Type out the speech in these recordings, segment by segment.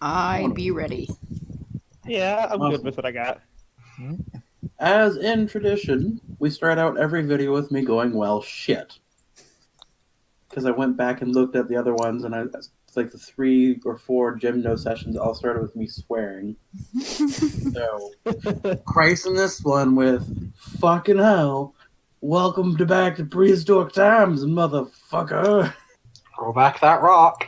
I be ready. Yeah, I'm good Awesome. with what I got. As in tradition, we start out every video with me going, well, shit. Because I went back and looked at the other ones, and it's like the 3 or 4 gymno sessions all started with me swearing. So, Christ in this one with, fucking hell, welcome back to prehistoric times, motherfucker. Roll back that rock.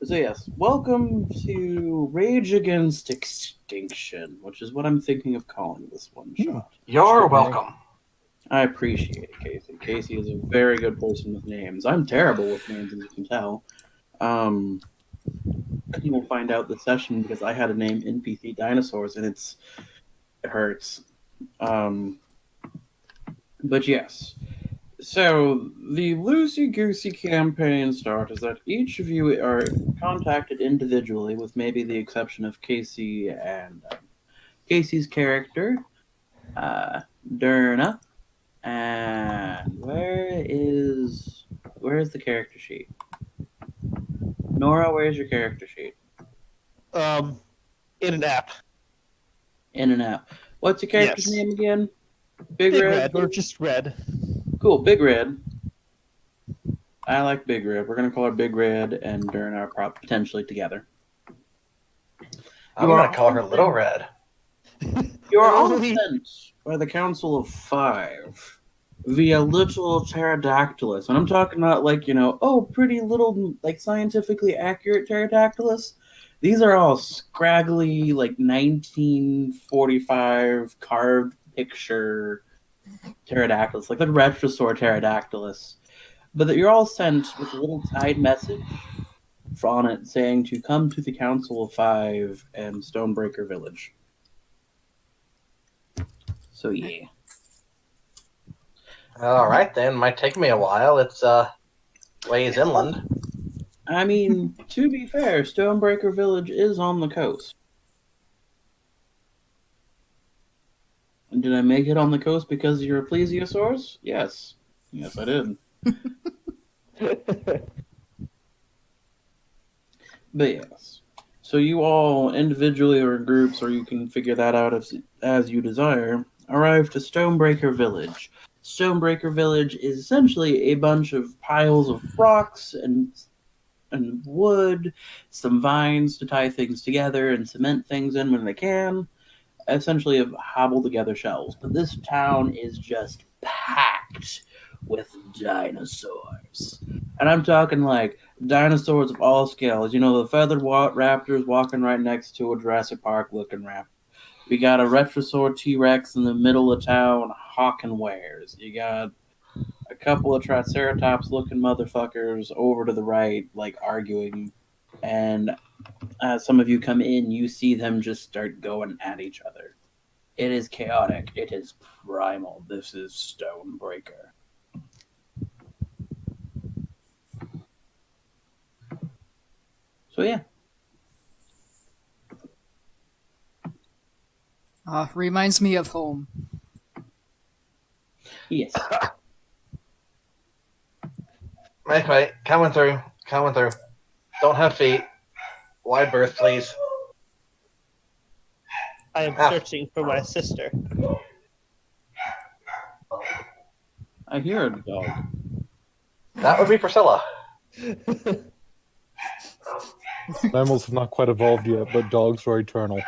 So yes, welcome to Rage Against Extinction, which is what I'm thinking of calling this one shot. You're welcome. I appreciate it, Casey. Casey is a very good person with names. I'm terrible with names, as you can tell. You will find out this session because I had to name NPC dinosaurs, and it hurts. But yes. So, the loosey-goosey campaign start is that each of you are contacted individually, with maybe the exception of Casey and Casey's character, Derna. And where is the character sheet? Nora, where's your character sheet? In an app. In and out. What's your character's name again? Big Red? Or just Red. Cool, Big Red. I like Big Red. We're going to call her Big Red and Derna are potentially together. I'm going to call her Little Red. You are all sent by the Council of Five via little pterodactylus. And I'm talking not like, pretty little, like, scientifically accurate pterodactylus. These are all scraggly, like, 1945 carved picture pterodactylus, like the Retrosaur pterodactylus. But that you're all sent with a little tied message on it saying to come to the Council of Five and Stonebreaker Village. So, yeah. All right, then. Might take me a while. It's ways inland. I mean, to be fair, Stonebreaker Village is on the coast. And did I make it on the coast because you're a plesiosaurus? Yes. Yes, I did. But yes. So you all individually or in groups, or you can figure that out as you desire, arrive to Stonebreaker Village. Stonebreaker Village is essentially a bunch of piles of rocks and wood, some vines to tie things together and cement things in when they can. Essentially of hobbled together shells. But this town is just packed with dinosaurs. And I'm talking like dinosaurs of all scales. The feathered raptors walking right next to a Jurassic Park looking raptor. We got a Retrosaur T-Rex in the middle of town hawking wares. You got a couple of Triceratops looking motherfuckers over to the right, like arguing. And as some of you come in, you see them just start going at each other. It is chaotic. It is primal. This is Stonebreaker. So yeah. Reminds me of home. Yes. Wait. Coming through. Don't have feet. Wide berth, please. I am searching for my sister. I hear a dog. That would be Priscilla. Mammals have not quite evolved yet, but dogs are eternal.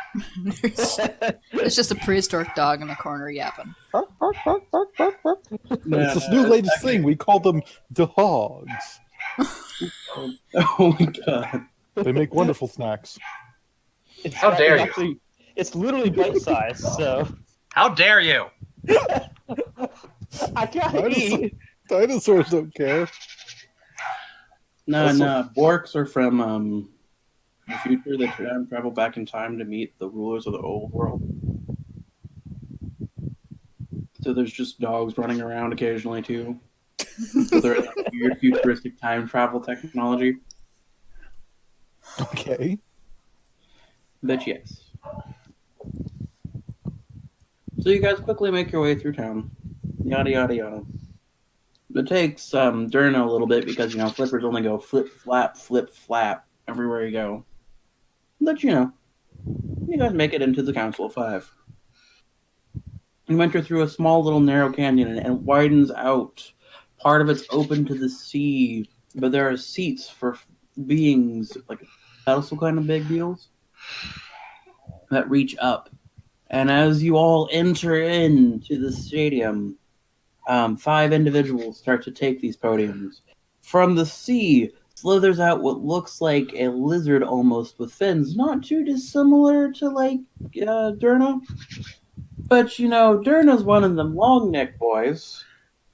It's just a prehistoric dog in the corner yapping. It's this new latest thing. We call them dogs. Oh my god. They make wonderful snacks. How dare you? It's literally bite-sized, so... How dare you? I gotta eat! Dinosaurs don't care. No. Borks are from the future. They travel back in time to meet the rulers of the old world. So there's just dogs running around occasionally, too. So they're like weird futuristic time travel technology. Okay. But yes. So you guys quickly make your way through town. Yada, yada, yada. It takes Durna a little bit because, flippers only go flip, flap everywhere you go. But, you guys make it into the Council of Five. You enter through a small little narrow canyon and it widens out. Part of it's open to the sea, but there are seats for beings, like pedestal kind of big deals, that reach up. And as you all enter into the stadium, 5 individuals start to take these podiums. From the sea slithers out what looks like a lizard almost with fins, not too dissimilar to Durna. But Durna's one of them long neck boys,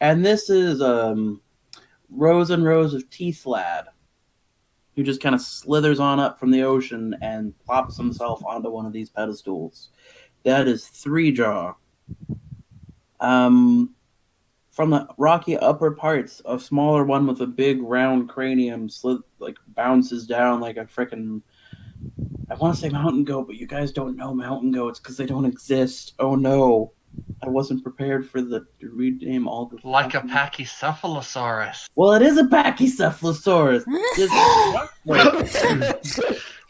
and this is rows and rows of teeth lad, who just kind of slithers on up from the ocean and plops himself onto one of these pedestals. That is 3 Jaw. From the rocky upper parts, a smaller one with a big round cranium bounces down like a frickin', I want to say mountain goat, but you guys don't know mountain goats because they don't exist. Oh no. I wasn't prepared for to rename all the... Like a Pachycephalosaurus. Well, it is a Pachycephalosaurus.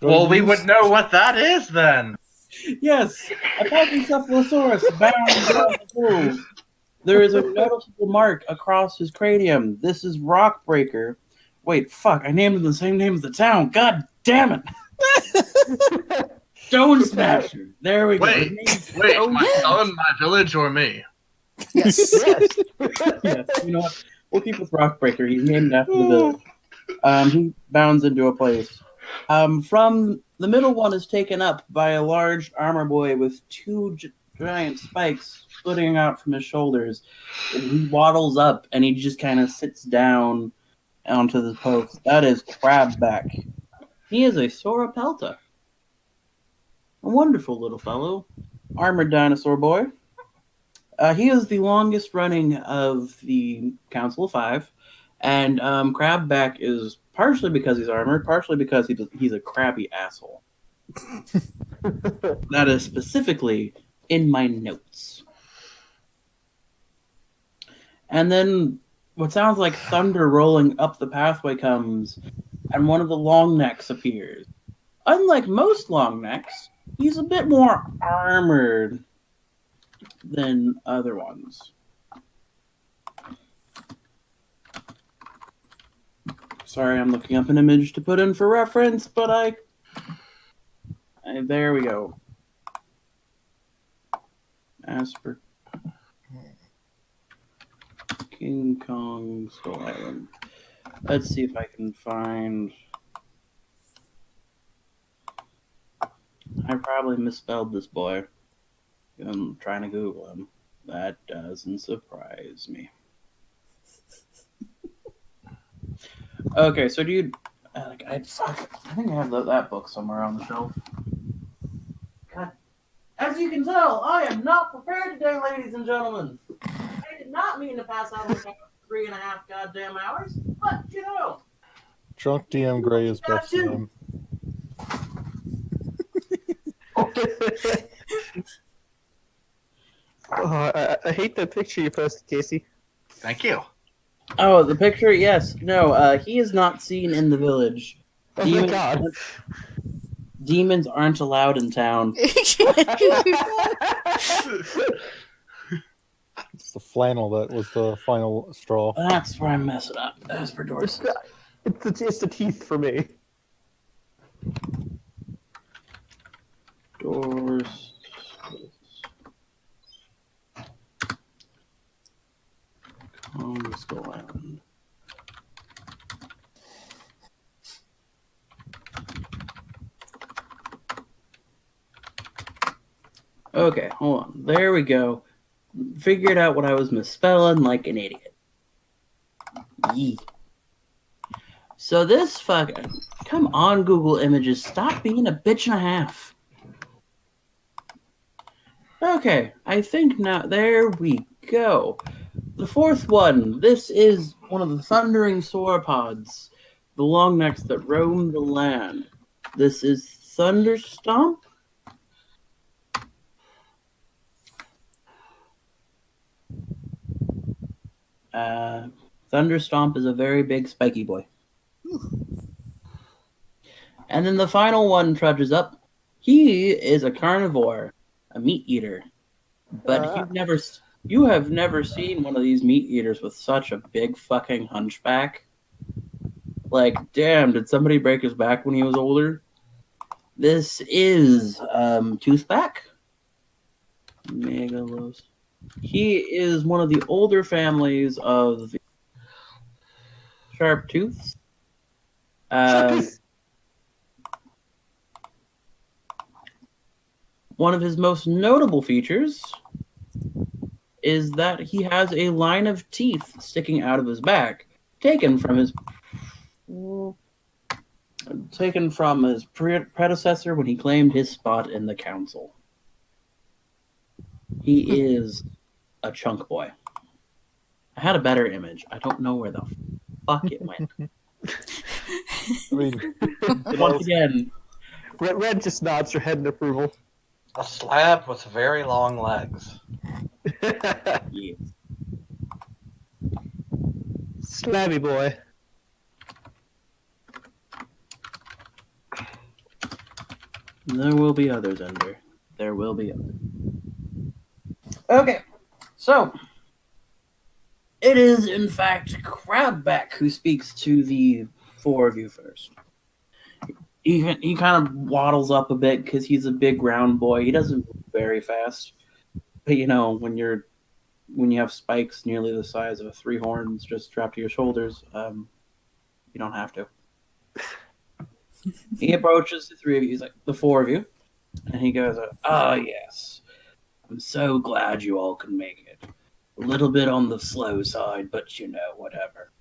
Well, we would know what that is then. Yes, a Pachycephalosaurus bound down the pool. There is a noticeable mark across his cranium. This is Rockbreaker. Wait, fuck, I named him the same name as the town. God damn it. Stone Smasher. There we go. Wait, my son, my village, or me? Yes. Yes, you know what? We'll keep with Rockbreaker. He's named after the village. He bounds into a place. From the middle one is taken up by a large armor boy with 2 giant spikes splitting out from his shoulders. And he waddles up and he just kind of sits down onto the post. That is Crabback. He is a Sauropelta. A wonderful little fellow. Armored dinosaur boy. He is the longest running of the Council of 5. And Crabback is partially because he's armored, partially because he's a crabby asshole. That is specifically in my notes. And then what sounds like thunder rolling up the pathway comes, and one of the long necks appears. Unlike most long necks, he's a bit more armored than other ones. Sorry, I'm looking up an image to put in for reference, but there we go. Asper. King Kong Skull Island. Let's see if I can find... I probably misspelled this boy. I'm trying to Google him. That doesn't surprise me. Okay, so do you... I think I have that book somewhere on the shelf. God. As you can tell, I am not prepared today, ladies and gentlemen. I did not mean to pass out like 3.5 goddamn hours, but Drunk DM Gray is best name. I hate that picture you posted, Casey. Thank you. Oh, the picture? Yes. No, he is not seen in the village. Oh my god. Demons aren't allowed in town. It's the flannel that was the final straw. That's where I mess it up. As per Doris. It's the teeth for me. Doors. Skull Island. Okay, hold on. There we go. Figured out what I was misspelling like an idiot. Yee. So this fucking... Come on, Google Images. Stop being a bitch and a half. Okay, I think now... There we go. The 4th one. This is one of the thundering sauropods. The long necks that roam the land. This is Thunderstomp. Thunderstomp is a very big spiky boy. And then the final one trudges up. He is a carnivore, a meat eater. But you have never seen one of these meat eaters with such a big fucking hunchback. Like, damn, did somebody break his back when he was older? This is Toothback. Megalos. He is one of the older families of the sharp tooths. One of his most notable features is that he has a line of teeth sticking out of his back, taken from his predecessor when he claimed his spot in the council. He is a chunk boy. I had a better image. I don't know where the fuck it went. I mean, Once again, Red just nods her head in approval. A slab with very long legs. yeah. Slabby boy. There will be others, Ender. There will be others. Okay, so it is in fact Crabback who speaks to the four of you first. He kind of waddles up a bit because he's a big round boy. He doesn't move very fast, but you know when you have spikes nearly the size of 3 horns just strapped to your shoulders, you don't have to. He approaches the 3 of you. He's like, the 4 of you, and he goes, yes. I'm so glad you all can make it. A little bit on the slow side, but you know, whatever.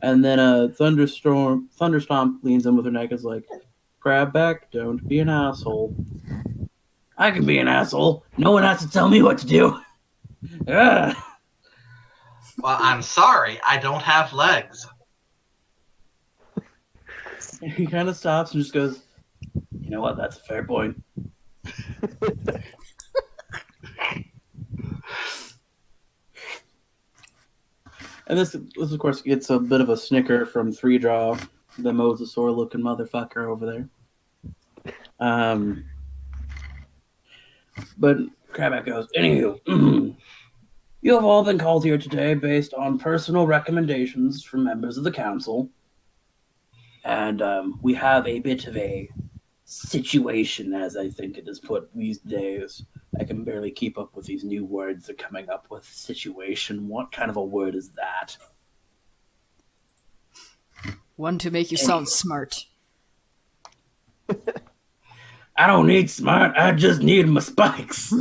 And then Thunderstomp leans in with her neck and is like, Crabback, don't be an asshole. I can be an asshole. No one has to tell me what to do. Well, I'm sorry. I don't have legs. He kind of stops and just goes, you know what? That's a fair point. And this of course gets a bit of a snicker from 3Draw, the mosasaur looking motherfucker over there. But Crabback goes, anywho, you have all been called here today based on personal recommendations from members of the council. And we have a bit of a situation, as I think it is put these days. I can barely keep up with these new words they're coming up with. Situation. What kind of a word is that? One to make you sound smart. I don't need smart. I just need my spikes.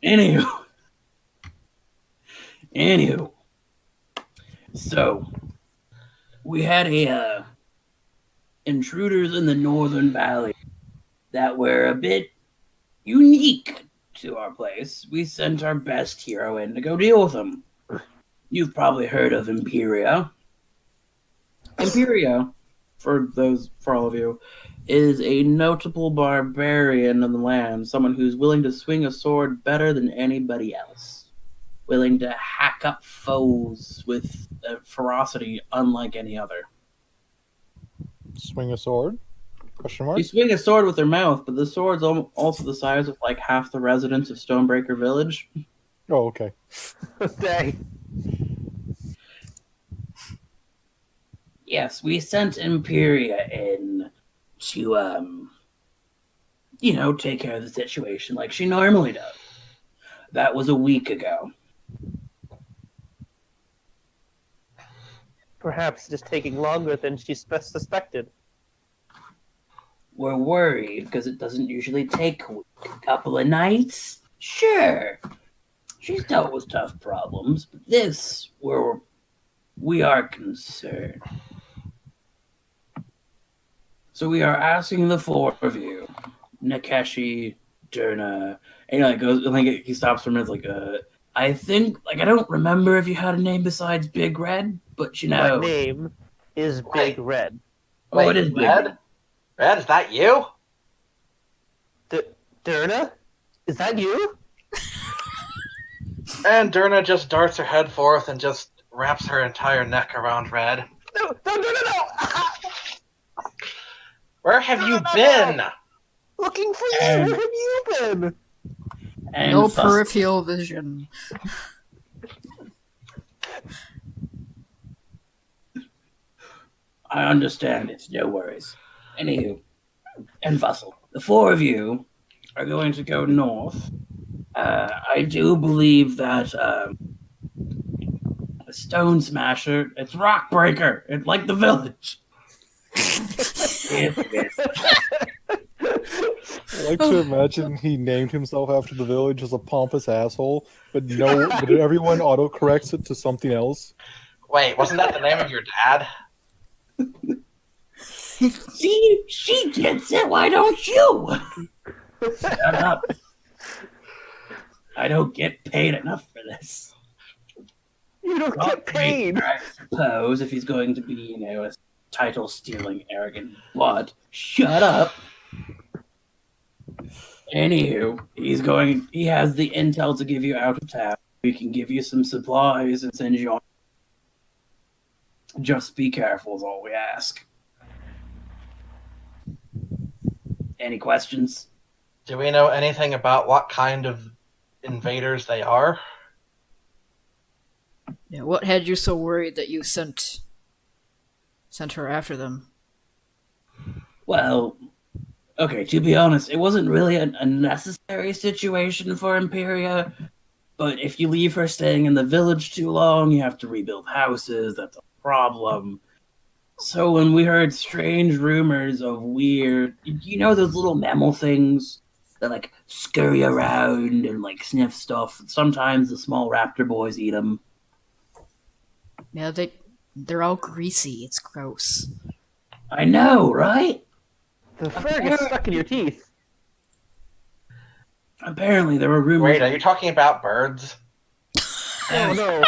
Anywho. So, we had intruders in the Northern Valley that were a bit unique to our place. We sent our best hero in to go deal with them. You've probably heard of Imperia. Imperia, for all of you, is a notable barbarian of the land, someone who's willing to swing a sword better than anybody else. Willing to hack up foes with a ferocity unlike any other. swing a sword? Question mark? You swing a sword with their mouth, but the sword's also the size of like half the residents of Stonebreaker Village. Oh, okay. Dang. Yes, we sent Imperia in to, take care of the situation like she normally does. That was a week ago. Perhaps just taking longer than she suspected. We're worried because it doesn't usually take a couple of nights. Sure, she's dealt with tough problems, but this, we are concerned. So we are asking the 4 of you, Nakeshi, Durna, and he stops for a minute, I think, I don't remember if you had a name besides Big Red, but My name is Big Red. Oh, it is Big Red. Red, is that you? Durna? Is that you? And Durna just darts her head forth and just wraps her entire neck around Red. No! Where have you been? Looking for you! And- Where have you been? And No Fussel. peripheral vision. I understand. It's no worries. Anywho, and Fussel, the four of you are going to go north. I do believe that a Stone Smasher, it's Rock Breaker. It's like the village. Yes, yes. I like to imagine he named himself after the village as a pompous asshole, but everyone autocorrects it to something else. Wait, wasn't that the name of your dad? See, she gets it. Why don't you? Shut up. I don't get paid enough for this. You don't get paid! I suppose if he's going to be, a title-stealing, arrogant blood. Shut up. Anywho, he has the intel to give you out of town. We can give you some supplies and send you on. Just be careful is all we ask. Any questions? Do we know anything about what kind of invaders they are? Yeah, what had you so worried that you sent her after them? Well, okay, to be honest, it wasn't really a necessary situation for Imperia, but if you leave her staying in the village too long, you have to rebuild houses, that's a problem. So when we heard strange rumors of weird, those little mammal things that scurry around and sniff stuff, sometimes the small raptor boys eat them. Yeah, they're all greasy. It's gross. I know, right? The fur gets stuck in your teeth. Apparently there were rumors. Wait, are you talking about birds? Oh no.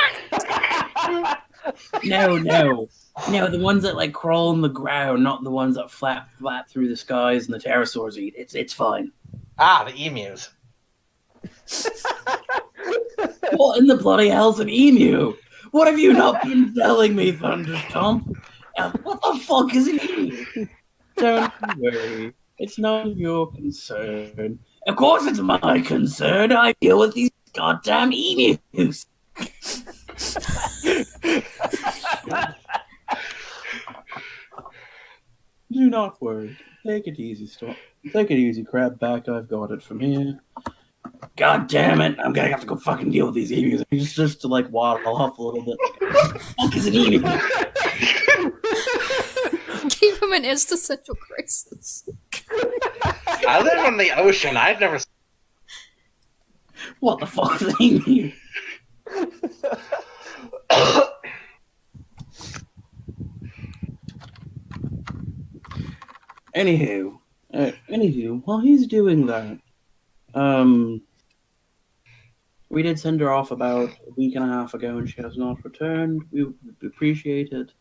No, the ones that crawl on the ground, not the ones that flap through the skies and the pterosaurs eat. It's fine. Ah, the emus. What in the bloody hell's an emu? What have you not been telling me, Thunderstomp? What the fuck is an emu? Don't worry. It's none of your concern. Of course it's my concern. I deal with these goddamn emus. Do not worry. Take it easy, Storm. Take it easy, crab back. I've got it from here. God damn it! I'm gonna have to go fucking deal with these emus. Just to waddle off a little bit. What the fuck is an emu? Gave him an existential crisis. I live on the ocean. I've never. What the fuck is an emu? Anywho, while he's doing that, we did send her off about a week and a half ago, and she has not returned. We would appreciate it.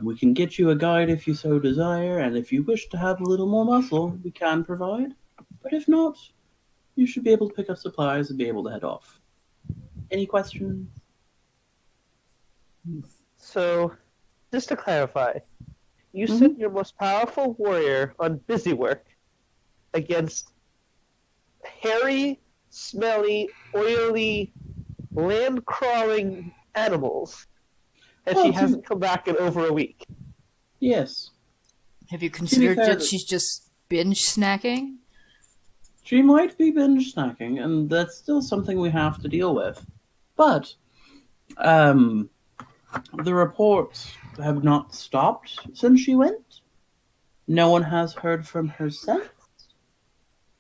We can get you a guide if you so desire, and if you wish to have a little more muscle, we can provide. But if not, you should be able to pick up supplies and be able to head off. Any questions? So, just to clarify, you sent your most powerful warrior on busy work against hairy, smelly, oily, land-crawling animals, and she hasn't come back in over a week. Yes. Have you considered fair, that she's just binge snacking? She might be binge snacking, and that's still something we have to deal with. But, the reports have not stopped since she went. No one has heard from her since.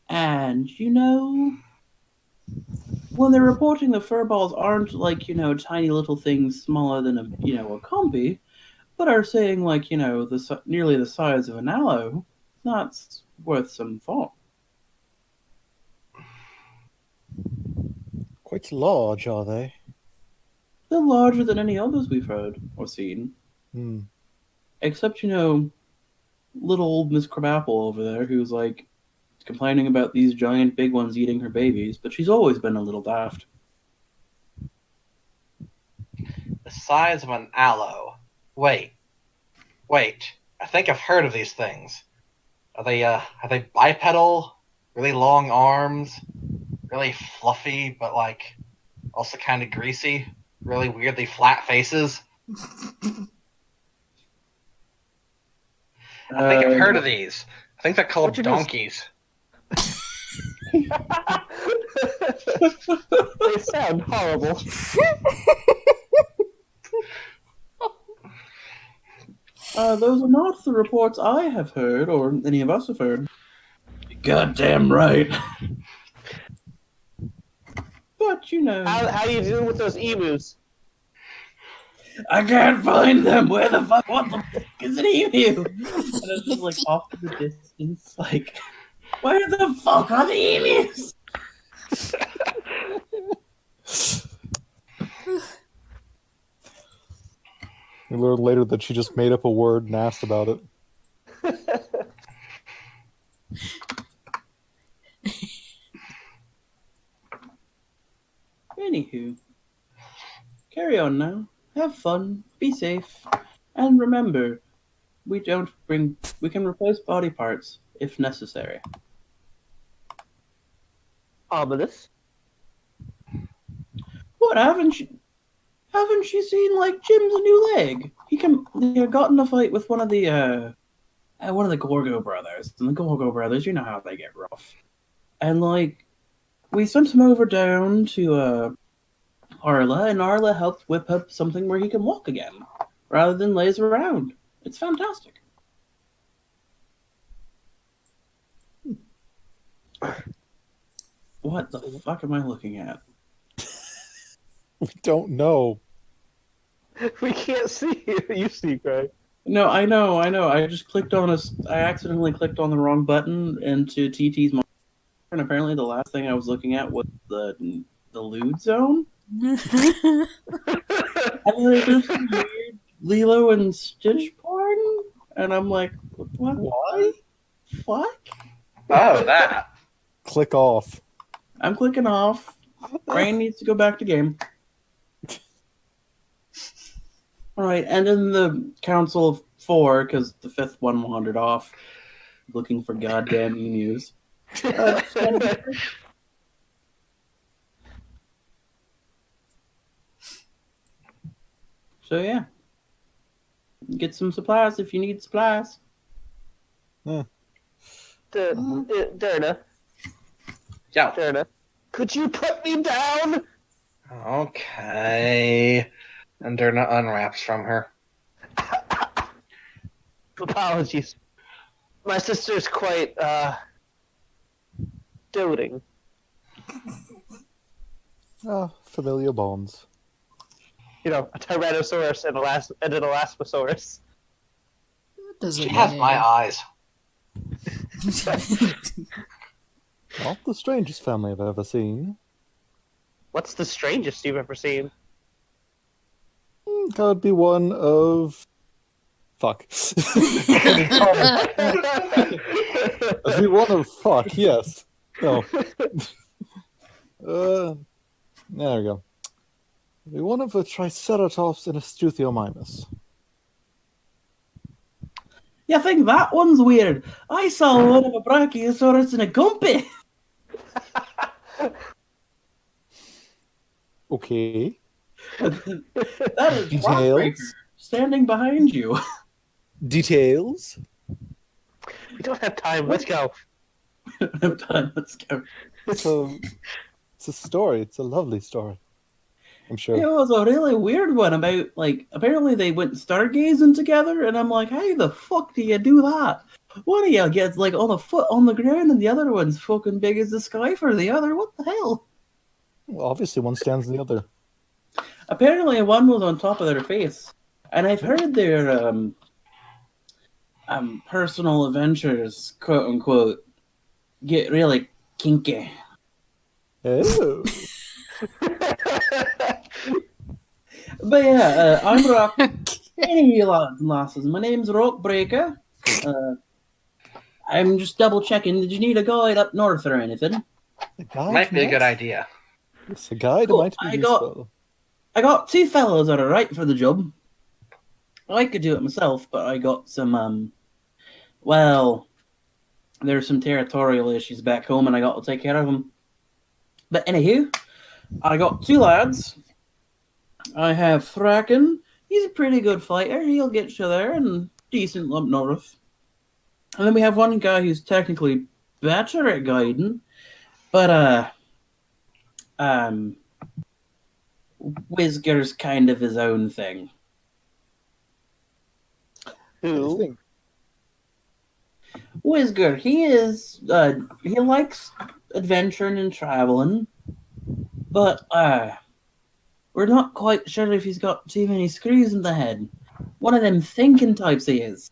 And, when they're reporting the furballs aren't tiny little things smaller than a compy, but are saying nearly the size of an aloe, that's worth some thought. Quite large, are they? They're larger than any others we've heard or seen. Except, little old Miss Crabapple over there who's complaining about these giant big ones eating her babies, but she's always been a little daft. the size of an aloe. Wait. I think I've heard of these things. Are they bipedal? Really long arms? Really fluffy, but like also kind of greasy? Really weirdly flat faces? I think I've heard of these. I think they're called What you do- donkeys. They sound horrible. Those are not the reports I have heard, or any of us have heard. Goddamn right. But you know, How you dealing with those emus? I can't find them. Where the fuck? What the fuck is an emu? And it's just like off to the distance, like, where the fuck are the emus? We learned later that she just made up a word and asked about it. Anywho, carry on now. Have fun. Be safe. And remember, we can replace body parts if necessary. Ominous. What, haven't you seen, like, Jim's new leg? He got in a fight with one of the Gorgo brothers. And the Gorgo brothers, you know how they get rough. And, like, we sent him over down to, Arla, and Arla helped whip up something where he can walk again, rather than laze around. It's fantastic. What the fuck am I looking at? We don't know. We can't see you. You see, Craig. No, I know. I just I accidentally clicked on the wrong button into TT's monitor, and apparently the last thing I was looking at was the lewd zone. And there's some weird Lilo and Stitch porn, and I'm like, what? Why? Fuck? Oh, that. Click off. I'm clicking off. Brain needs to go back to game. Alright, and then the Council of Four, because the fifth one wandered off, looking for goddamn emus. So yeah. Get some supplies if you need supplies. Derna. Yeah. Derna. Could you put me down? Okay. And Derna unwraps from her. Apologies. My sister's quite, doting. Familiar bonds. You know, a Tyrannosaurus and an Elasmosaurus. Does She it has my eyes. Not the strangest family I've ever seen. What's the strangest you've ever seen? That would be one of... Fuck. That'd be one of fuck, yes. No. There we go. It'd be one of a Triceratops and a Struthiomimus. You think that one's weird? I saw one of a Brachiosaurus and a Gumpy. Okay. That is Details? Rockbreaker standing behind you. Details? We don't have time. Let's go. I'm done. Let's go. It's a story. It's a lovely story. I'm sure. It was a really weird one about, like, apparently they went stargazing together, and I'm like, how the fuck do you do that? One of you gets, like, on a foot on the ground, and the other one's fucking big as the sky for the other. What the hell? Well, obviously, one stands the other. Apparently one was on top of their face. And I've heard their, personal adventures, quote unquote, get really kinky. Oh. But yeah, I'm Rock. Any lads and lasses, my name's Rockbreaker. I'm just double checking. Did you need a guide up north or anything? A guide Might be a north? good idea. Yes, a guide Cool, might be I useful. I got two fellows that are right for the job. I could do it myself, but I got some, well, there's some territorial issues back home, and I got to take care of them. But anywho, I got two lads. I have Thraken. He's a pretty good fighter. He'll get you there, and decent up north. And then we have one guy who's technically better at guiding, but Whizger's kind of his own thing. Who? Whizger, he likes adventuring and traveling, but we're not quite sure if he's got too many screws in the head. One of them thinking types he is.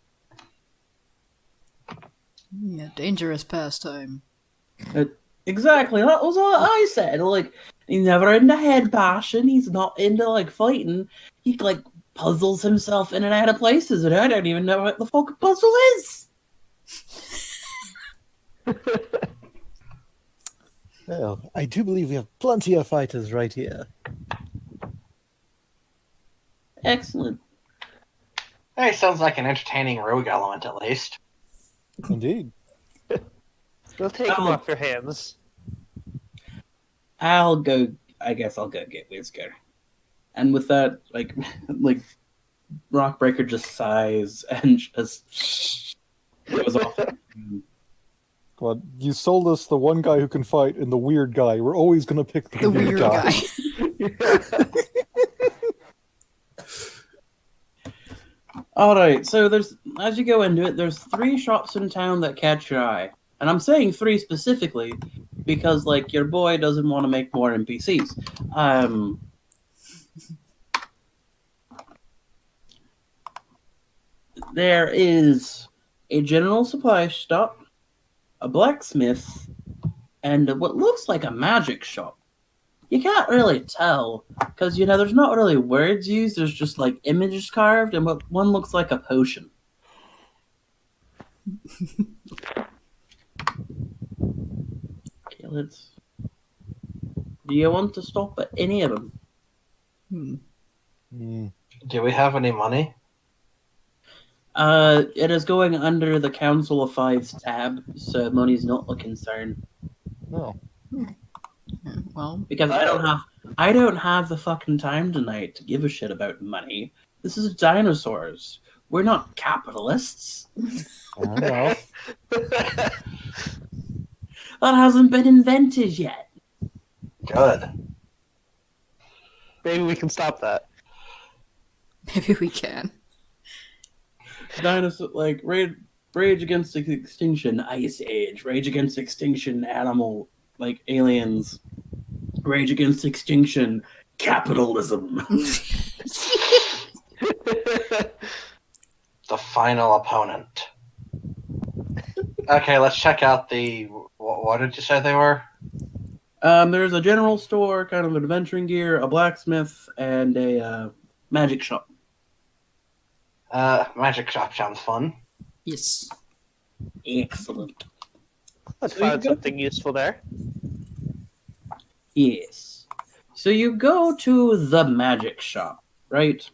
Yeah, dangerous pastime. Exactly, that was what I said. Like, he's never into head bashing, he's not into, like, fighting. He, like, puzzles himself in and out of places, and I don't even know what the fuck a puzzle is. Well, I do believe we have plenty of fighters right here. Excellent. Hey, sounds like an entertaining rogue element, at least. Indeed. We'll take him off your hands. I guess I'll go get Whisker. And with that, like Rockbreaker just sighs and just goes off. Well, you sold us the one guy who can fight and the weird guy. We're always going to pick the, The weird guy. Alright, so as you go into it, there's 3 shops in town that catch your eye. And I'm saying 3 specifically because, like, your boy doesn't want to make more NPCs. There is a general supply shop, a blacksmith, and what looks like a magic shop. You can't really tell, because, there's not really words used, there's just, like, images carved, and one looks like a potion. Okay, do you want to stop at any of them? Do we have any money? It is going under the Council of Fives tab, so money's not a concern. No. Well, Because I don't have the fucking time tonight to give a shit about money. This is dinosaurs. We're not capitalists. I know. That hasn't been invented yet. Good. Maybe we can stop that. maybe we can. Dinosaur, like, Rage Against Extinction, Ice Age. Rage Against Extinction, Animal, like, aliens. Rage Against Extinction, capitalism. The final opponent. Okay, let's check out the... What did you say they were? There's a general store, kind of adventuring gear, a blacksmith, and a magic shop. Magic shop sounds fun. Yes. Excellent. Let's So you find go- something useful there. Yes. So you go to the magic shop, right?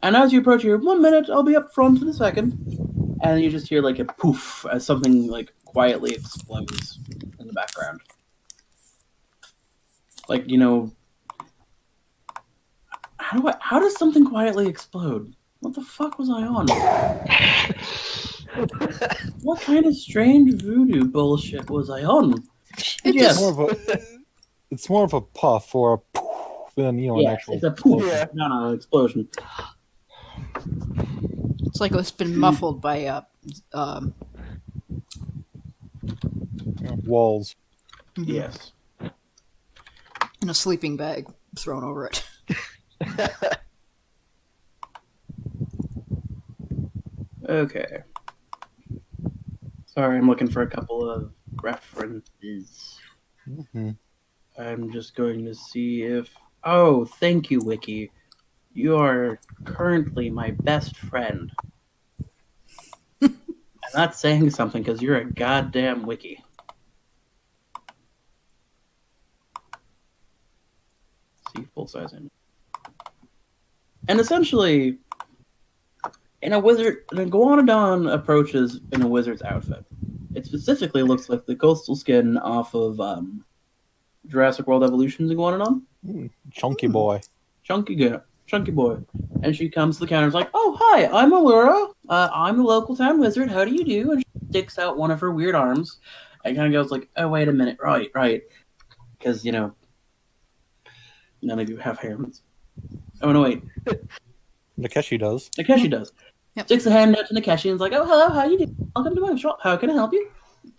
And as you approach here, 1 minute, I'll be up front in a second. And you just hear like a poof as something like quietly explodes in the background. Like, how does something quietly explode? What the fuck was I on? What kind of strange voodoo bullshit was I on? It Yes. It's more of a puff or a poof than an Yes, actual. it's a poof, Yeah. not an explosion. It's like it's been muffled by Walls. Yes. in a sleeping bag thrown over it. Okay. Sorry, I'm looking for a couple of references. Mm-hmm. I'm just going to see if... Oh, thank you, Wiki. You are currently my best friend. And that's saying something, because you're a goddamn Wiki. See, full-size image. And essentially, an iguanodon approaches in a wizard's outfit. It specifically looks like the coastal skin off of Jurassic World Evolution's iguanodon. Chunky boy. Chunky boy. And she comes to the counter and is like, "Oh, hi, I'm Allura. I'm the local town wizard. How do you do?" And she sticks out one of her weird arms and kind of goes like, "Oh, wait a minute. Right. Because, none of you have hands. Oh, no, wait. Nakeshi does. Nakeshi does. Yep. Sticks a hand out to Nakeshi and is like, "Oh, hello, how you doing? Welcome to my shop. How can I help you?"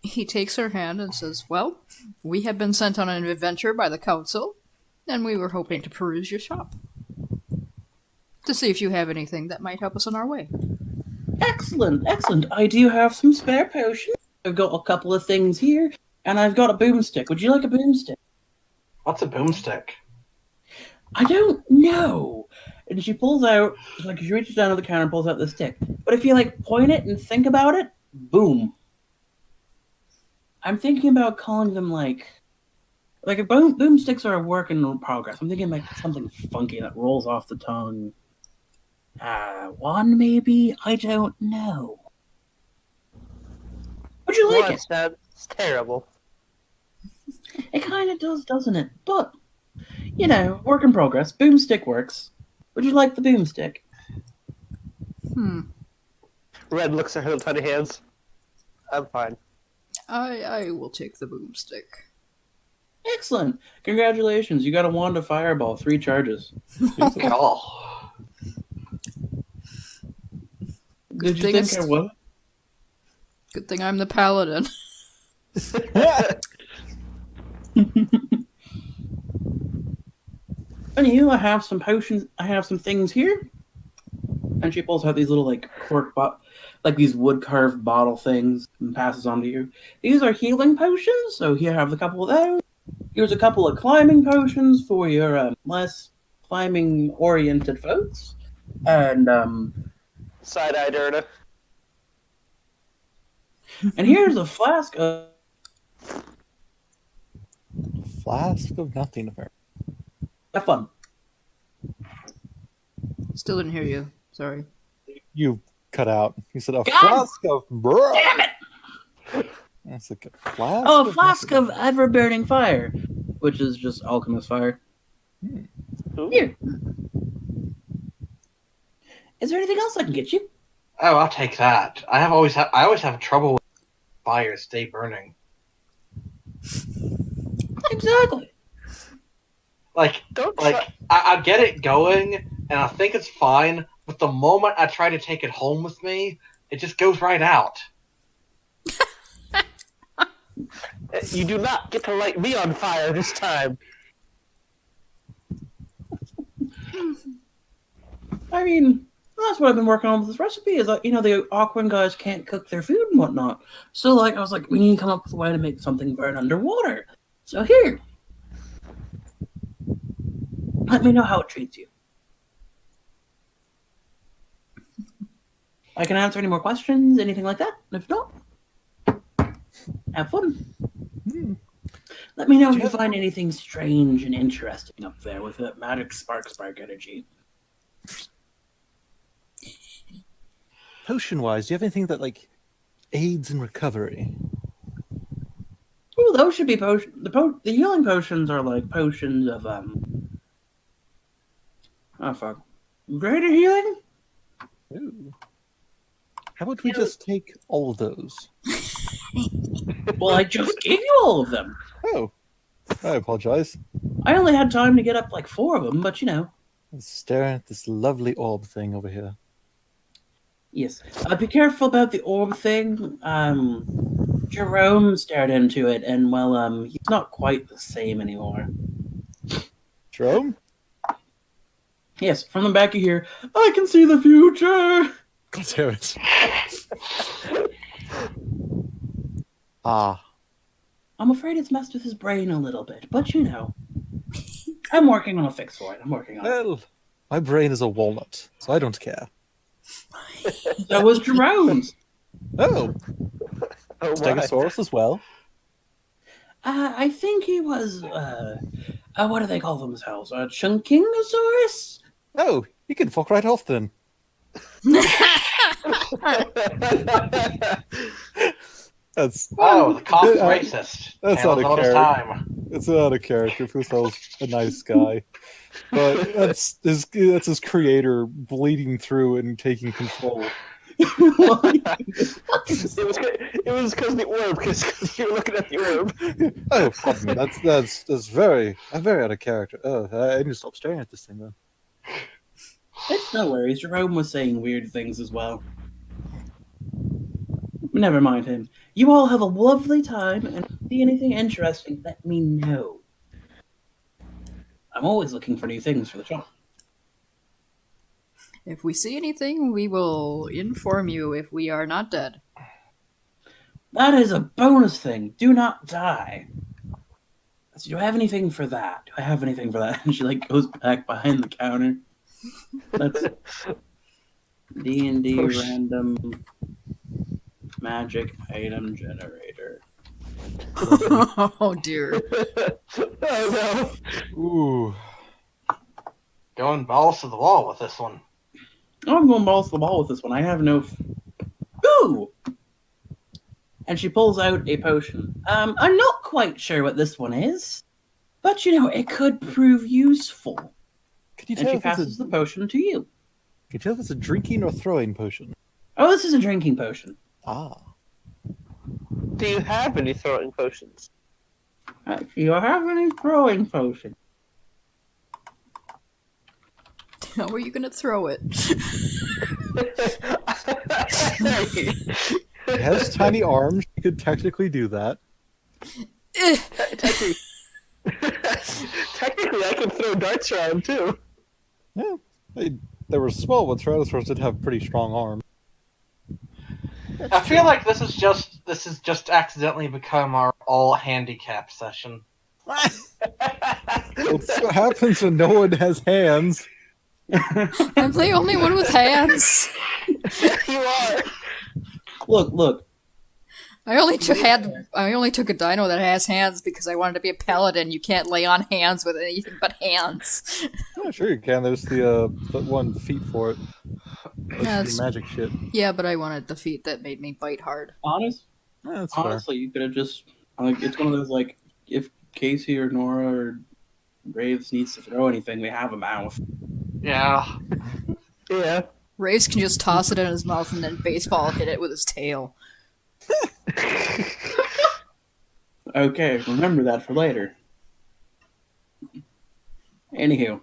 He takes her hand and says, "Well, we have been sent on an adventure by the council, and we were hoping to peruse your shop. To see if you have anything that might help us on our way." Excellent. I do have some spare potions. I've got a couple of things here, and I've got a boomstick. Would you like a boomstick? What's a boomstick? I don't know. And she pulls out, she reaches down to the counter and pulls out the stick. But if you, point it and think about it, boom. I'm thinking about calling them, boomsticks are a work in progress. I'm thinking something funky that rolls off the tongue. One maybe? I don't know. Would you like it? It's terrible. It kind of does, doesn't it? But, work in progress. Boomstick works. Would you like the boomstick? Red looks at her tiny hands. I'm fine. I will take the boomstick. Excellent. Congratulations. You got a wand of fireball. 3 charges. Oh. Did you thing think is- I was? Good thing I'm the paladin. Anywho, I have some potions. I have some things here. And she pulls out these little, these wood-carved bottle things and passes on to you. These are healing potions, so here I have a couple of those. Here's a couple of climbing potions for your less climbing-oriented folks. And, Side-eyed Erna. and here's a flask of... Flask of nothing, apparently. Have fun. Still didn't hear you. Sorry. You cut out. You said a flask of... Bruh. Damn it! That's like a flask. Oh, a flask nothing. of ever-burning fire, which is just alchemist fire. Ooh. Here. Is there anything else I can get you? Oh, I'll take that. I always have trouble with fire stay burning. Exactly. Don't try. I get it going, and I think it's fine, but the moment I try to take it home with me, it just goes right out. You do not get to light me on fire this time. I mean, that's what I've been working on with this recipe is, the Aquan guys can't cook their food and whatnot. So, I was like, we need to come up with a way to make something burn underwater. So here. Let me know how it treats you. I can answer any more questions, anything like that. If not, have fun. Let me know if you find anything strange and interesting up there with that magic spark energy. Potion-wise, do you have anything that, aids in recovery? Oh, those should be potions. The healing potions are potions of, oh, fuck. Greater healing? Ooh. How about we just take all of those? Well, I just gave you all of them. Oh, I apologize. I only had time to get up 4 of them, but Let's stare at this lovely orb thing over here. Yes. Be careful about the orb thing. Jerome stared into it, and, he's not quite the same anymore. Jerome? Yes, from the back you hear, I can see the future! God damn it. Ah. I'm afraid it's messed with his brain a little bit, but I'm working on a fix for it. I'm working on it. Well, my brain is a walnut, so I don't care. So was Jerome's. Oh, Oh, my. Stegosaurus as well. I think he was, what do they call themselves? Chunkingosaurus? Oh, You can fuck right off then. That's Oh, the cough Uh, racist. that's Tale not as a old as character. time. It's out of character. Fusel's a nice guy, but that's his creator bleeding through and taking control. It was because the orb, because you're looking at the orb. Oh, pardon me. That's very out of character. Oh, I need to stop staring at this thing then. It's no worries. Jerome was saying weird things as well. Never mind him. You all have a lovely time, and if you see anything interesting, let me know. I'm always looking for new things for the shop. If we see anything, we will inform you if we are not dead. That is a bonus thing. Do not die. So do I have anything for that? Do I have anything for that? And she like goes back behind the counter. That's D&D Oh, random magic item generator. Oh dear. Oh Ooh. Going balls to the wall with this one. Oh, I'm going balls to the wall with this one. I have no. Ooh! And she pulls out a potion. I'm not quite sure what this one is, but you know, it could prove useful. Can you And tell she if it's passes the potion to you. Can you tell if it's a drinking or throwing potion? Oh, this is a drinking potion. Ah. no. Do you have any throwing potions? Do you have any throwing potion? How are you gonna throw it? It has tiny arms. You could technically do that. Technically, I can throw darts around too. Yeah. They were small, but Tyrannosaurs did have pretty strong arms. I feel like this has just accidentally become our all handicap session. That's what happens when no one has hands. I'm the only one with hands. You are. Look. I only took a dino that has hands because I wanted to be a paladin. You can't lay on hands with anything but hands. Yeah, sure you can. There's the one feat for it. That's That's- the magic shit. Yeah, but I wanted the feat that made me bite hard. Yeah, that's fair. Honestly, you could have just like it's one of those like if Casey or Nora or Graves needs to throw anything, they have a mouth. Yeah. Yeah. Race can just toss it in his mouth and then baseball hit it with his tail. Okay, remember that for later. Anywho.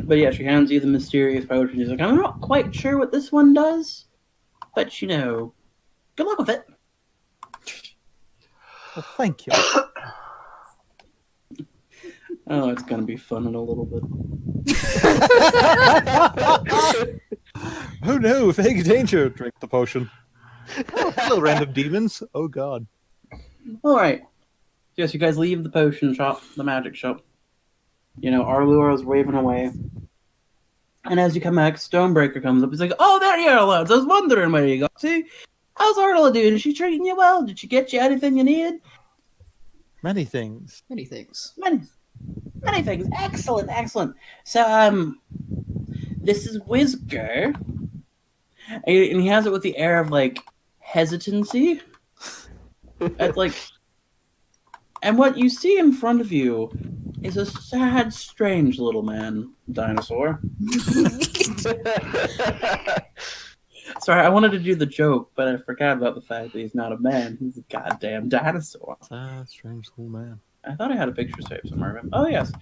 But yeah, she hands you the mysterious potion. She's like, I'm not quite sure what this one does, but you know, good luck with it. Well, thank you. Oh, it's gonna be fun in a little bit. Oh no, fake danger! Drink the potion. Oh, hello, random demons. Oh god. Alright. Yes, you guys leave the potion shop, the magic shop. You know, Arlua's waving away. And as you come back, Stonebreaker comes up. He's like, oh, there you are, lads. I was wondering where you got to. How's Arla doing? Is she treating you well? Did she get you anything you need? Many things. Many things. Many things. Excellent. So, this is Whisker. And he has it with the air of, like, hesitancy. It's like... And what you see in front of you is a sad, strange little man dinosaur. Sorry, I wanted to do the joke, but I forgot about the fact that he's not a man. He's a goddamn dinosaur. Ah, strange little man. I thought I had a picture saved somewhere. Oh, yes.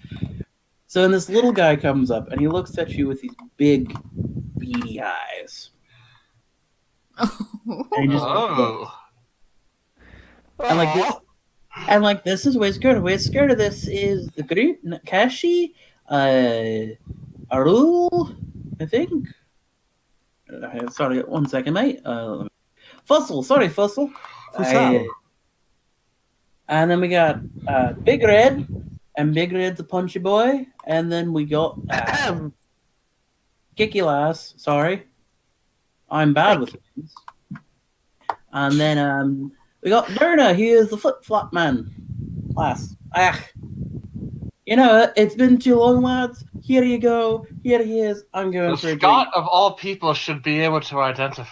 So then this little guy comes up, and he looks at you with these big, beady eyes. And he just Oh. And like this, and like this is Whisker. Whisker. This is the group. Kashi, Arul, I think. Sorry, 1 second, mate. Fussel. Sorry, Fussel. Fussel. And then we got Big Red, and Big Red's a punchy boy. And then we got Kicky Lass. Sorry, I'm bad with names. And then we got Derna. He is the flip flop man. Lass. You know what? It's been too long, lads. Here you go. Here he is. I'm going for a Scott, drink. of all people, should be able to identify.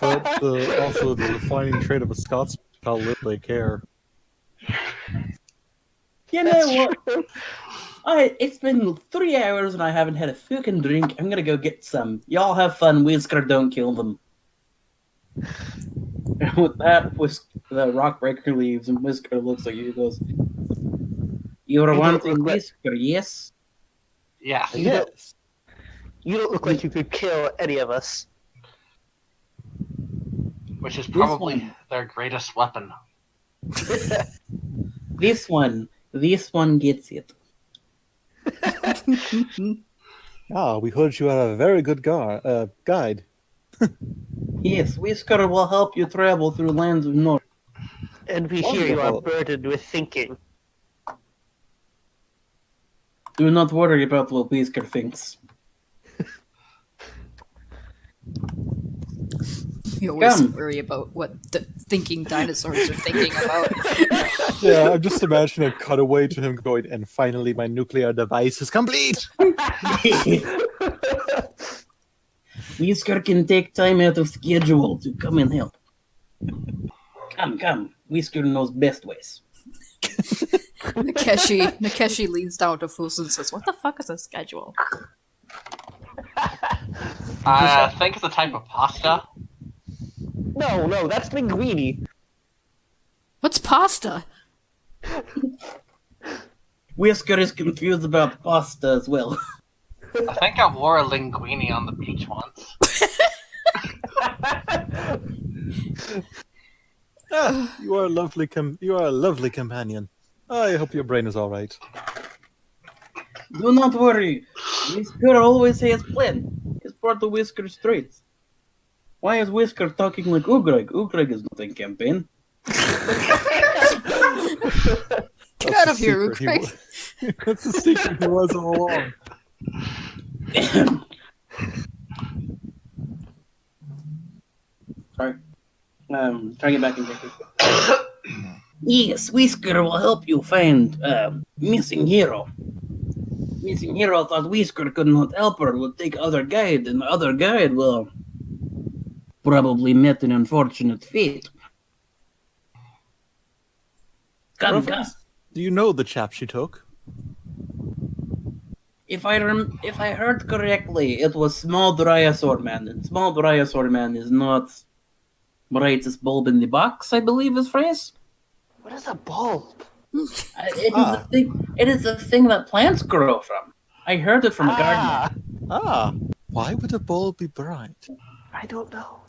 But also the defining trait of a Scotsman is how little they care. You That's know what? true. It's been 3 hours and I haven't had a fucking drink. I'm gonna go get some. Y'all have fun. Whisker, don't kill them. And with that, the rock breaker leaves and Whisker looks at you and goes, "You're You don't wanting look like- Whisker, yes?" Yes. You don't- Yes. You don't look like you could kill any of us. Which is This probably one. their greatest weapon. This one gets it. Ah, we heard you had a very good guide. Yes, Whisker will help you travel through lands of north. And we hear you are Wonderful. burdened with thinking. Do not worry about what Whisker thinks. You always Come. worry about what the thinking dinosaurs are thinking about. Yeah, I'm just imagining a cutaway to him going, and finally my nuclear device is complete! Whisker can take time out of schedule to come and help. Come. Whisker knows best ways. Nakeshi leans down to Fuso and says, "What the fuck is a schedule?" I think it's a type of pasta. No, that's linguine. What's pasta? Whisker is confused about pasta as well. I think I wore a linguine on the beach once. You are a lovely companion. I hope your brain is all right. Do not worry. Whisker always has plan. It's part of Whisker's traits. Why is Whisker talking like Ugreg? Ugreg is not in campaign. Get out of the here, secret. Craig. That's the secret he was all along. Sorry. Trying to get back in here. Yes, Whisker will help you find missing hero. Missing hero thought Whisker could not help her, would take other guide, and the other guide, well, probably met an unfortunate fate. Come. Do you know the chap she took? If I heard correctly, it was Small Drysaur Man, and Small Drysaur Man is not brightest bulb in the box, I believe is phrase. What is a bulb? It is a thing that plants grow from. I heard it from a gardener. Why would a bulb be bright? I don't know.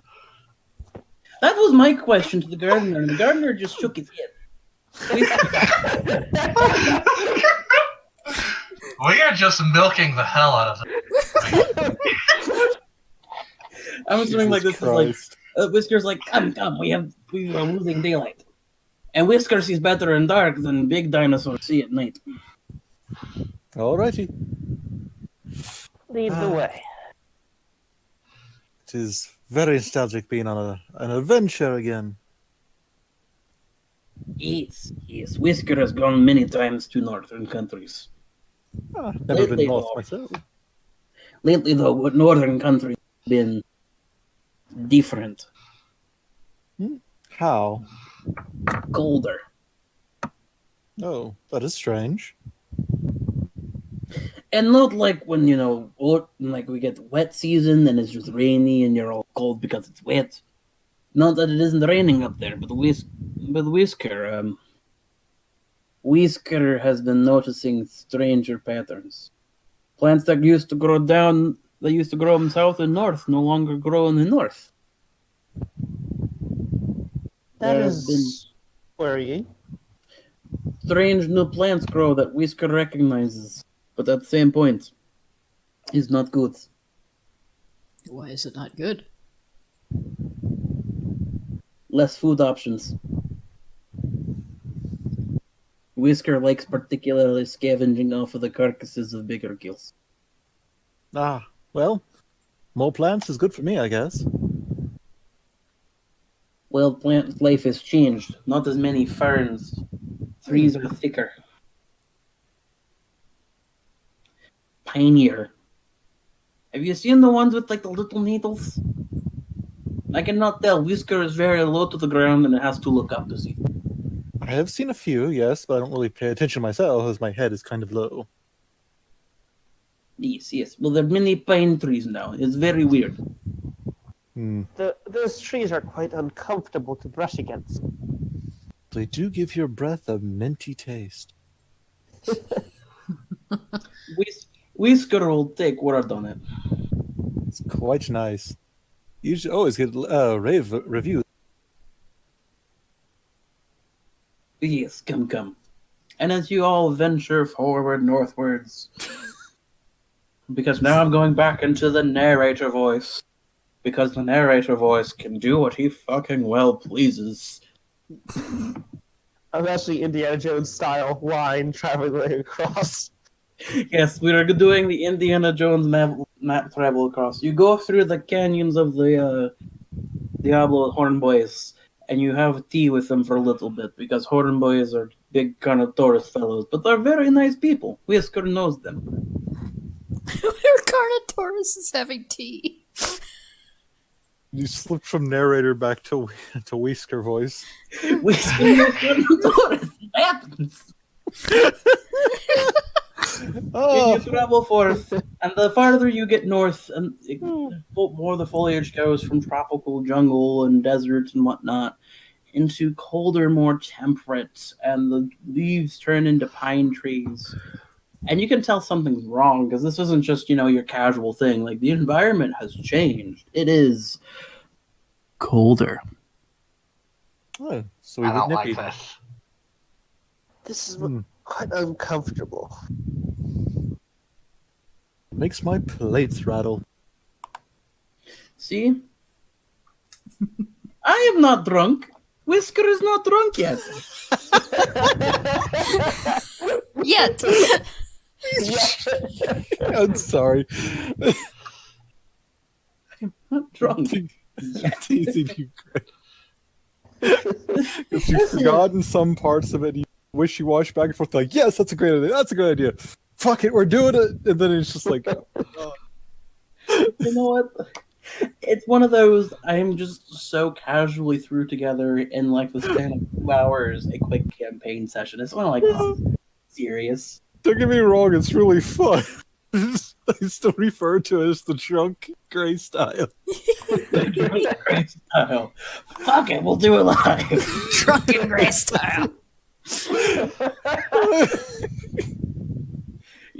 That was my question to the gardener, and the gardener just shook his head. We are just milking the hell out of it. I'm assuming like this is like Christ. Whisker's like, come, we are losing daylight, and Whisker sees better in dark than big dinosaurs see at night. Alrighty. Lead the way. It is very nostalgic being on an adventure again. Yes, Whisker has gone many times to northern countries. Never Lately, been north though. myself. Lately, though, northern countries have been different, How? colder. Oh, that is strange. And not like when, like we get wet season and it's just rainy and you're all cold because it's wet. Not that it isn't raining up there, but Whisker, Whisker has been noticing stranger patterns. Plants that used to grow in south and north no longer grow in the north. That There is have been worrying. strange new plants grow that Whisker recognizes, but at the same point, is not good. Why is it not good? Less food options. Whisker likes particularly scavenging off of the carcasses of bigger gills. Well, more plants is good for me, I guess. Well, plant life has changed. Not as many ferns Threes are thicker. Pinier. Have you seen the ones with like the little needles? I cannot tell. Whisker is very low to the ground and it has to look up to see. I have seen a few, yes, but I don't really pay attention myself as my head is kind of low. Yes, yes. Well, there are many pine trees now. It's very weird. Those trees are quite uncomfortable to brush against. They do give your breath a minty taste. Whisker will take word on it. It's quite nice. You should always get rave reviews. Yes, come. And as you all venture forward northwards, because now I'm going back into the narrator voice, because the narrator voice can do what he fucking well pleases. I'm actually Indiana Jones style line traveling across. Yes, we are doing the Indiana Jones map travel across. You go through the canyons of the Diablo Horn Boys, and you have tea with them for a little bit, because Horn Boys are big kind of tourist fellows, but they're very nice people. Whisker knows them. Where Carnotaurus is having tea. You slipped from narrator back to Whisker voice. Whisker knows Carnotaurus. It happens. Oh, You travel forth, and the farther you get north, and the more the foliage goes from tropical jungle and deserts and whatnot into colder, more temperate, and the leaves turn into pine trees. And you can tell something's wrong because this isn't just, your casual thing. Like, the environment has changed. It is colder. oh, so we I get don't like nippy. this. This is quite uncomfortable. Makes my plates rattle. See? I am not drunk. Whisker is not drunk yet. Yet. I'm sorry. I'm not drunk. I'm teasing you, Greg. If you've forgotten some parts of it, you wishy-wash back and forth like, yes, that's a great idea. That's a good idea. Fuck it, we're doing it. And then it's just like, You know what? It's one of those I'm just so casually threw together in like the span of 2 hours a quick campaign session. It's one of like this is serious. don't get me wrong, it's really fun. I still refer to it as the drunk gray style. Great style. Fuck it, we'll do it live. Drunken Gray style.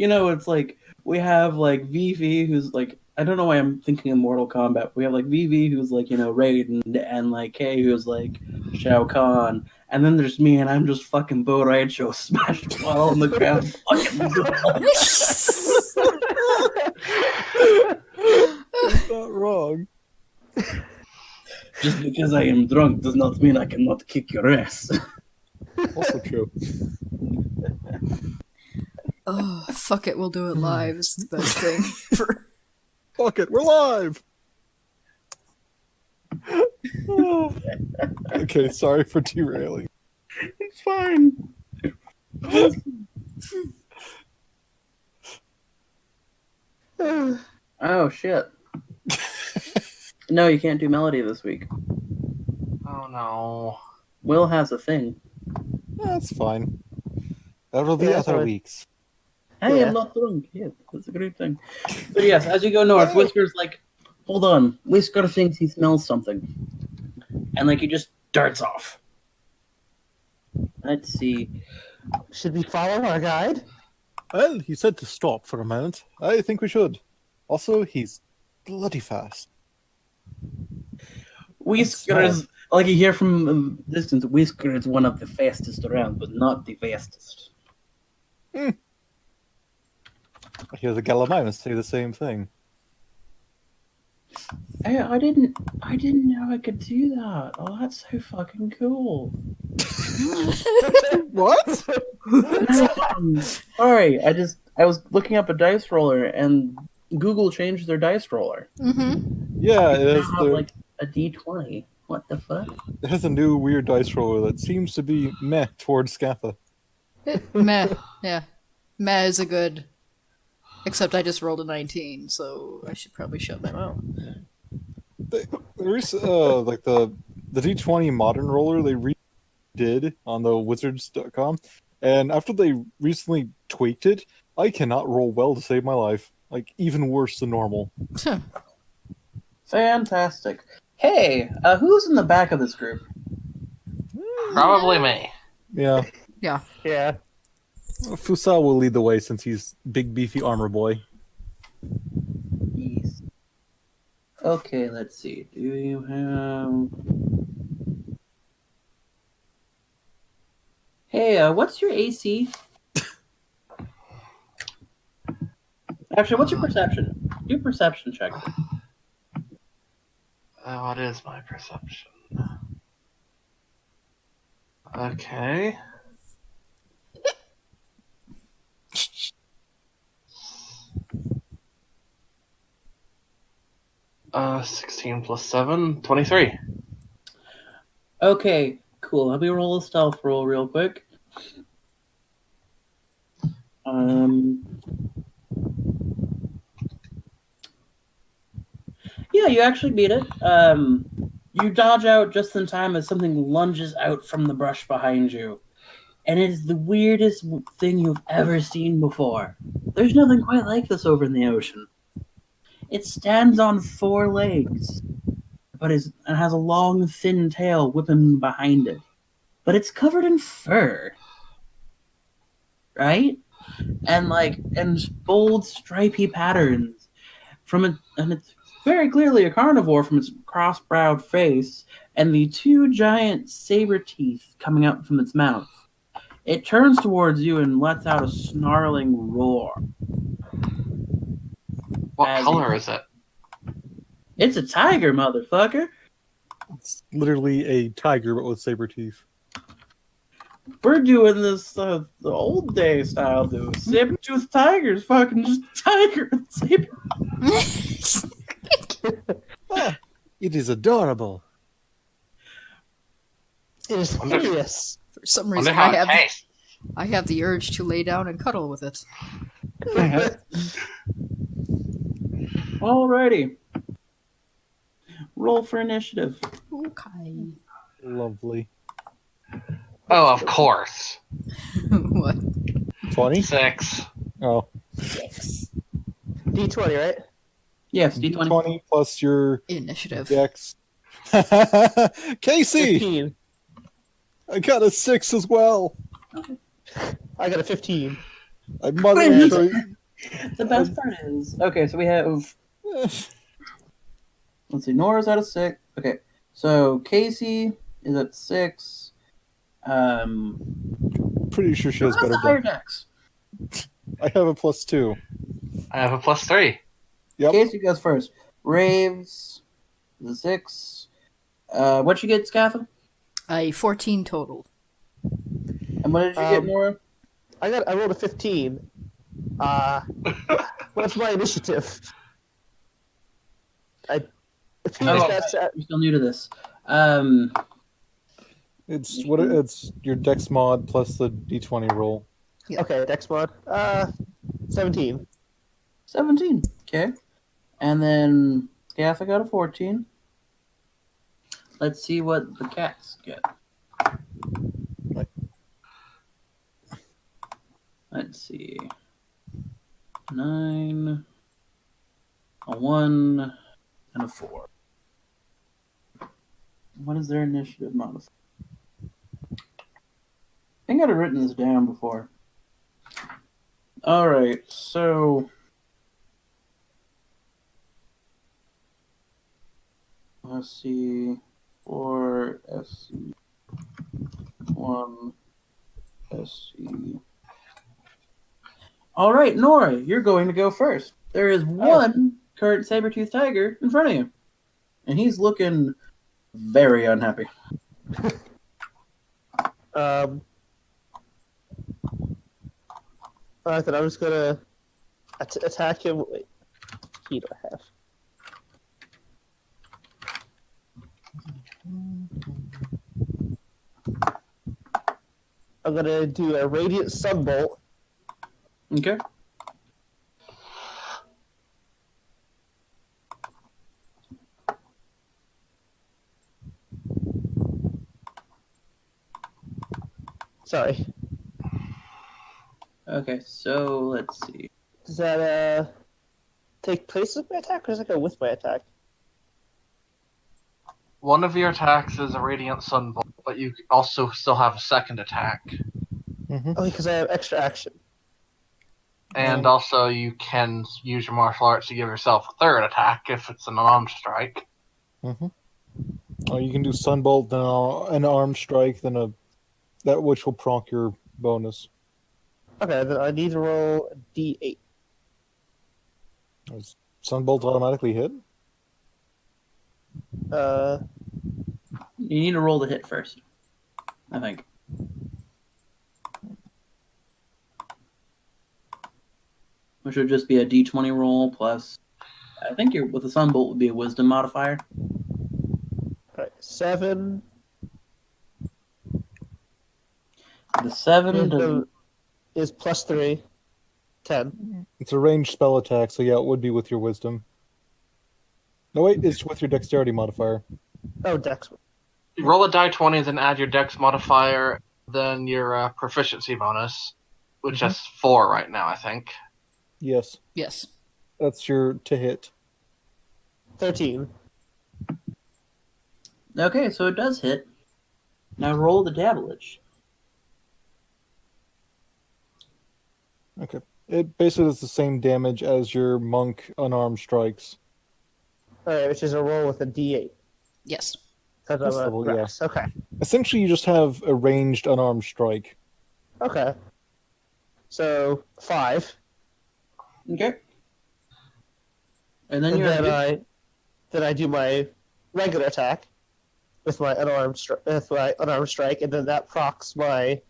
It's like we have like VV who's like I don't know why I'm thinking of Mortal Kombat. We have like VV who's like Raiden and like Kay who's like Shao Kahn, and then there's me and I'm just fucking Bo Raicho smashed while on the ground. Fucking It's not wrong. just because I am drunk does not mean I cannot kick your ass. Also true. Oh, fuck it, we'll do it live is the best thing. Fuck it, we're live! Okay, sorry for derailing. It's fine. Oh shit. No, you can't do melody this week. Oh no. Will has a thing. That's fine. That'll be Yeah, that's other fine. weeks. Hey, Yeah. I'm not drunk. Yeah, that's a great thing. But yes, as you go north, Whisker's like, hold on. Whisker thinks he smells something. And like he just darts off. Let's see. Should we follow our guide? Well, he said to stop for a moment. I think we should. Also, he's bloody fast. Whisker is, like you hear from a distance, Whisker is one of the fastest around, but not the fastest. I hear the Gallimimus say the same thing. I didn't know I could do that. Oh, that's so fucking cool. What? Sorry, I was looking up a dice roller and Google changed their dice roller. Mm-hmm. Yeah, it has, Now have, like a D20. What the fuck? it has a new weird dice roller that seems to be meh towards Scappa. Meh. Yeah. Meh is a good. Except I just rolled a 19, so I should probably shut that out. There's like the D20 modern roller they redid on the wizards.com, and after they recently tweaked it, I cannot roll well to save my life. Like even worse than normal. Fantastic. Hey, who's in the back of this group? Probably me. Yeah. Yeah. Yeah. Fusao will lead the way since he's big beefy armor boy. Yes. Okay, let's see. Do you have? Hey, what's your AC? Actually, what's your perception? Do a perception check. What is my perception? Okay. 16 plus 7, 23. Okay, cool. Let me roll a stealth roll real quick. Yeah, you actually beat it. You dodge out just in time as something lunges out from the brush behind you. And it is the weirdest thing you've ever seen before. There's nothing quite like this over in the ocean. It stands on 4 legs, but and has a long, thin tail whipping behind it. But it's covered in fur, right? And bold, stripy patterns from it, and it's very clearly a carnivore from its cross-browed face and the 2 giant saber teeth coming out from its mouth. It turns towards you and lets out a snarling roar. What color is it? It's a tiger, motherfucker. It's literally a tiger but with saber teeth. We're doing this the old day style, dude. Saber-toothed tigers, fucking just tiger with saber. It is adorable. It is hideous. For some Wonder reason, how it tastes. I have the urge to lay down and cuddle with it. Alrighty. Roll for initiative. Okay. Lovely. Oh, of course. What? 20? 6. Oh. D20, right? Yes, D20. 20 plus your Initiative. dex. Casey! 15. I got a 6 as well. I got a 15. I mother show you. The best part is, okay, so we have, let's see, Nora's at a 6. Okay, so Casey is at 6. Pretty sure she has Who has better the higher dex. dex? I have a +2. I have a plus 3. Yep. Casey goes first. Raves is a 6. What'd you get, Scaffa? A 14 total. And what did you get, Nora? I rolled a 15. What's my initiative? It's You're still new to this. It's your dex mod plus the d20 roll. Yeah. Okay, dex mod. 17. 17. Okay. And then Scaffa got a 14. Let's see what the cats get. Let's see. 9, a 1, and a 4. What is their initiative modifier? I think I'd have written this down before. Alright, so let's see. 4 SC, 1 SC. All right, Nora, you're going to go first. There is one current saber-toothed tiger in front of you, and he's looking very unhappy. I thought I was gonna attack him. Wait, key do I have? I'm gonna do a radiant sunbolt. Okay. Sorry. Okay, so let's see. Does that take place with my attack, or does it go with my attack? One of your attacks is a Radiant Sunbolt, but you also still have a second attack. Mm-hmm. Oh, because I have extra action. And also, you can use your martial arts to give yourself a third attack if it's an unarmed strike. Mm-hmm. Oh, you can do Sunbolt, then an arm strike, then that which will proc your bonus. Okay, then I need to roll a d8. Does Sunbolt automatically hit? Uh, You need to roll the hit first, I think. Which would just be a d20 roll plus. I think with the Sunbolt would be a Wisdom modifier. right, 7. The 7 Wisdom is plus 3. 10. It's a ranged spell attack, so yeah, it would be with your Wisdom. No, wait, it's with your Dexterity modifier. Oh, Dex. You roll a die 20, then add your Dex modifier, then your proficiency bonus, which is 4 right now, I think. Yes, Yes. that's your to hit. 13. Okay, so it does hit. Now roll the damage. Okay. It basically does the same damage as your monk unarmed strikes. Alright, which is a roll with a d8. Yes. Because This I'm a level, yeah. grass. Okay. Essentially, you just have a ranged unarmed strike. Okay. So, 5. Okay. And then And you're then I do my regular attack with my unarmed strike, and then that procs my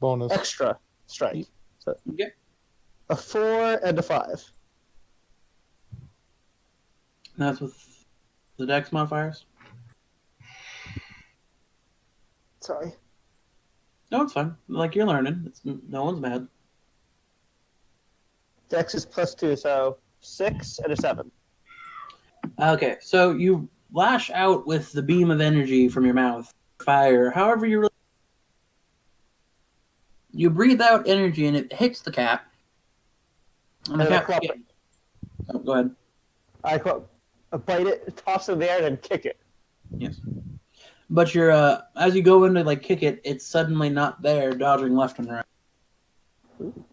Bonus. extra strike. So Okay. a 4 and a 5. That's with the Dex modifiers. Sorry. No, it's fine. Like, you're learning. No one's mad. Dex is plus 2, so 6 and a 7. Okay, so you lash out with the beam of energy from your mouth, fire, however you breathe out energy and it hits the cat. And the And I cat. club Yeah. it. Oh, go ahead. I bite it, toss it in the air, and then kick it. Yes. But you're as you go in to like kick it, it's suddenly not there, dodging left and right.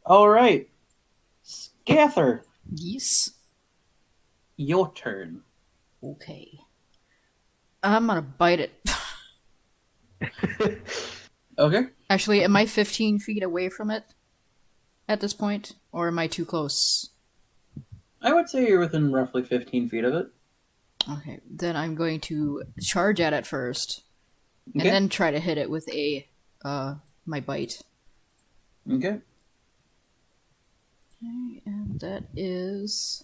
All right, Scather, Yes. your turn. Okay. I'm gonna bite it. Okay. Actually, am I 15 feet away from it at this point? Or am I too close? I would say you're within roughly 15 feet of it. Okay, then I'm going to charge at it first. Okay. And then try to hit it with my bite. Okay. Okay, and that is...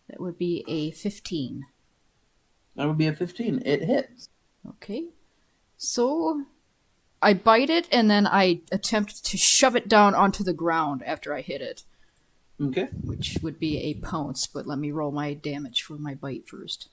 that would be a 15. That would be a 15. It hits. Okay. So, I bite it, and then I attempt to shove it down onto the ground after I hit it. Okay. Which would be a pounce, but let me roll my damage for my bite first.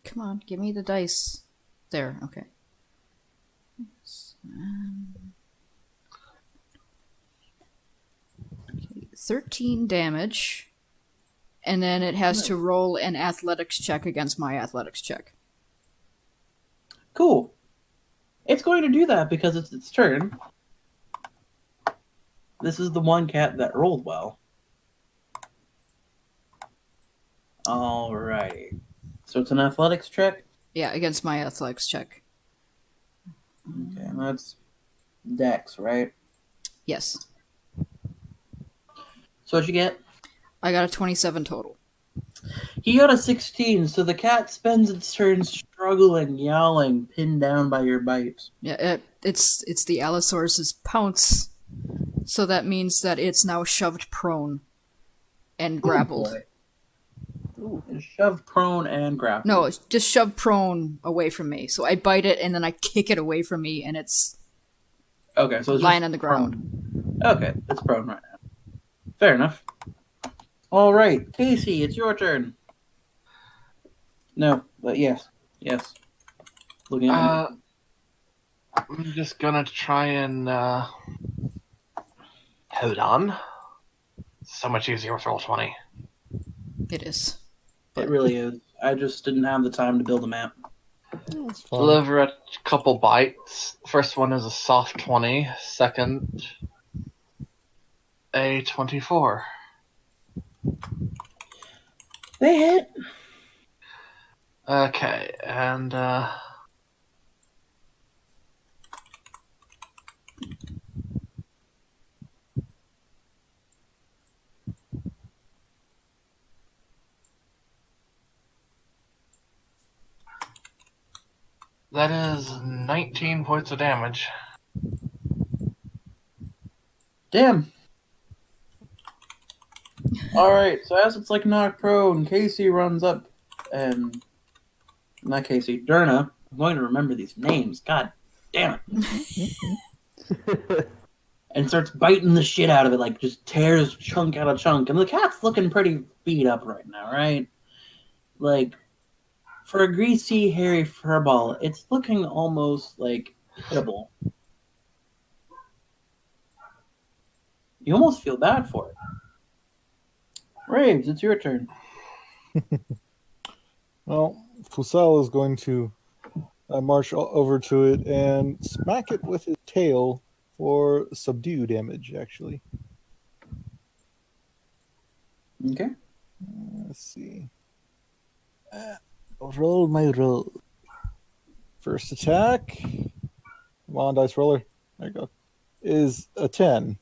Come on, give me the dice. There, okay. 13 damage. And then it has to roll an athletics check against my athletics check. Cool. It's going to do that because it's its turn. This is the one cat that rolled well. Alrighty. So it's an athletics check? Yeah, against my athletics check. Okay, and that's Dex, right? Yes. So what'd you get? I got a 27 total. He got a 16, so the cat spends its turn struggling, yowling, pinned down by your bites. Yeah, it's the Allosaurus's pounce, so that means that it's now shoved prone and grappled. boy. It's shoved prone and grappled. No, it's just shoved prone away from me. So I bite it and then I kick it away from me, and it's Okay, so it's lying just on the ground. prone. Okay, it's prone right now. Fair enough. All right, Casey, it's your turn. No, but yes. Looking at me. I'm just gonna try and hold on. So much easier with Roll20. It is. It really is. I just didn't have the time to build a map. It's fine. Deliver a couple bites. First one is a soft 20. Second, a 24. They hit. Okay, and that is 19 points of damage. Damn. Alright, so as it's like knocked prone, Casey runs up and... Not Casey, Derna. I'm going to remember these names. God damn it. And starts biting the shit out of it, like just tears chunk out of chunk. And the cat's looking pretty beat up right now, right? Like, for a greasy, hairy furball, it's looking almost like hittable. You almost feel bad for it. Raves, it's your turn. Well, Fusel is going to march over to it and smack it with his tail for subdue damage, actually. Okay. Let's see. Roll my roll. First attack. Come on, dice roller. There you go. Is a 10.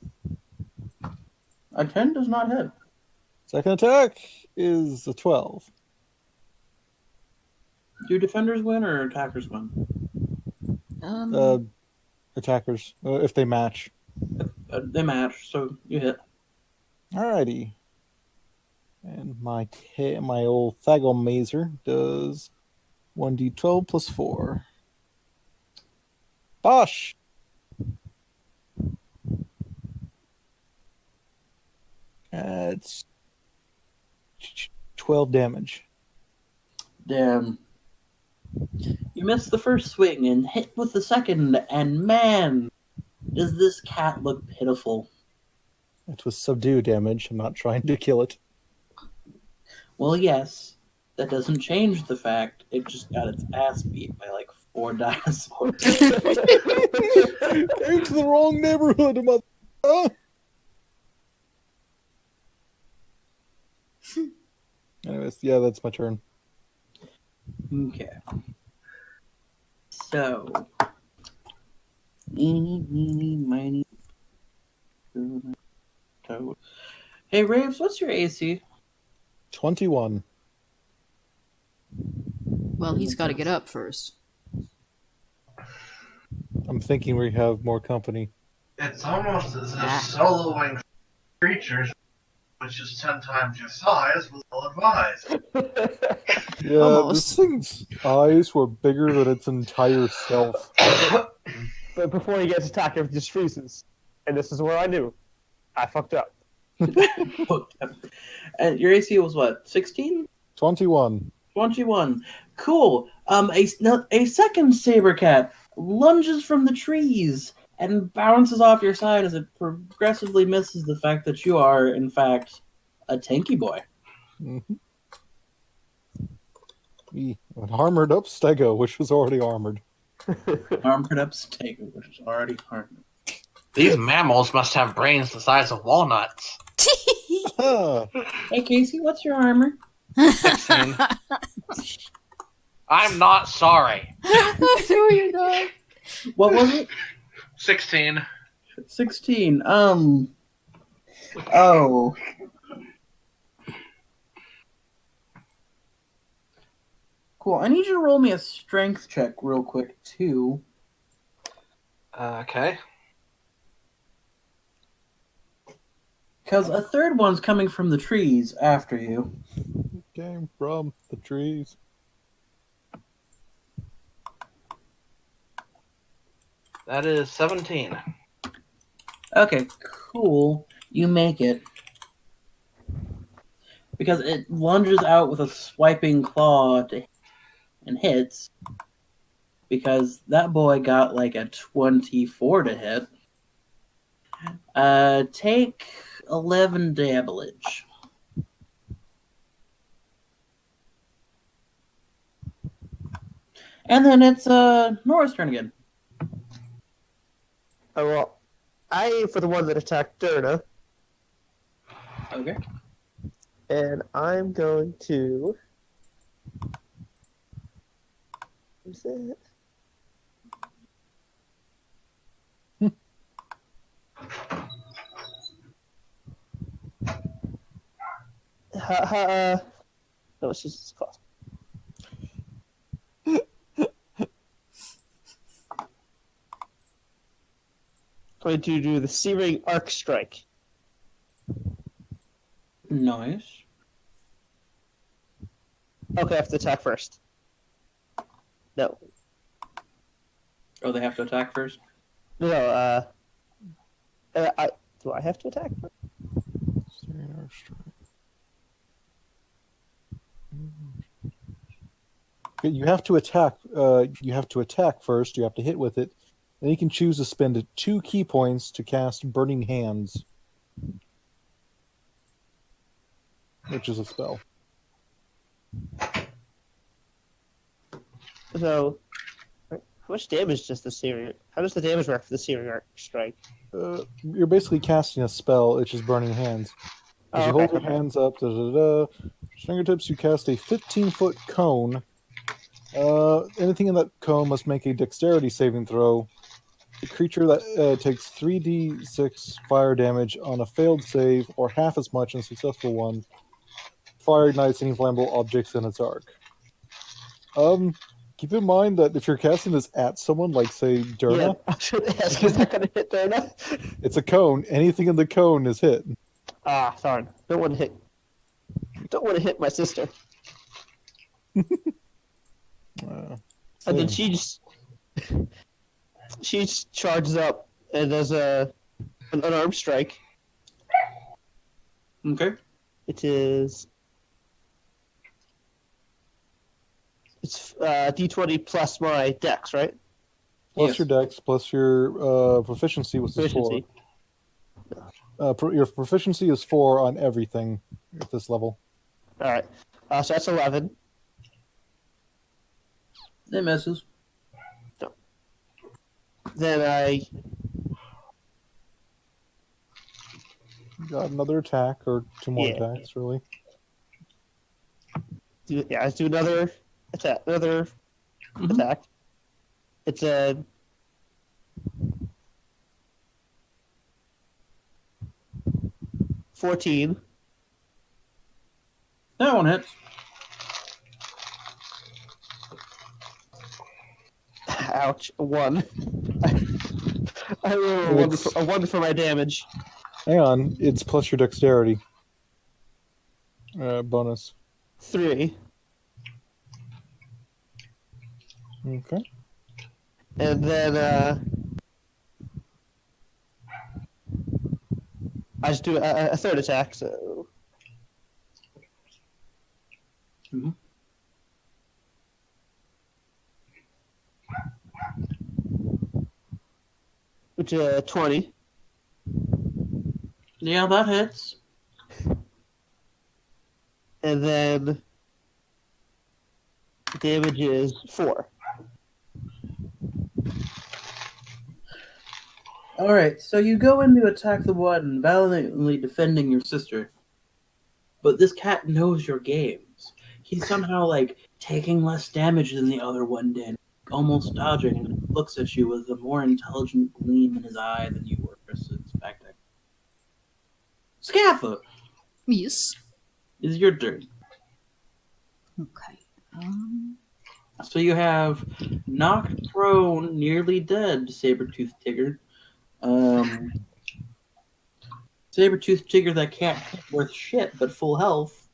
A 10 does not hit. Second attack is a 12. Do defenders win or attackers win? Attackers, if they match. They match, so you hit. Alrighty. And my old Thagomazer does 1d12 plus 4. Bosh! That's 12 damage. Damn. You missed the first swing and hit with the second, and man, does this cat look pitiful. It was subdue damage. I'm not trying to kill it. Well, yes, that doesn't change the fact it just got its ass beat by like 4 dinosaurs. Came to the wrong neighborhood, mother. Anyways, yeah, that's my turn. Okay. So, eeny, meeny, miny, toad. Hey, Raves, what's your AC? 21. Well, he's got to get up first. I'm thinking we have more company. It's almost as if soloing creatures, which is 10 times your size, was ill advised. Yeah, Almost. this thing's eyes were bigger than its entire self. But before he gets attacked, it just freezes. And this is where I knew. I fucked up. And your AC was what, 16? 21. 21. Cool. A second saber cat lunges from the trees and bounces off your side as it progressively misses the fact that you are, in fact, a tanky boy. Mm-hmm. An armored up Stego, which was already armored. Armored up stego, which is already armored. These mammals must have brains the size of walnuts. Ah, Hey, Casey, what's your armor? 16. I'm not sorry. No, you're not. What was it? 16. 16. Oh. Cool. I need you to roll me a strength check real quick, too. Okay. Because a third one's coming from the trees after you. Came from the trees. That is 17. Okay, cool. You make it. Because it lunges out with a swiping claw and hits. Because that boy got like a 24 to hit. Take 11 damage. And then it's Nora's turn again. Oh, well, I aim for the one that attacked Durna, Okay. and I'm going to. What's it? No, it's just cost. Going to do the Searing Arc Strike. Nice. Okay, I have to attack first. No. Oh, they have to attack first? No, do I have to attack first? Okay, you have to attack. You have to attack first. You have to hit with it. Then you can choose to spend 2 key points to cast Burning Hands, which is a spell. So, how much damage does the Searing? How does the damage work for the Searing Arc Strike? You're basically casting a spell, which is Burning Hands. As you hold your hands up, fingertips, you cast a 15-foot cone. Anything in that cone must make a dexterity saving throw. The creature that takes 3d6 fire damage on a failed save, or half as much on a successful one. Fire ignites any flammable objects in its arc. Keep in mind that if you're casting this at someone, like say Durna, Yeah, I should ask. Is that going to hit Durna? it's a cone. Anything in the cone is hit. Ah, darn! Don't want to hit. Don't want to hit my sister. And then Same. she charges up and does an unarmed strike. Okay. It's D20 plus my dex, right? Plus Yes. your dex, plus your proficiency, which is 4. Proficiency. Your proficiency is 4 on everything at this level. All right. So that's 11. It misses. Then I Got another attack, or 2 more Yeah. attacks, really. let's do another attack. Attack. It's a 14. That one hits. Ouch! A 1. I roll a 1 for my damage. Hang on, it's plus your dexterity. Bonus. 3. Okay. And then I just do a third attack, so. Mhm. Which 20. Yeah, that hits. And then damage is 4. Alright, so you go in to attack the one valiantly defending your sister. But this cat knows your games. He's somehow, like, taking less damage than the other one did, almost dodging, and looks at you with a more intelligent gleam in his eye than you were expecting. Scatha, Yes. is your turn. Okay. So you have knocked prone, nearly dead saber-toothed Tigger. Saber-toothed Tigger that can't hit worth shit but full health.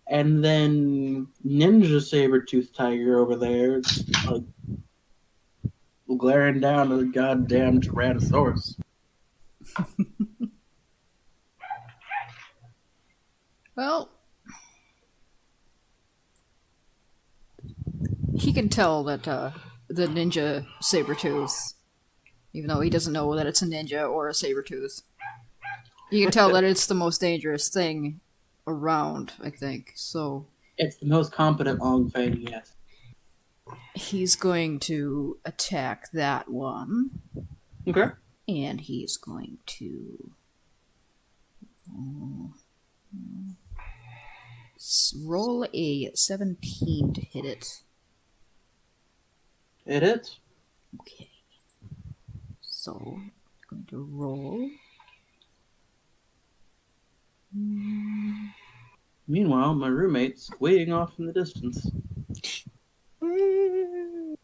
And then Ninja Saber-toothed Tiger over there, just like glaring down at the goddamn Tyrannosaurus. Well, he can tell that the ninja Sabretooth, even though he doesn't know that it's a ninja or a Sabretooth, you can tell that it's the most dangerous thing around, I think. So It's the most competent Long Fang, yes. he's going to attack that one, Okay. and he's going to roll a 17 to hit it. It hits. Okay. So, I'm going to roll. Meanwhile, my roommate's waiting off in the distance. Okay.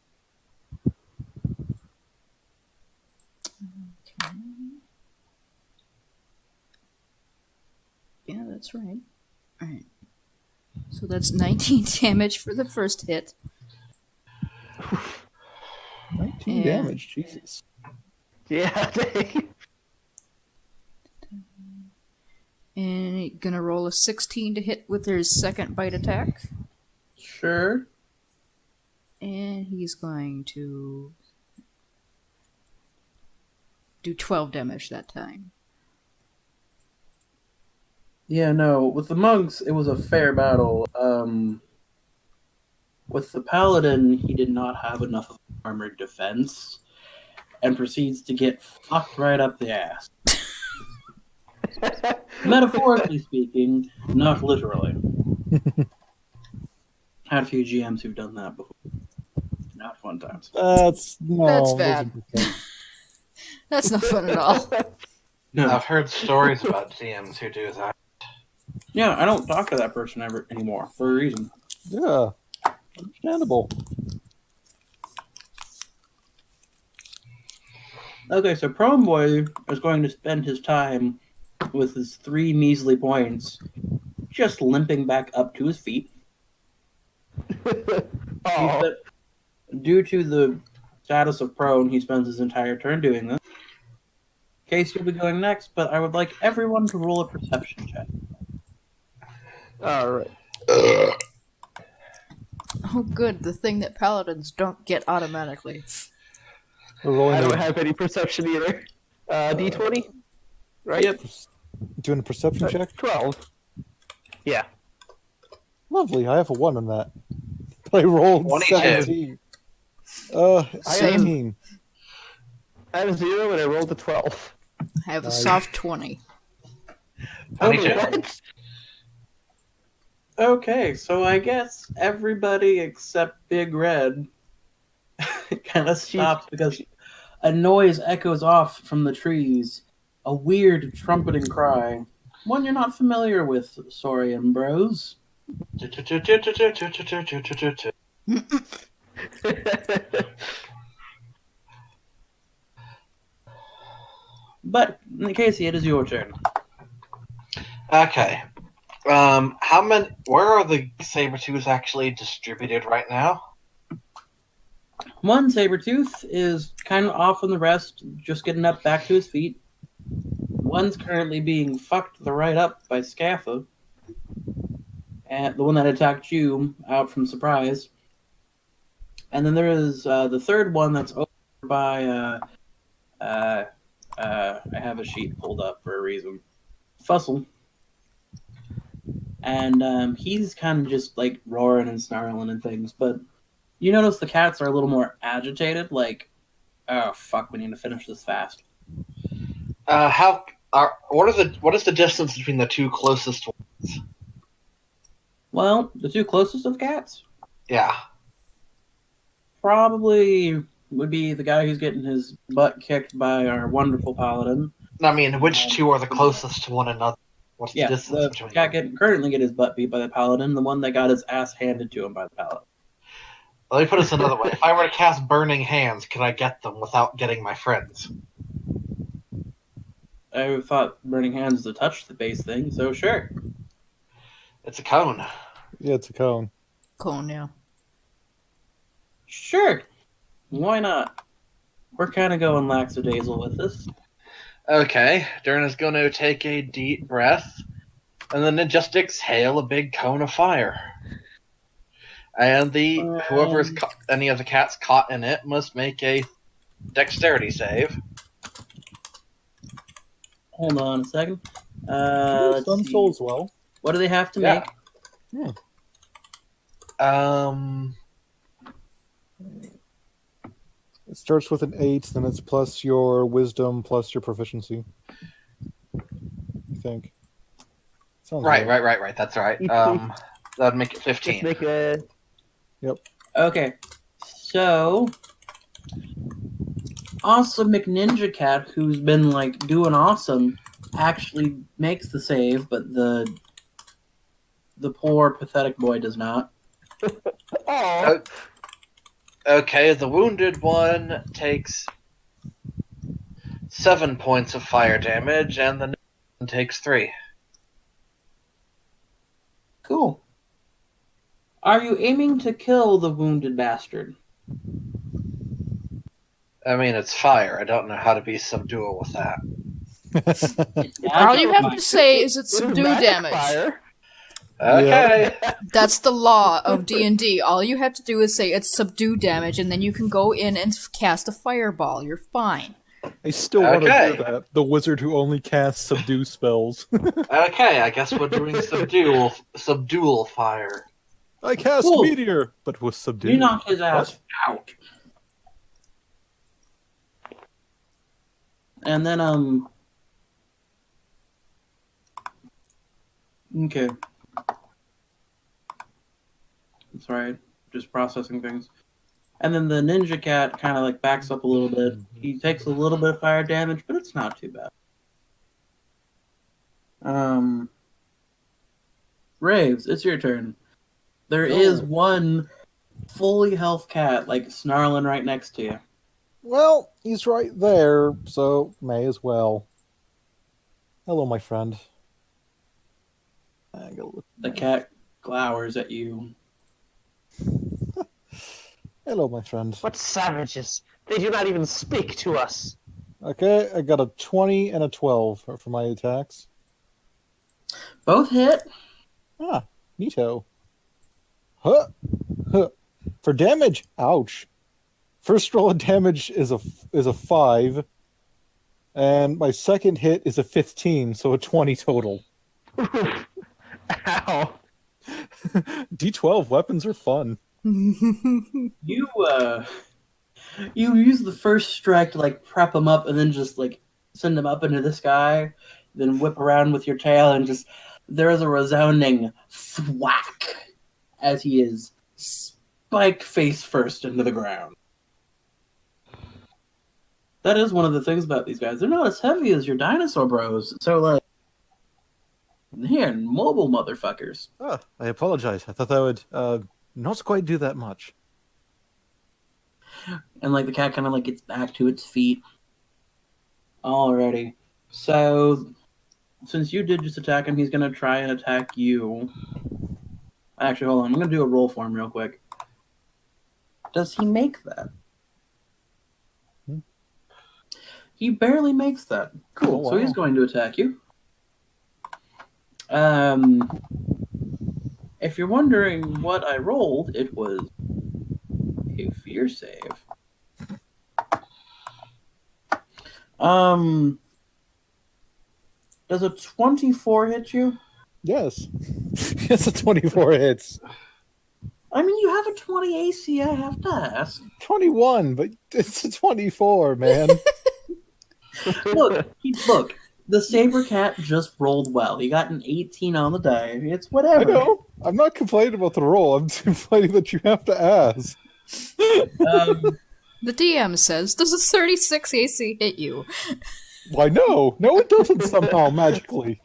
Yeah, that's right. Alright. So that's 19 damage for the first hit. 19 Yeah. damage, Jesus. Yeah, dang. And gonna roll a 16 to hit with his second bite attack. Sure. And he's going to do 12 damage that time. Yeah, no. With the monks, it was a fair battle. With the paladin, he did not have enough of armored defense, and proceeds to get fucked right up the ass. Metaphorically speaking, not literally. Had a few GMs who've done that before. Not fun times. That's no. That's those bad. are different. That's not fun at all. No. I've heard stories about GMs who do that. Yeah, I don't talk to that person ever anymore for a reason. Yeah, understandable. Okay, so Prone Boy is going to spend his time with his 3 measly points just limping back up to his feet. Oh, Due to the status of prone, he spends his entire turn doing this. Case, you'll be going next, but I would like everyone to roll a perception check. all right. Oh, good. The thing that paladins don't get automatically. We're rolling I don't a- have any perception either. D20, right? Yep. doing a perception check. 12. Yeah. Lovely. I have a 1 on that. I rolled 22. 17. Same. 17. I have a 0 and I rolled a 12. I have a Nice. soft 20. 22. What? Okay, so I guess everybody except Big Red kind of stops because a noise echoes off from the trees. A weird trumpeting cry. One you're not familiar with, Saurian bros. But, Casey, it is your turn. Okay. How many? Where are the Sabretooths actually distributed right now? One Sabretooth is kind of off from the rest, just getting up back to his feet. One's currently being fucked the right up by Scaffa. And the one that attacked you out from surprise. And then there is the third one that's over by I have a sheet pulled up for a reason. Fussel. And he's kind of just like roaring and snarling and things, but you notice the cats are a little more agitated, like, oh fuck, we need to finish this fast. What is the distance between the two closest ones? Well, the two closest of cats Yeah. probably would be the guy who's getting his butt kicked by our wonderful paladin. I mean, which two are the closest to one another? What's the Yeah, distance the between cat them? currently get his butt beat by the paladin, the one that got his ass handed to him by the paladin. Let me put this another way. If I were to cast Burning Hands, could I get them without getting my friends? I thought Burning Hands is a touch-based thing, so sure. It's a cone. Yeah, it's a cone. Cone, yeah. Sure. Why not? We're kind of going lackadaisical with this. Okay, Dern is going to take a deep breath, and then just exhale a big cone of fire. And whoever's any of the cats caught in it must make a dexterity save. Hold on a second. Some Let's see. soul as well. What do they have to Yeah. make? It starts with an 8, then it's plus your wisdom plus your proficiency. I think. Sounds Right. That's right. That'd make it 15. Just make a. Okay. So, Awesome McNinja Cat, who's been like doing awesome, actually makes the save, but the poor pathetic boy does not. Oh. Okay, the wounded one takes 7 points of fire damage, and the one takes 3. Cool. Are you aiming to kill the wounded bastard? I mean, it's fire. I don't know how to be subdual with that. All you have to say is it's This is subdue magic damage. fire. Okay. That's the law of D&D. All you have to do is say it's subdue damage, and then you can go in and cast a fireball. You're fine. I still want to Okay. do that. The wizard who only casts subdue spells. Okay, I guess we're doing subdual fire. I cast Cool. meteor, but with subdue. You knock his ass out. And then, okay. That's right. Just processing things. And then the ninja cat kind of like backs up a little bit. He takes a little bit of fire damage, but it's not too bad. Raves, it's your turn. There is one fully health cat like snarling right next to you. Well, he's right there, so may as well. Hello, my friend. The cat glowers at you. Hello, my friend. What savages? They do not even speak to us. Okay, I got a 20 and a 12 for my attacks. Both hit. Ah, neato. Huh. Huh. For damage, ouch. First roll of damage is a 5, and my second hit is a 15, so a 20 total. Ow. D12 weapons are fun. You use the first strike to like prep him up and then just like send him up into the sky, then whip around with your tail and just there is a resounding thwack as he is spiked face first into the ground. That is one of the things about these guys. They're not as heavy as your dinosaur bros. So like they're mobile motherfuckers. Oh, I apologize. I thought that would not quite do that much. And like the cat kind of like gets back to its feet. Alrighty. So since you did just attack him, he's gonna try and attack you. Actually, hold on. I'm gonna do a roll for him real quick. Does he make that? He barely makes that. Cool. Oh, wow. So he's going to attack you. If you're wondering what I rolled, it was a fear save. Does a 24 hit you? Yes. It's a 24 hits. I mean, you have a 20 AC, I have to ask. 21, but it's a 24, man. Look, the Saber Cat just rolled well. He got an 18 on the die. It's whatever. I know. I'm not complaining about the roll. I'm complaining that you have to ask. The DM says, does a 36 AC hit you? Why, no. No, it doesn't somehow, magically.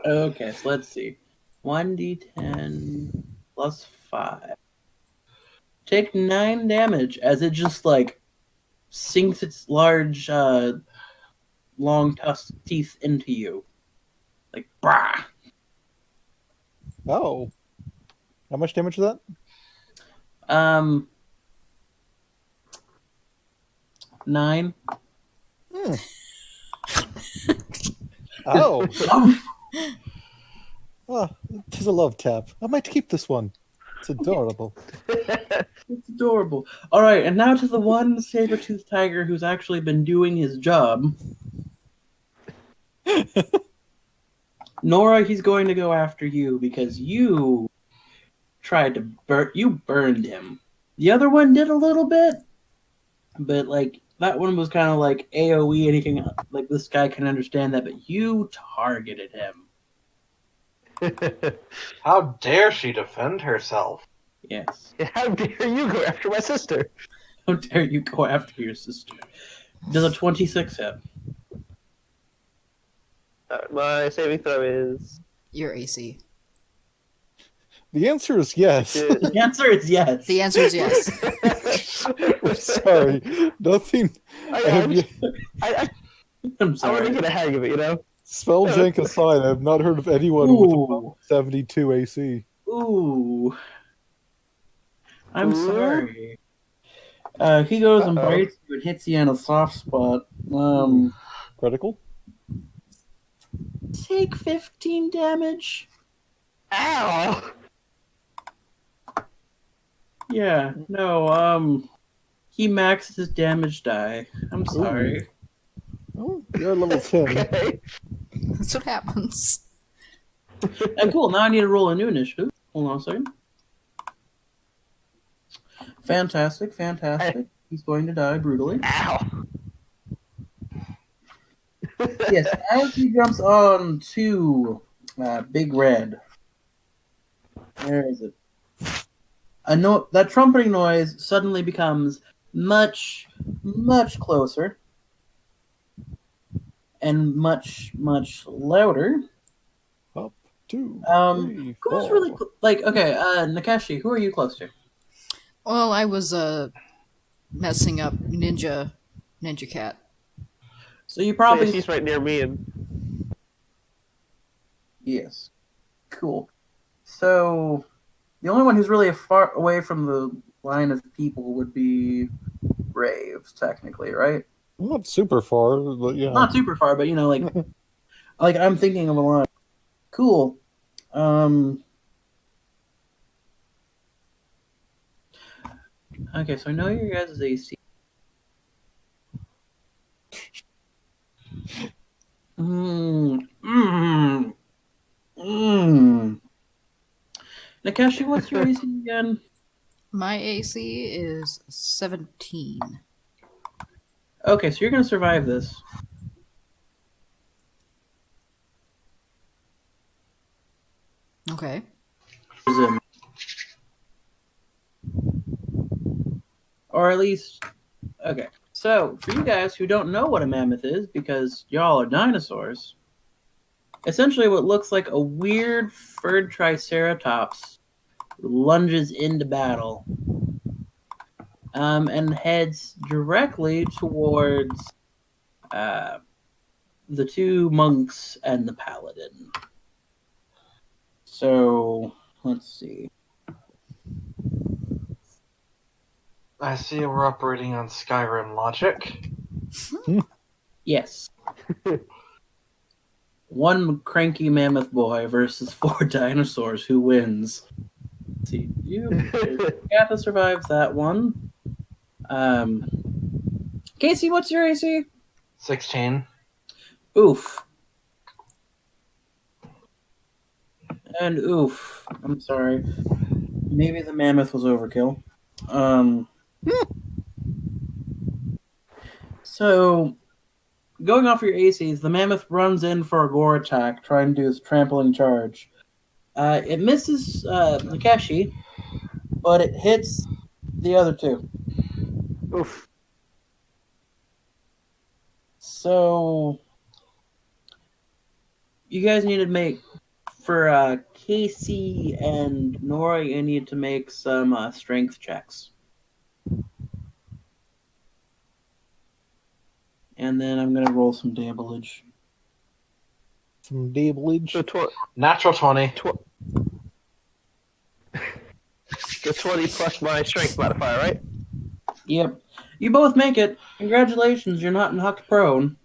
Okay, so let's see. 1d10 plus 5. Take 9 damage as it just like sinks its large, long tusk teeth into you. Like, brah! Oh. How much damage is that? 9. Oh. Ah, 'tis a love tap. I might keep this one. It's adorable. It's adorable. All right, and now to the one saber-toothed tiger who's actually been doing his job. Nora, he's going to go after you because you tried to you burned him. The other one did a little bit, but like that one was kind of like AoE, anything like this guy can understand that, but you targeted him. How dare she defend herself? Yes. How dare you go after my sister? How dare you go after your sister? Does a 26 hit? My saving throw is. Your AC. The answer is yes. The answer is yes. The answer is yes. We're sorry. Nothing. I'm I'm I want sorry. to get a hang of it, you know? Spelljank aside, I have not heard of anyone with Ooh. above 72 AC. Ooh. I'm Ooh. sorry. He goes and Uh-oh. bites you and hits you in a soft spot. Critical? Take 15 damage. Ow! Yeah, no, he maxed his damage die. I'm sorry. Oh, you're level 10. Okay. That's what happens. And cool, now I need to roll a new initiative. Hold on a second. Fantastic, fantastic. He's going to die brutally. Ow! Yes, as he jumps on to Big Red. Where is it? That trumpeting noise suddenly becomes much, much closer. And much, much louder. Up, 2, 3, Who's 4. really like okay? Nakashi, who are you close to? Well, I was messing up Ninja Cat. So you probably She's right near me, and yes, cool. So the only one who's really far away from the line of people would be Braves, technically, right? Not super far, but yeah. Not super far, but you know, like I'm thinking of a line. Cool. Okay, so I know your guys' AC. Nakashi, what's your AC again? My AC is 17. Okay, so you're gonna survive this. Okay. Or at least, okay. So, for you guys who don't know what a mammoth is, because y'all are dinosaurs, essentially what looks like a weird furred triceratops lunges into battle and heads directly towards the two monks and the paladin. So, let's see. I see we're operating on Skyrim logic. Yes. One cranky mammoth boy versus 4 dinosaurs. Who wins? Let's see. Gatha survives that one. Casey, what's your AC? 16. Oof. And oof. I'm sorry. Maybe the mammoth was overkill. So, going off your ACs, the mammoth runs in for a gore attack, trying to do his trampling charge. It misses Nakashi, but it hits the other two. oof. So, you guys need to make For Casey and Nora, you need to make some strength checks. And then I'm gonna roll some damage. Some damage. So Natural 20. the 20 plus my strength modifier, right? Yep. You both make it. Congratulations, you're not knocked prone.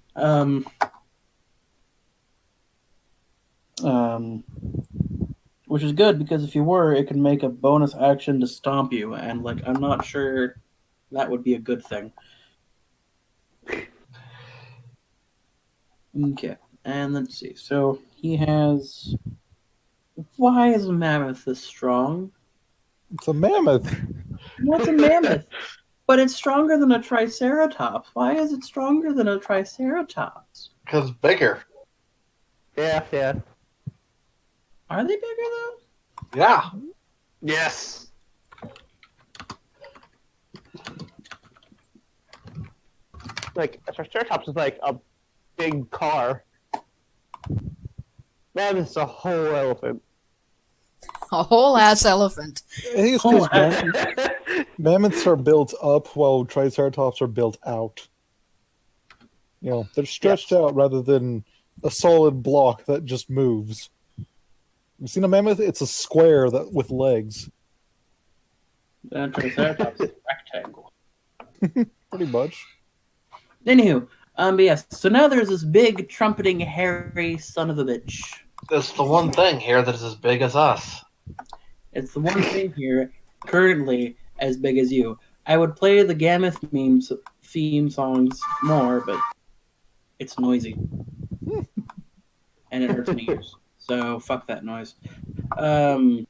Which is good because if you were, it could make a bonus action to stomp you, and like I'm not sure that would be a good thing. Okay, and let's see. So he has. Why is a mammoth this strong? It's a mammoth. What's a mammoth? But it's stronger than a triceratops. Why is it stronger than a triceratops? Because bigger. Yeah. Are they bigger though? Yeah. Yes. Like a Triceratops is like a big car. Mammoth's a whole elephant. A whole ass elephant. I think it's Oh, because mammoths are built up while triceratops are built out. You know, they're stretched out rather than a solid block that just moves. You've seen a mammoth? It's a square that with legs. The triceratops is a rectangle. Pretty much. Anywho, but yes. So now there's this big trumpeting hairy son of a bitch. It's the one thing here that is as big as us. It's the one thing here currently as big as you. I would play the Gammoth memes theme songs more, but it's noisy. And it hurts my ears. So fuck that noise. But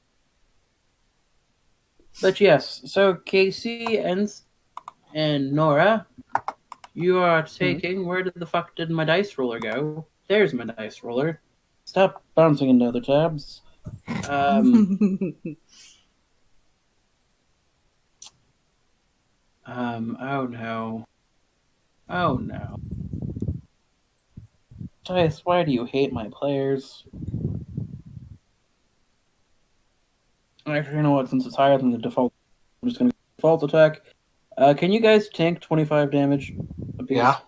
yes, so Casey and Nora, you are taking. Where the fuck did my dice roller go? There's my dice roller. Stop bouncing into other tabs. Oh no. Oh no. Dice, why do you hate my players? Actually, you know what? Since it's higher than the default, I'm just gonna default attack. Can you guys tank 25 damage apiece? Yeah.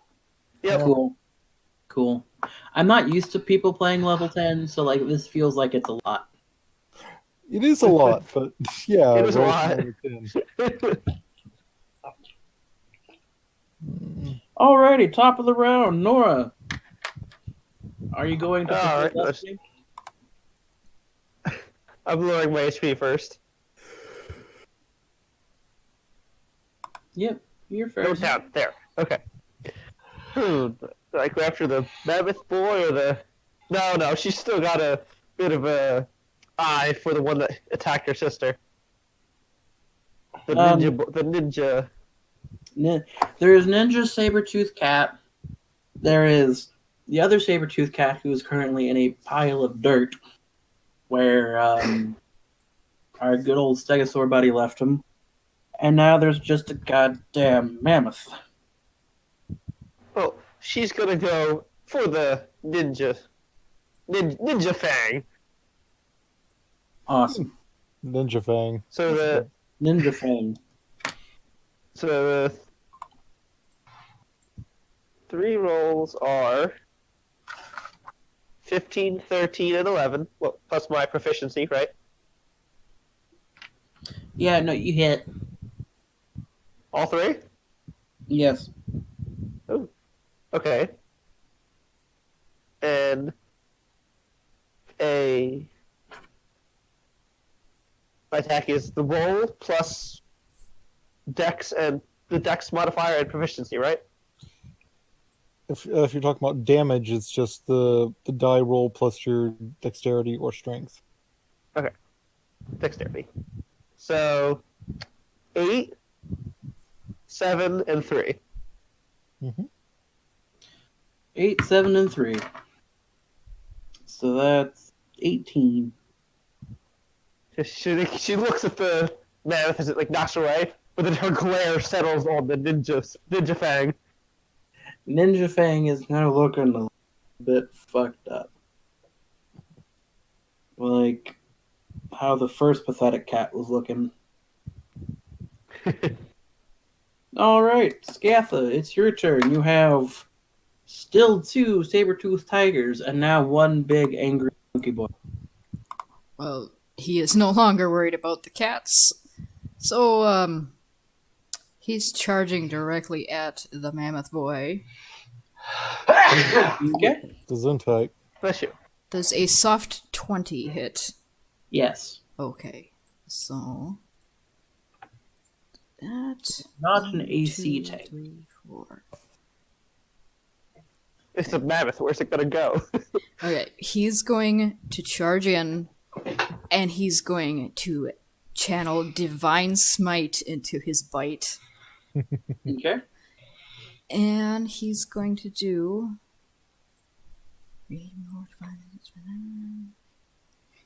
Yep. Cool. I'm not used to people playing level 10, so like this feels like it's a lot. It is a lot, but yeah. It is a roll lot. from over 10. Alrighty, top of the round, Nora. Are you going to All right, fulfill let's- destiny? I'm lowering my HP first. Yep, you're Go first. down. There. Okay. Do I go after the mammoth boy or the... No, she's still got a bit of a eye for the one that attacked her sister. The ninja... There is Ninja Saber-Tooth Cat. There is the other Saber-Tooth Cat who is currently in a pile of dirt where our good old Stegosaur buddy left him. And now there's just a goddamn mammoth. Well, she's gonna go for the ninja fang. Awesome. Ninja Fang. So the Ninja Fang. three rolls are 15, 13, and 11. Well, plus my proficiency, right? Yeah, no, you hit. All three? Yes. Oh, okay. And my attack is the roll plus dex and the dex modifier and proficiency, right? If you're talking about damage, it's just the die roll plus your dexterity or strength. Dexterity. So 8, 7, and 3. 8, 7, and 3. So that's 18. She looks at the mammoth as it like knocks away, but then her glare settles on the ninja fang. Ninja Fang is now looking a bit fucked up. how the first pathetic cat was looking. All right, Scatha, it's your turn. You have still 2 saber-toothed tigers and now 1 big angry monkey boy. Well, he is no longer worried about the cats. So, he's charging directly at the mammoth boy. Okay. Gesundheit. Bless you. Does a soft 20 hit? Yes. Okay, so that Not an 1, AC 2, tank. 3, 4. It's a mammoth. Where's it gonna go? Okay, he's going to charge in, and he's going to channel Divine Smite into his bite, Okay. and he's going to do.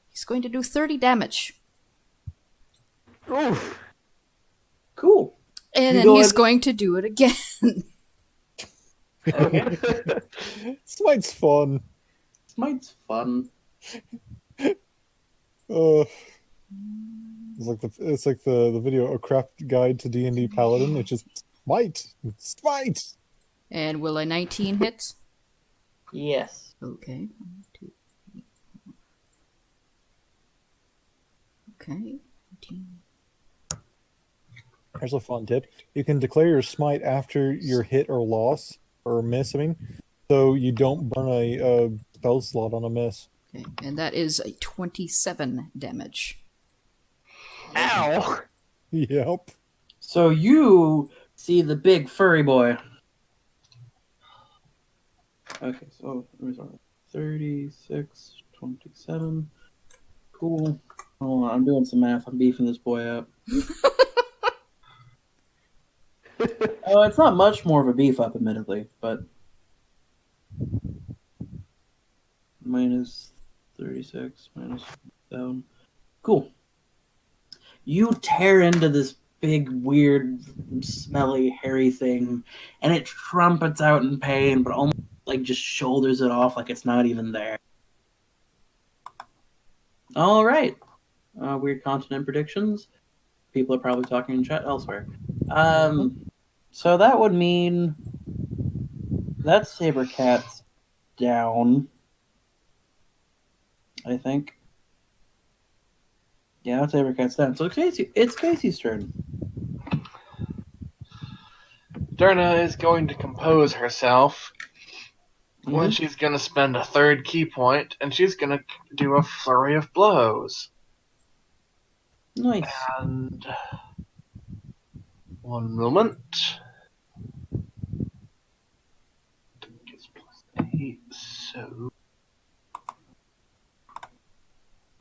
He's going to do 30 damage. Oof. Cool. And You then go he's ahead. going to do it again. Okay. Smite's fun. Smite's fun. It's like the video A Craft Guide to D&D Paladin. It's just smite. And will a 19 hit? Yes. Okay. 1, 2, 3, 4. Okay. 19. Here's a fun tip: you can declare your smite after your hit or loss or miss. I mean, so you don't burn a spell slot on a miss. Okay, and that is a 27 damage. Ow. Yep. So you see the big furry boy. Okay, so where's our 36, 27. Cool. Hold on, I'm doing some math. I'm beefing this boy up. It's not much more of a beef up, admittedly, but minus 36, minus 7. Cool. You tear into this big, weird, smelly, hairy thing, and it trumpets out in pain, but almost like just shoulders it off like it's not even there. All right. Weird continent predictions. People are probably talking in chat elsewhere. So that would mean that saber cat's down. I think. Yeah, that saber cat's down. So it's Casey's turn. Derna is going to compose herself. When Mhm. she's going to spend a third key point, and she's going to do a flurry of blows. Nice. And one moment. +8, so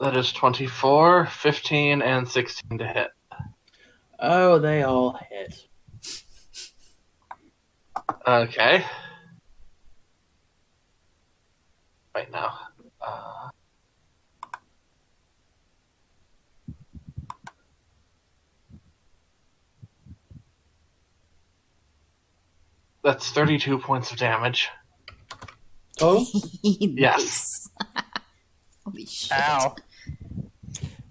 that is 24, 15, and 16 to hit. Oh, they all hit. Okay. Right now. That's 32 points of damage. Oh, Yes. Holy shit. Ow.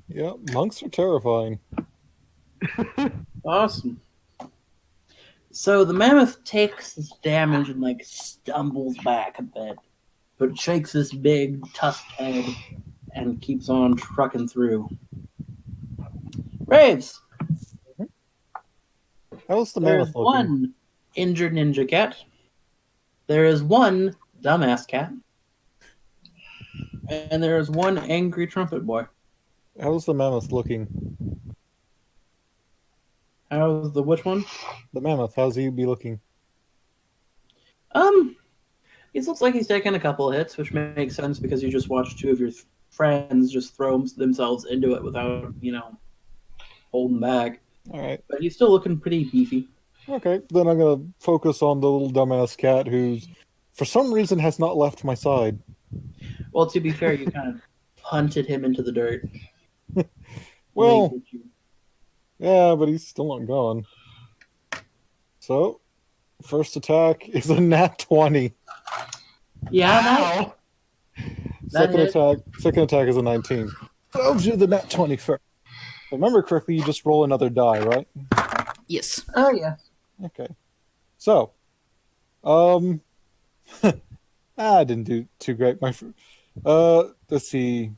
Yeah, monks are terrifying. awesome. So the mammoth takes this damage and like stumbles back a bit, but shakes this big tusked head and keeps on trucking through. Raves. How's the There's mammoth looking? one injured ninja cat. There is one dumbass cat. And there is one angry trumpet boy. How's the mammoth looking? How's the which one? The mammoth, how's he be looking? He looks like he's taken a couple of hits, which makes sense because you just watched 2 of your friends just throw themselves into it without, holding back. Alright. But he's still looking pretty beefy. Okay, then I'm gonna focus on the little dumbass cat who's, for some reason, has not left my side. Well, to be fair, you kind of punted him into the dirt. Well, He hit you. yeah, but he's still not gone. So, first attack is a nat 20. Yeah, Ow. That hit. Second attack is a 19. I'll do the nat 20 first. If I remember correctly, you just roll another die, right? Yes. Oh, yeah. Okay. So, I didn't do too great. Let's see.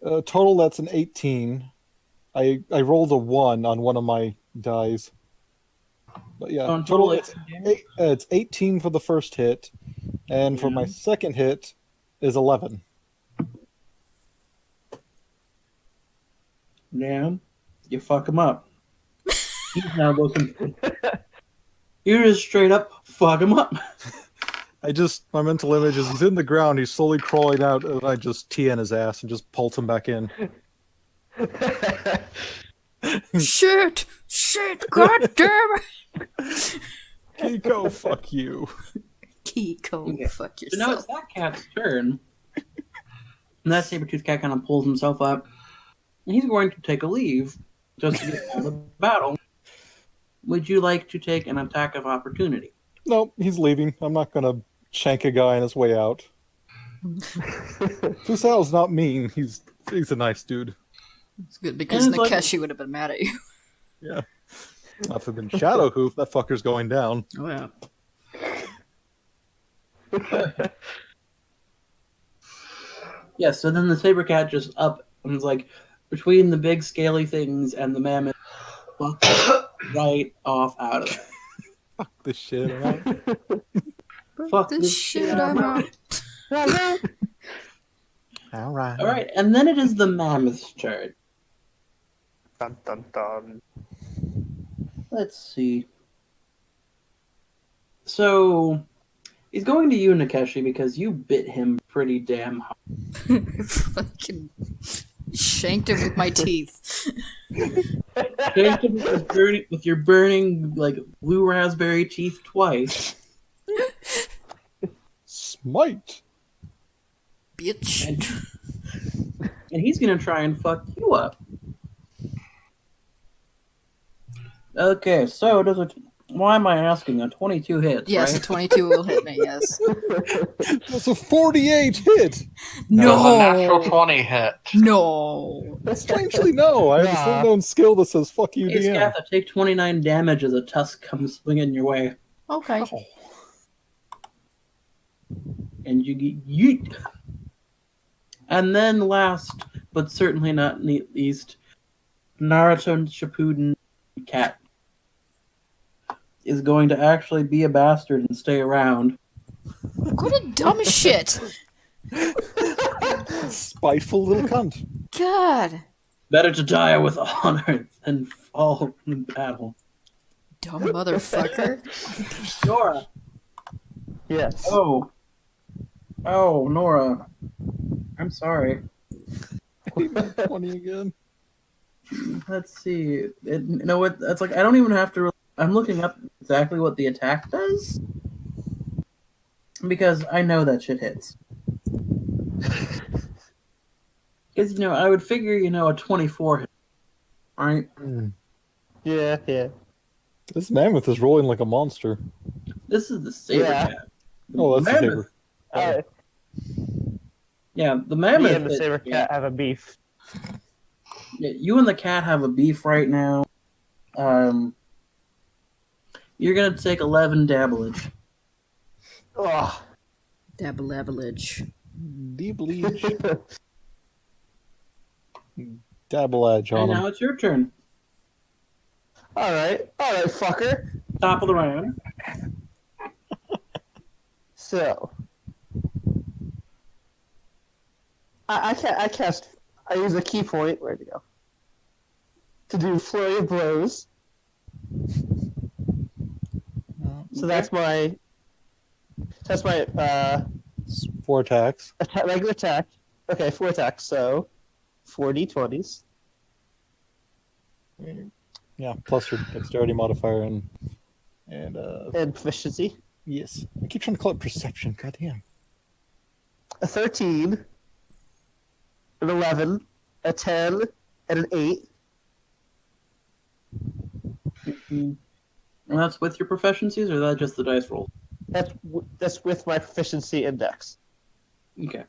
Total, that's an 18. I rolled a 1 on one of my dies. But yeah, On total, total, it's 18 for the first hit, and for my second hit is 11. yeah, you fuck him up. He's now looking. You just straight up fuck him up. My mental image is he's in the ground, he's slowly crawling out, and I just TN his ass and just pult him back in. Shit! God damn it! Kiko, fuck you. Kiko, Okay. fuck So now yourself. it's that cat's turn. And that saber-toothed cat kind of pulls himself up. And he's going to take a leave just to get out of the battle. Would you like to take an attack of opportunity? No, he's leaving. I'm not gonna shank a guy on his way out. Fusal's not mean. He's a nice dude. It's good because And it's like- Nakeshi would have been mad at you. Yeah. If it'd been Shadowhoof, that fucker's going down. Oh yeah. Yeah, so then the saber cat just up and is like, between the big scaly things and the mammoth, fuck right off out of it. Fuck this shit. I'm out. Fuck This this shit I'm out. All right. All right, and then it is the mammoth's turn. Dun dun dun. Let's see. So he's going to you, Nakeshi, because you bit him pretty damn hard. Fucking shanked him with my teeth. Shanked him with your burning like blue raspberry teeth twice. Smite. Bitch. And he's gonna try and fuck you up. Okay, so why am I asking? A 22 hits, Yes, right? a 22 will hit me, yes. That's a 48 hit. Does a natural No! 20 hit? No! Strangely, no. I have this Nah. unknown skill that says "fuck you, Hey, DM." Scatha, take 29 damage as a tusk comes swinging your way. Okay. And you get yeet. And then last, but certainly not least, Naruto Shippuden cat is going to actually be a bastard and stay around. What a dumb shit! Spiteful little cunt. God! Better to die with honor than fall in battle. Dumb motherfucker. Nora. Yes. Oh, Nora. I'm sorry. 20 again. Let's see. You know what? That's like I don't even have to. I'm looking up exactly what the attack does because I know that shit hits. Because I would figure a 24 hit, right? Yeah, yeah. This mammoth is rolling like a monster. This is the saber Yeah. cat. Oh, that's the mammoth. saber. Yeah, the Me mammoth. and the saber cat have a beef. Yeah, you and the cat have a beef right now. You're gonna take 11 damage. Ugh. Dabble-abblage. Deep leech. Dabble edge And on now him. it's your turn. Alright, fucker. Top of the round. So, I use a key point. Where'd it go? To do flurry of blows. So that's my 4 attacks. regular attack. Okay, 4 attacks. So 4 d20s. Yeah, plus your dexterity modifier and And proficiency. yes. I keep trying to call it perception. Goddamn. A 13, an 11, a 10, and an 8. And that's with your proficiencies, or that just the dice roll? That's with my proficiency index. Okay.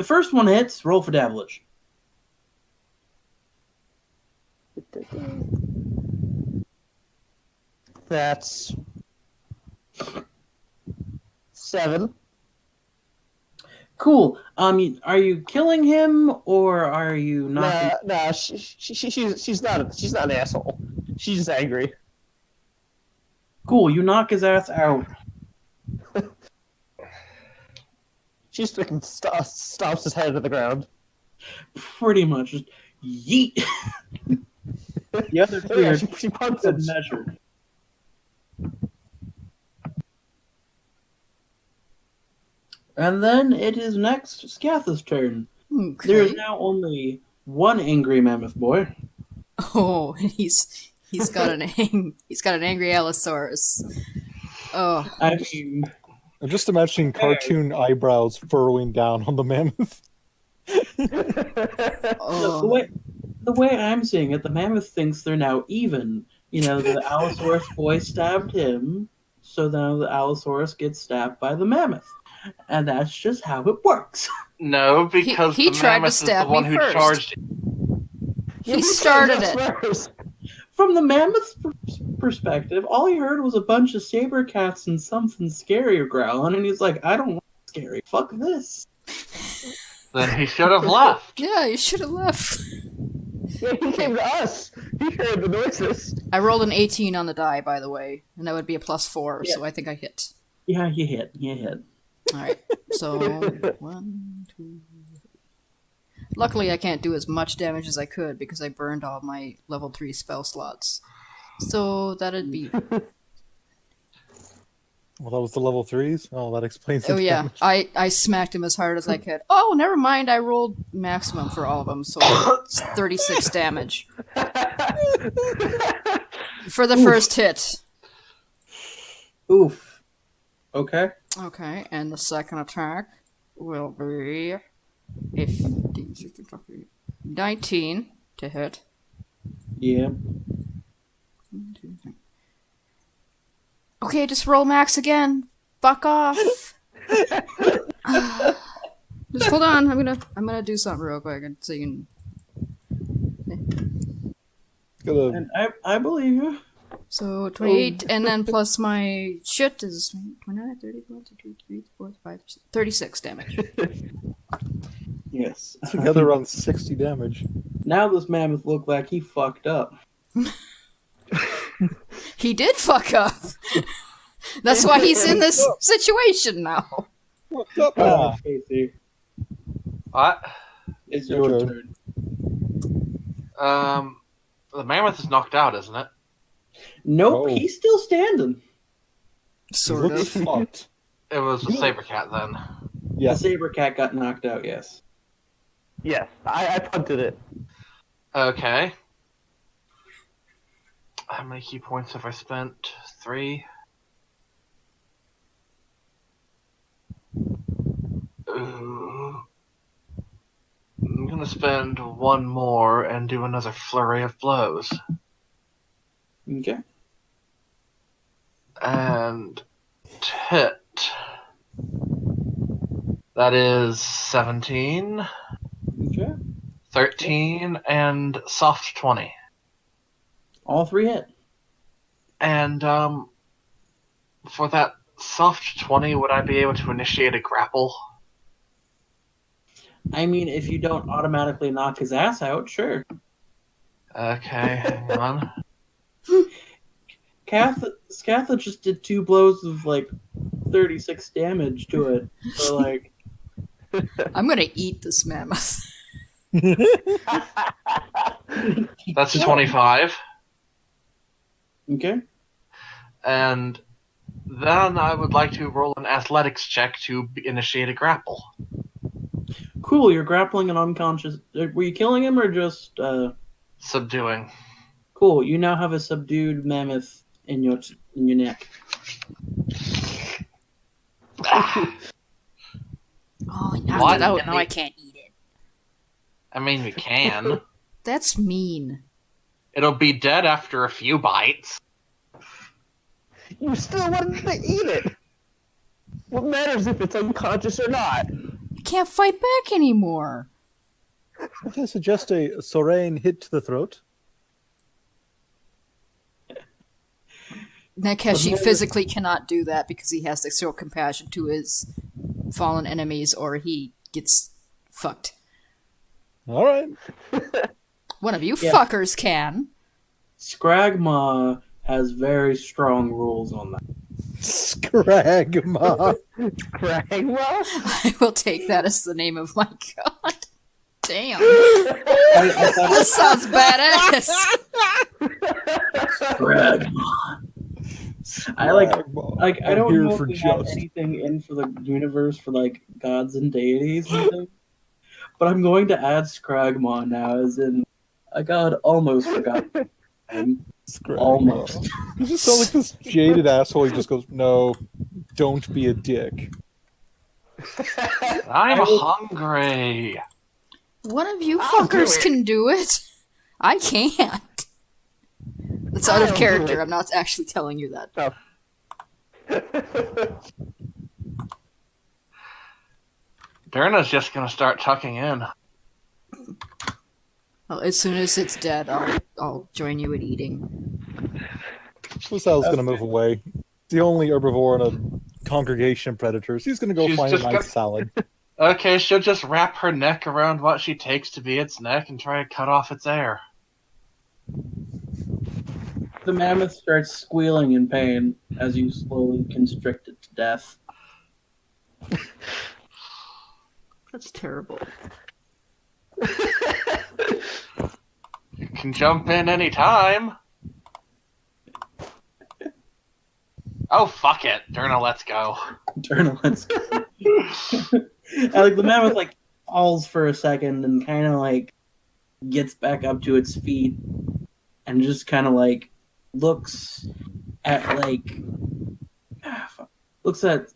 The first one hits. Roll for damage. That's 7. Cool. Are you killing him or are you not? Nah. She's not an asshole. She's just angry. Cool. You knock his ass out. She just fucking stomps his head to the ground. Pretty much. Just yeet. The other two Yeah, are she punts him. good measured. And then it is next Scatha's turn. Okay. There is now only one angry mammoth boy. Oh, he's got an angry Allosaurus. Oh, I mean, I'm just imagining cartoon eyebrows furrowing down on the mammoth. oh. the way I'm seeing it, the mammoth thinks they're now even. You know, the Allosaurus boy stabbed him, so now the Allosaurus gets stabbed by the mammoth. And that's just how it works. No, because He the tried to mammoth is the stab me one who first. charged. He started it. First. From the mammoth's perspective, all he heard was a bunch of saber cats and something scary growling, and he's like, I don't want scary. Fuck this. Then he should have left. Yeah, you should have left. Yeah, he came to us. He heard the noises. I rolled an 18 on the die, by the way, and that would be a +4, Yeah. so I think I hit. Yeah, you hit. You hit. Alright, so 1, 2. Luckily, I can't do as much damage as I could because I burned all my level 3 spell slots. So that'd be. Well, that was the level 3s? Oh, that explains Oh the yeah, damage. I smacked him as hard as I could. Oh, never mind, I rolled maximum for all of them, so it's 36 damage. For the first hit. Oof. Okay. Okay, and the second attack will be 15, 16, 17, 19 to hit. Yeah. 1, 2, 3. Okay, just roll max again. Fuck off. Just hold on. I'm gonna do something real quick so you can. Gotta, And I believe you. So 28, and then plus my shit is 29, 30, 32, 34, 35, 36 damage. Yes. together around 60 damage. Now this mammoth looked like he fucked up. He did fuck up. That's why he's in this situation now. What's up Oh, now? Casey, What? it's Your your turn. turn. The mammoth is knocked out, isn't it? Nope, Oh. he's still standing. Sort Looks of. fucked. It was a saber cat then. Yeah. The saber cat got knocked out, yes. Yes, I punted it. Okay. How many key points have I spent? 3. Ooh. I'm gonna spend 1 more and do another flurry of blows. Okay. And hit. That is 17, Okay. 13, and soft 20. All three hit. And for that soft 20, would I be able to initiate a grapple? I mean, if you don't automatically knock his ass out, sure. Okay, hang on. Scatha just did 2 blows of like 36 damage to it. So like, I'm gonna eat this mammoth. That's 25. okay. And then I would like to roll an athletics check to initiate a grapple. Cool, you're grappling an unconscious. Were you killing him or just? Subduing. Cool, you now have a subdued mammoth in your neck. Oh, I knocked What? it out. Now I can't eat it. I mean, we can. That's mean. It'll be dead after a few bites. You still wanted to eat it. What matters if it's unconscious or not? I can't fight back anymore. I suggest a Sorain hit to the throat. Nakeshi physically cannot do that because he has to show compassion to his fallen enemies or he gets fucked. All right. One of you fuckers can. Scragma has very strong rules on that. Scragma. Scragma? I will take that as the name of my god. Damn. I thought That sounds badass. Scragma. I like I don't here know for if we have just. anything in for the universe for like gods and deities and things, but I'm going to add Scragma now, as in a god almost forgot. Scragma. Almost. You just sound like this jaded asshole. He just goes, "No, don't be a dick." I'm hungry. One of you I'll do fuckers it. can do it. I can't. That's out of I'll do character. it. I'm not actually telling you that. Durna's just gonna start tucking in. Well, as soon as it's dead, I'll join you in eating. Fusal's gonna move away. The only herbivore in a congregation of predators. He's gonna go She's find a just nice gonna- salad. Okay, she'll just wrap her neck around what she takes to be its neck and try to cut off its air. The mammoth starts squealing in pain as you slowly constrict it to death. That's terrible. You can jump in anytime. Oh, fuck it. Durna, let's go. Let's go. And, like the mammoth like falls for a second and kind of like gets back up to its feet and just kind of like looks at looks at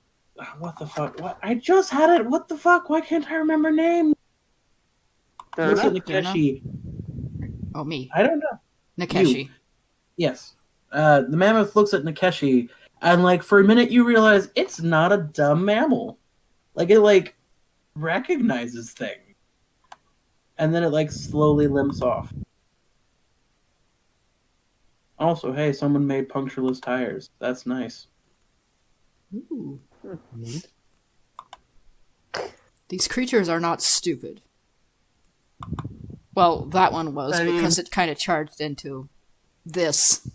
what the fuck? What? I just had it. What the fuck? Why can't I remember name? Looks at Nikeshi. Oh, me. I don't know. Nakeshi. Yes. The mammoth looks at Nikeshi, and like for a minute you realize it's not a dumb mammal. Like it like recognizes things, and then it like slowly limps off. Also, hey, someone made punctureless tires. That's nice. Ooh. These creatures are not stupid. Well, that one was because it kind of charged into this.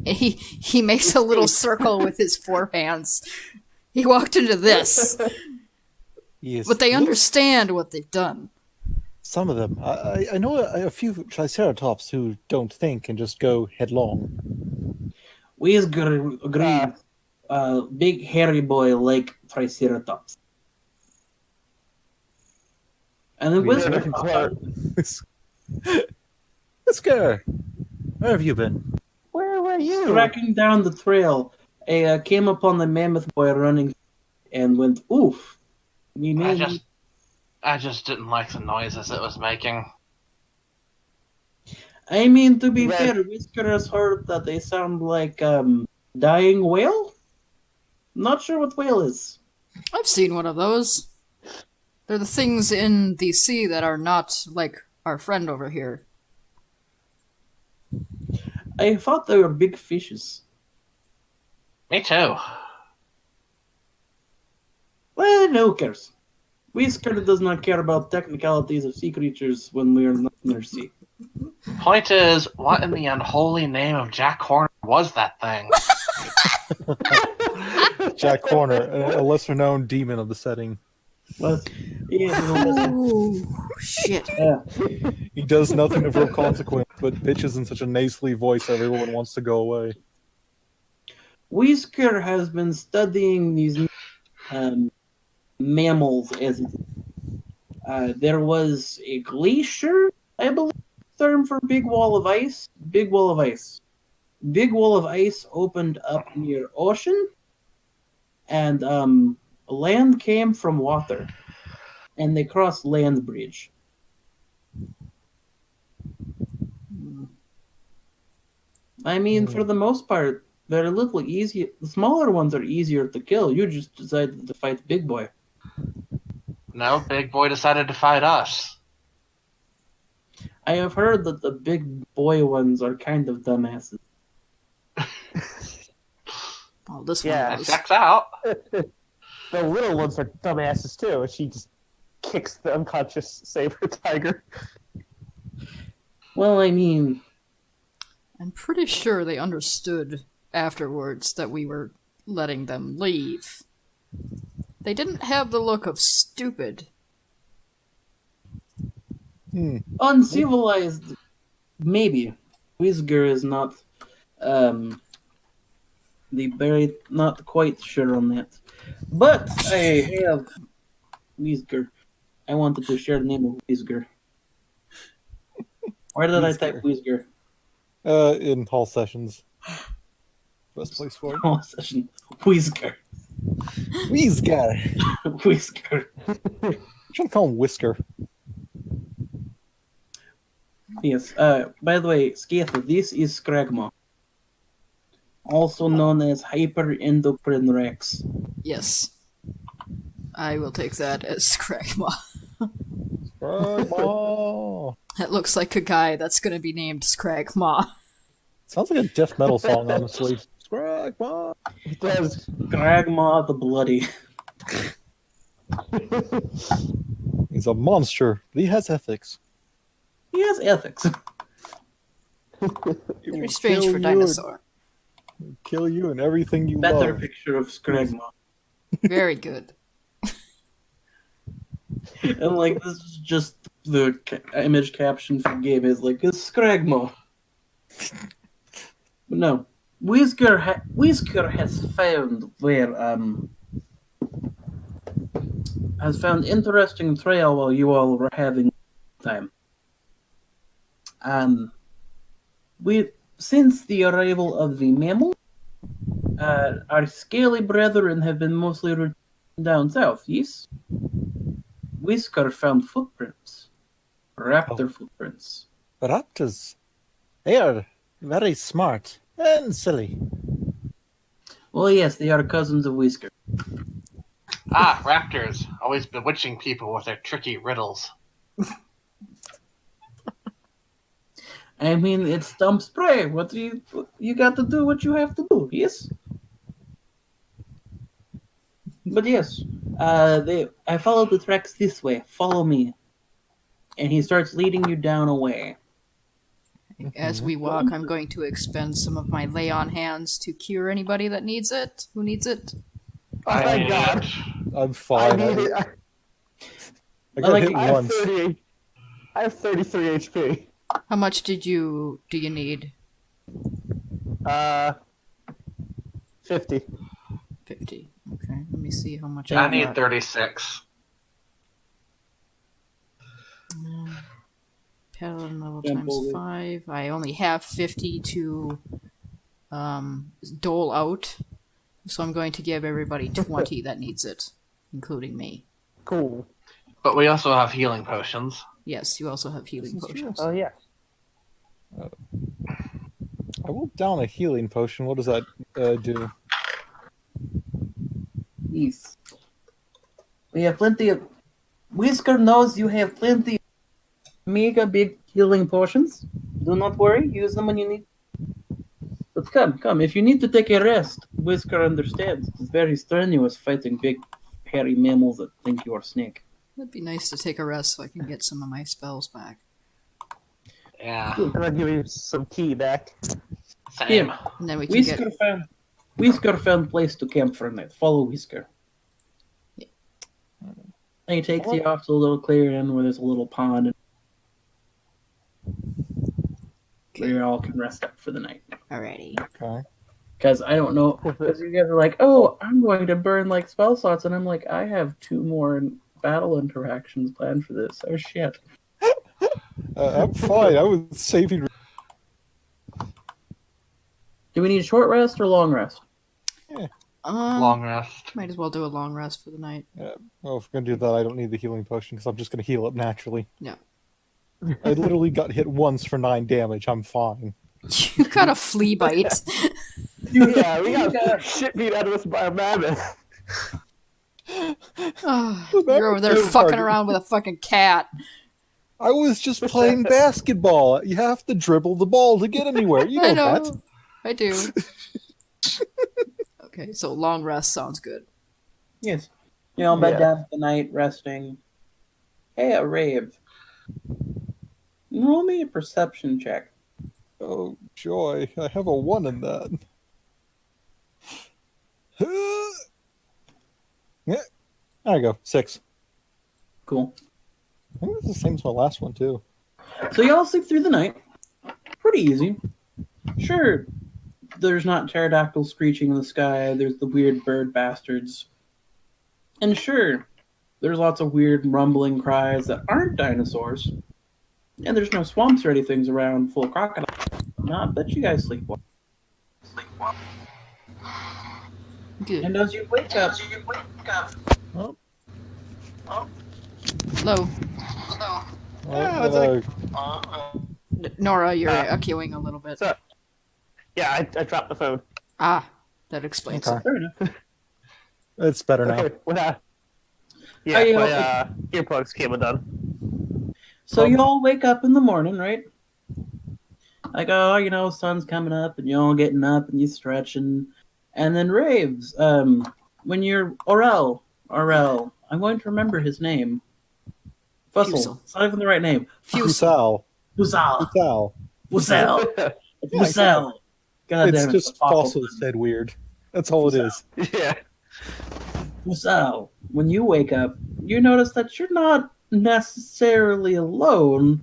He makes a little circle with his forehands. He walked into this. Yes. But they understand what they've done. Some of them. I know a few Triceratops who don't think and just go headlong. We agree. Big hairy boy like Triceratops. And then Whisper. Whisker, where have you been? Where were you? Tracking down the trail, came upon the mammoth boy running and went, oof. I just didn't like the noises it was making. I mean, to be Right. fair, Whisker has heard that they sound like dying whale? Not sure what whale is. I've seen one of those. They're the things in the sea that are not like our friend over here. I thought they were big fishes. Me too. Well, no cares. Whisker does not care about technicalities of sea creatures when we are not near sea. Point is, what in the unholy name of Jack Horner was that thing? Jack Horner, a lesser-known demon of the setting. But, yeah, Oh, shit. yeah. He does nothing of real consequence, but bitches in such a nasally voice everyone wants to go away. Whisker has been studying these mammals as there was a glacier, I believe, term for big wall of ice. Big wall of ice. Big wall of ice opened up near ocean, and land came from water, and they crossed land bridge. I mean, for the most part, they're a little easier. The smaller ones are easier to kill. You just decided to fight the big boy. No, Big Boy decided to fight us. I have heard that the big boy ones are kind of dumbasses. Well, this Yeah. one That was. checks out. The little ones are dumbasses too, and she just kicks the unconscious saber tiger. Well, I mean, I'm pretty sure they understood afterwards that we were letting them leave. They didn't have the look of stupid. uncivilized. Maybe Whisker is not not quite sure on that. But I have Whisker. I wanted to share the name of Whisker. Where did I type Whisker? In hall sessions. Best place for it. Oh, session. Whisker. Whisker. Whisker. I'm trying to call him Whisker. Yes. By the way, Skatha, this is Scragma, also known as Hyperendocrine Rex. Yes. I will take that as Scragma. Scragma. That looks like a guy that's gonna be named Scragma. Sounds like a death metal song, honestly. Scragma. It does. Scragma the Bloody. He's a monster. But he has ethics. He has ethics. He Very will strange kill for you dinosaur. and kill you and everything you Better love. picture of Scragma. Very good. And like, this is just the image caption for the game is like, it's Scragma. But no. Whisker has found interesting trail while you all were having time. Since the arrival of the mammal, our scaly brethren have been mostly down south, yes? Whisker found footprints. Raptor footprints. Raptors. They are very smart and silly. Well, yes, they are cousins of Whisker. Ah, raptors, always bewitching people with their tricky riddles. I mean, it's dump spray. What do you got to do what you have to do, yes? But yes, I followed the tracks this way. Follow me. And he starts leading you down a way. As we walk, I'm going to expend some of my lay on hands to cure anybody that needs it. Who needs it? Oh my need god. it. I'm I fine. need it. I got like- hit I have once. 38. I have 33 HP. How much do you need? 50. 50. Okay, let me see how much I I need got. 36. Paladin level Jump times over. 5. I only have 50 to dole out, so I'm going to give everybody 20 that needs it, including me. Cool. But we also have healing potions. Yes, you also have healing This is true. potions. Oh, yeah. I will down a healing potion. What does that do? Yes. We have plenty of... Whisker knows you have plenty of mega big healing potions. Do not worry. Use them when you need. But come. If you need to take a rest, Whisker understands. It's very strenuous fighting big, hairy mammals that think you are Snake. It'd be nice to take a rest so I can get some of my spells back. Yeah, And I'll give you some key back. same. Here, And then we can get... Whisker found place to camp for a night. Follow Whisker. Yeah. And he takes you off to a little clearing where there's a little pond where you all can rest up for the night. Alrighty. Okay. Because I don't know, because you guys are like, oh, I'm going to burn like spell slots, and I'm like, I have 2 more battle interactions planned for this. Oh shit. I'm fine. I was saving. Do we need short rest or long rest? Long rest. Might as well do a long rest for the night. Well, if we're gonna do that, I don't need the healing potion because I'm just gonna heal up naturally. Yeah. I literally got hit once for 9 damage. I'm fine. You got a flea bite. Yeah, we got shit beat out of us by a mammoth. Oh, Well, that you're over was there so fucking hard. around with a fucking cat. I was just playing basketball. You have to dribble the ball to get anywhere. You I know that. know. I do. Okay, so long rest sounds good. Yes. You know, bed Yeah. down for the night, resting. Hey, a rave. Roll me a perception check. Oh, joy. I have a 1 in that. Yeah. There you go. 6. Cool. I think it's the same as my last one, too. So y'all sleep through the night. Pretty easy. Sure, there's not pterodactyls screeching in the sky. There's the weird bird bastards. And sure, there's lots of weird rumbling cries that aren't dinosaurs. And there's no swamps or anything around full of crocodiles. Not bet you guys sleep well. Good. And as you wake up, Oh, Hello. Nora, you're echoing a little bit. So, yeah, I dropped the phone. Ah, that explains Okay. it. fair enough. it's better now. Okay, my earplugs came undone. So you all wake up in the morning, right? Like, oh, you know, sun's coming up, and you all getting up, and you stretching, and then raves. When you're Aurel, I'm going to remember his name. Fussel. Fusel. It's not even the right name. Fusel. Fusal. Fusal. Fusal. Fusel. Yeah, Fusel. God It's damn it. just Fossil. fossil said weird. That's all it is. Yeah. So, when you wake up, you notice that you're not necessarily alone,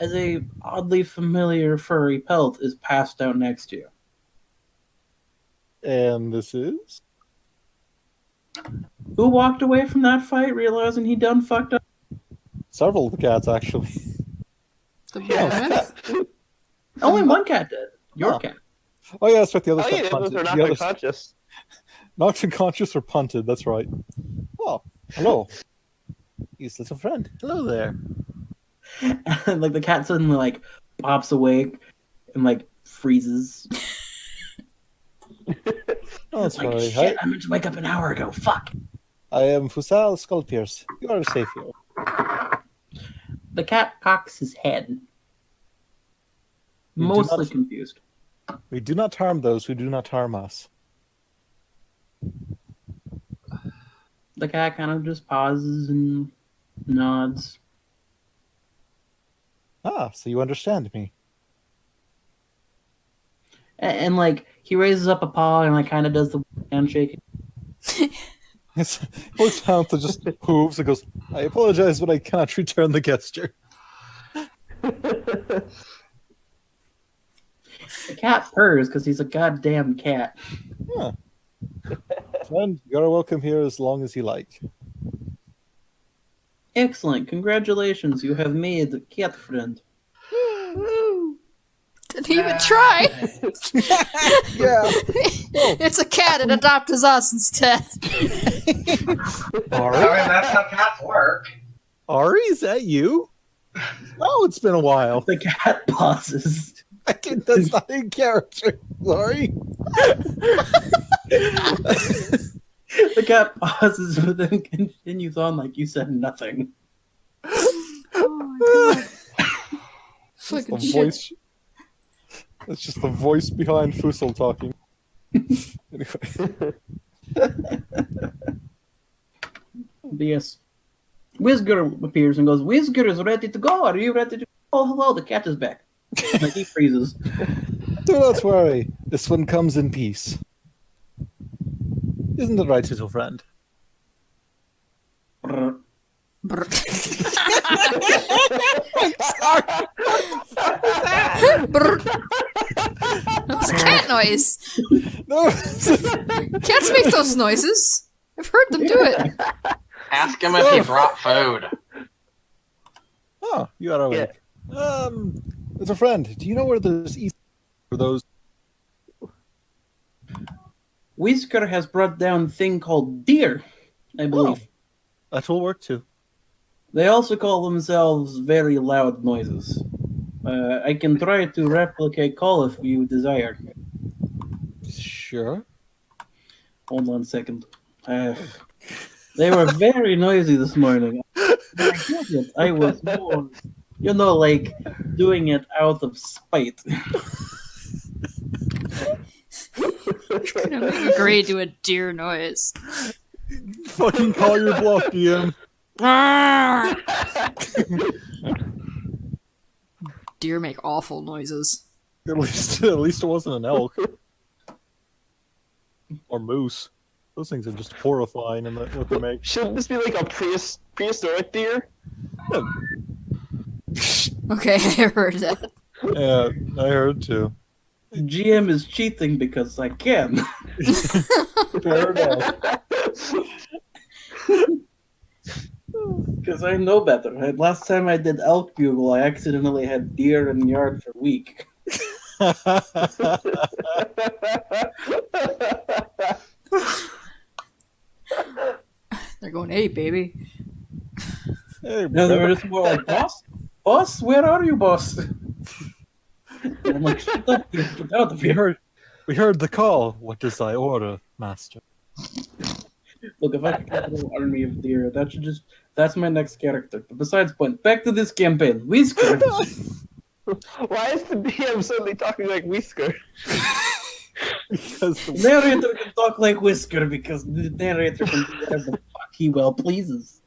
as a oddly familiar furry pelt is passed out next to you. And this is? Who walked away from that fight realizing he done fucked up? Several of the cats, actually. The Yeah. behemoth? Only one cat did. Your Oh. cat. Oh, yeah, that's right. The other Oh, cat yeah, those punted. are The not other unconscious. knocked unconscious or punted, that's right. Oh, hello. His little friend. Hello there. And like the cat suddenly like pops awake and like freezes. Oh, that's Like right. shit, I meant to wake up an hour ago. Fuck. I am Fusal Skullpierce. You are safe here. The cat cocks his head. You do Mostly not- confused. We do not harm those who do not harm us. The cat kind of just pauses and nods. Ah, so you understand me. And like he raises up a paw and like kind of does the handshake. He looks down to just hooves and goes, I apologize, but I cannot return the gesture. The cat purrs because he's a goddamn cat. Huh. Friend, you're welcome here as long as you like. Excellent. Congratulations. You have made the cat friend. Woo! Didn't even try. Yeah. It's a cat. It adopted us instead. Ari? that's how cats work. Ari, is that you? Oh, it's been a while. The cat pauses. That's not in character. Sorry. The cat pauses but then continues on like you said nothing. Oh my god. That's Fucking the shit. voice. That's just the voice behind Fusel talking. Anyway. But yes. Whizger appears and goes, Whizger is ready to go. Are you ready to go? Oh, hello, the cat is back. Like he freezes. Do not worry. This one comes in peace. Isn't it right, little friend? Brr. Brr. Brr. That's a cat noise. No. Cats make those noises. I've heard them do it. Ask him if he brought food. Oh, you are awake. Little friend, do you know where there's East for those? Whisker has brought down a thing called deer, I believe. That will work too. They also call themselves very loud noises. I can try to replicate call if you desire. Sure. Hold on a second. The They were very noisy this morning. I get it. I was more, like doing it out of spite. Gonna make a grade do a deer noise. Fucking call your bluff, DM. Deer make awful noises. At least it wasn't an elk. Or moose. Those things are just horrifying in what they make. Shouldn't this be like a prehistoric deer? Okay, I heard that. Yeah, I heard too. GM is cheating because I can. Fair enough. Because I know better. Last time I did elk bugle, I accidentally had deer in the yard for a week. They're going, hey, baby. Hey, No, they were just more like, boss, where are you, boss? And I'm like, shut up, you get out of here. we heard the call. What does thy order, master? Look, if I could get a little army of deer, that's my next character. But besides point, back to this campaign. Whisker. Why is the DM suddenly talking like Whisker? Because the Narrator can talk like Whisker because the narrator can do whatever the fuck he well pleases.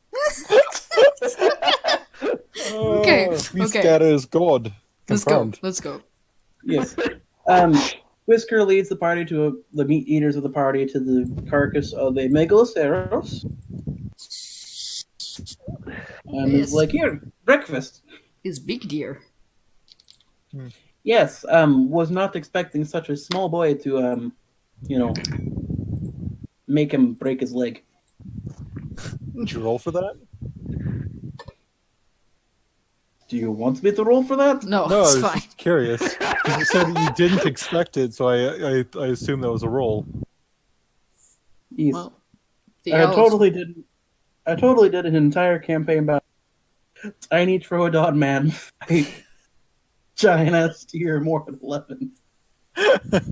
Okay, we okay. scatter is God. Let's go. Confirmed. Let's go. Yes. Whisker leads the party the meat eaters of the party to the carcass of a megaloceros. And Yes. is like, here, breakfast. Is big deer. Yes, was not expecting such a small boy to, make him break his leg. Did you roll for that? Do you want me to roll for that? No, No, I it's was fine. just curious. 'Cause you said that you didn't expect it, so I assumed that was a roll. Yes. Well, the I elves. totally did an entire campaign about tiny Troodon man fight giant ass deer more than 11. The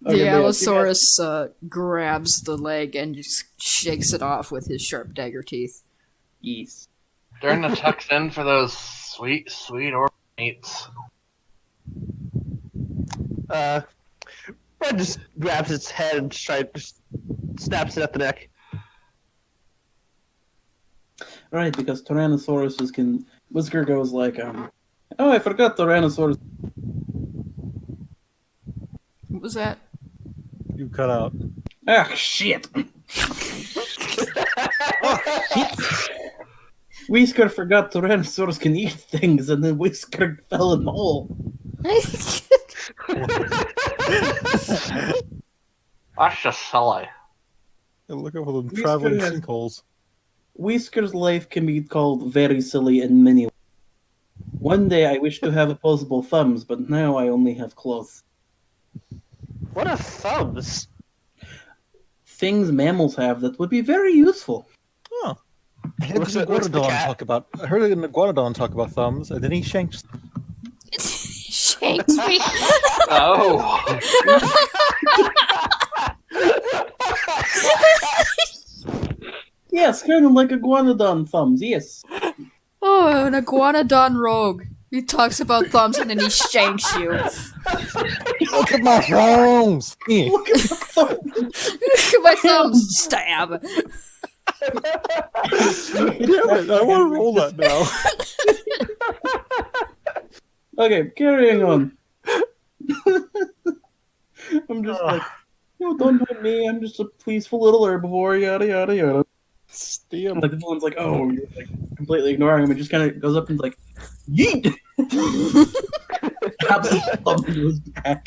Okay, but yeah, Allosaurus grabs the leg and just shakes it off with his sharp dagger teeth. Yes. During the tucks in for those sweet ornaments. Red just grabs its head and just snaps it at the neck. Right, because Tyrannosauruses can. Whisker goes like, oh, I forgot Tyrannosaurus. What was that? You cut out. Ah, shit! Whisker forgot Tyrannosaurus can eat things, and then Whisker fell in the hole. That's just silly. Look over them Whisker traveling has- sinkholes. Whisker's life can be called very silly in many ways. One day I wish to have opposable thumbs, but now I only have claws. What are thumbs? Things mammals have that would be very useful. Oh. I heard What's an the- what's the iguanodon cat? talk about thumbs, and then he shanked. Shanks me. Oh. Yes, kind of like iguanodon thumbs, yes. Oh, an iguanodon rogue. He talks about thumbs and then he shanks you. Look at my thumbs! Eh. Look at the thumb. Look at my thumbs. Stab. Damn it, I want to roll that now. Okay, carrying on. I'm just like, don't hurt me, I'm just a peaceful little herbivore, yada yada yada. Damn. Like the villain's like, oh, you're like completely ignoring him, and just kind of goes up and like, yeet! Taps his thumb into his back.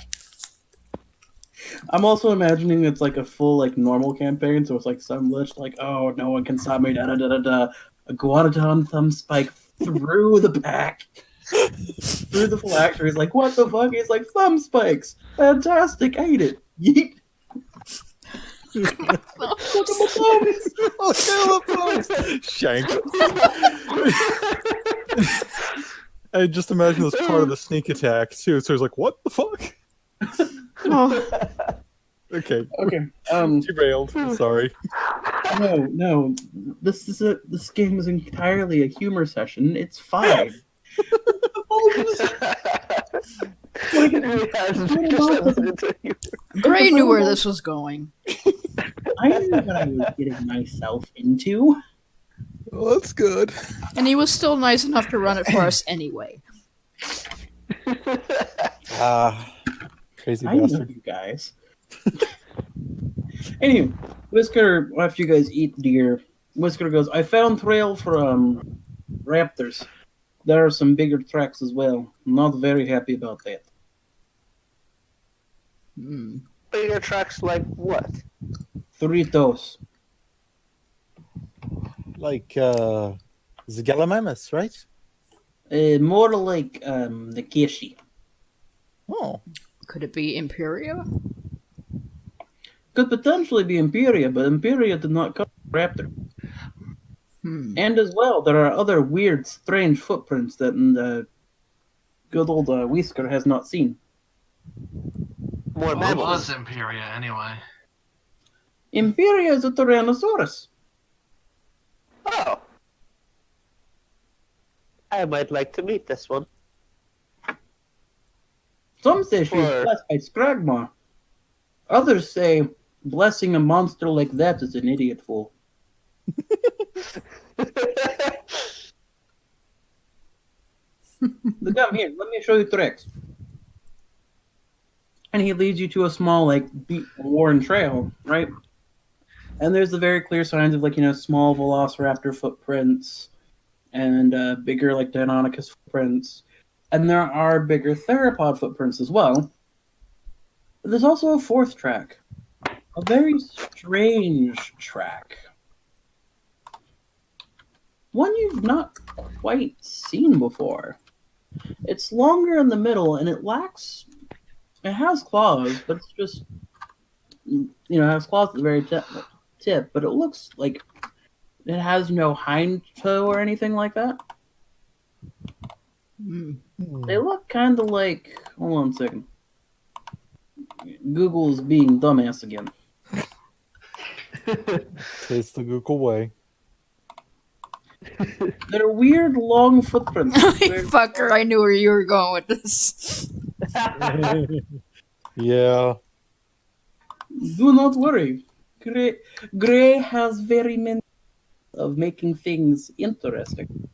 I'm also imagining it's like a full like normal campaign, so it's like some list like, oh, no one can stop me, da da da da da. Iguanodon thumb spike through the back, through the phylactery. He's like, what the fuck? He's like, thumb spikes, fantastic, ate it, yeet. Look at my thumbs. Look at my thumbs! Shank. I just imagine this part of the sneak attack too. So he's like, "What the fuck?" Oh. Okay. Okay. Derailed. Sorry. No. This game is entirely a humor session. It's fine. It really has. Just listening to you. Gray knew where this was going. I knew what I was getting myself into. Well, that's good. And he was still nice enough to run it for us anyway. Crazy I know bastard. you guys. Anyway, Whisker, after you guys eat deer, Whisker goes, I found trail for raptors. There are some bigger tracks as well. Not very happy about that. Bigger tracks like what? 3 toes. Like, the Gallimimus, right? More like the Kishi. Oh. Could it be Imperia? Could potentially be Imperia, but Imperia did not cover raptor. And as well, there are other weird, strange footprints that good old Whisker has not seen. More What mammals. was Imperia anyway? Imperia is a Tyrannosaurus. Oh. I might like to meet this one. Some say she is Or- blessed by Scragma. Others say blessing a monster like that is an idiot fool. But come here, let me show you tricks. And he leads you to a small, worn trail, right? And there's the very clear signs of, small velociraptor footprints and bigger, Deinonychus footprints. And there are bigger theropod footprints as well. But there's also a 4th track. A very strange track. One you've not quite seen before. It's longer in the middle, and it has claws, but it's just, it has claws at the very tip, but it looks like it has no hind toe or anything like that. They look kind of like, hold on a second. Google is being dumbass again. It's the Google way. They're weird, long footprints. Fucker, I knew where you were going with this. Yeah. Do not worry. Gray has very many of making things interesting.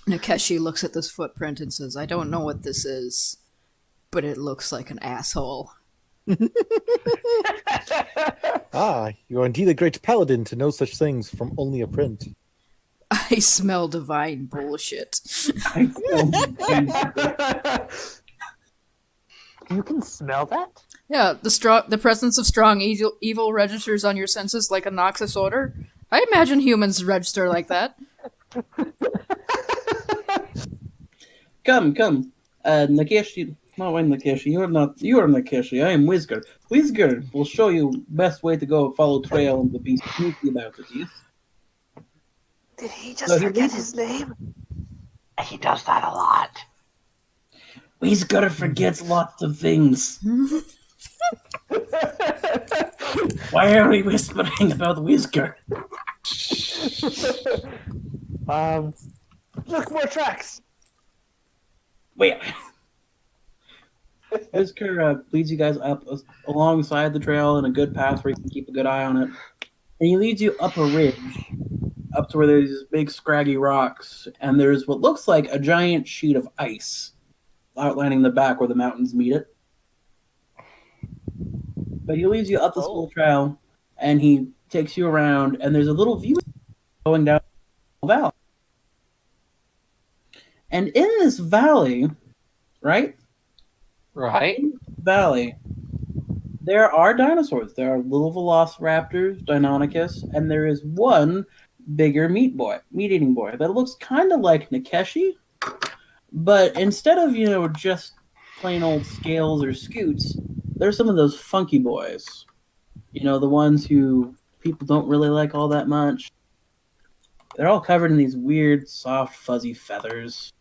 Nakeshi looks at this footprint and says, I don't know what this is, but it looks like an asshole. You are indeed a great paladin to know such things from only a print. I smell divine bullshit. You can smell that? Yeah, the presence of strong evil registers on your senses like a noxious odor. I imagine humans register like that. Come. Nakeshi. No, I'm Nakeshi. You are Nakeshi. I am Whisker. Whisker will show you best way to go follow trail and to be sneaky about it, yes? Did he just forget his name? He does that a lot. Whisker forgets lots of things. Why are we whispering about Whisker? Look, more tracks. Wait. Whisker leads you guys up alongside the trail in a good path where you can keep a good eye on it. And he leads you up a ridge, up to where there's these big scraggy rocks, and there's what looks like a giant sheet of ice outlining the back where the mountains meet it. But he leads you up this little trail, and he takes you around, and there's a little view going down the valley. And in this valley, right? Right. Valley, there are dinosaurs. There are little velociraptors, Deinonychus, and there is one bigger meat-eating boy that looks kind of like Nakeshi, but instead of just plain old scales or scoots, there's some of those funky boys. The ones who people don't really like all that much. They're all covered in these weird, soft, fuzzy feathers.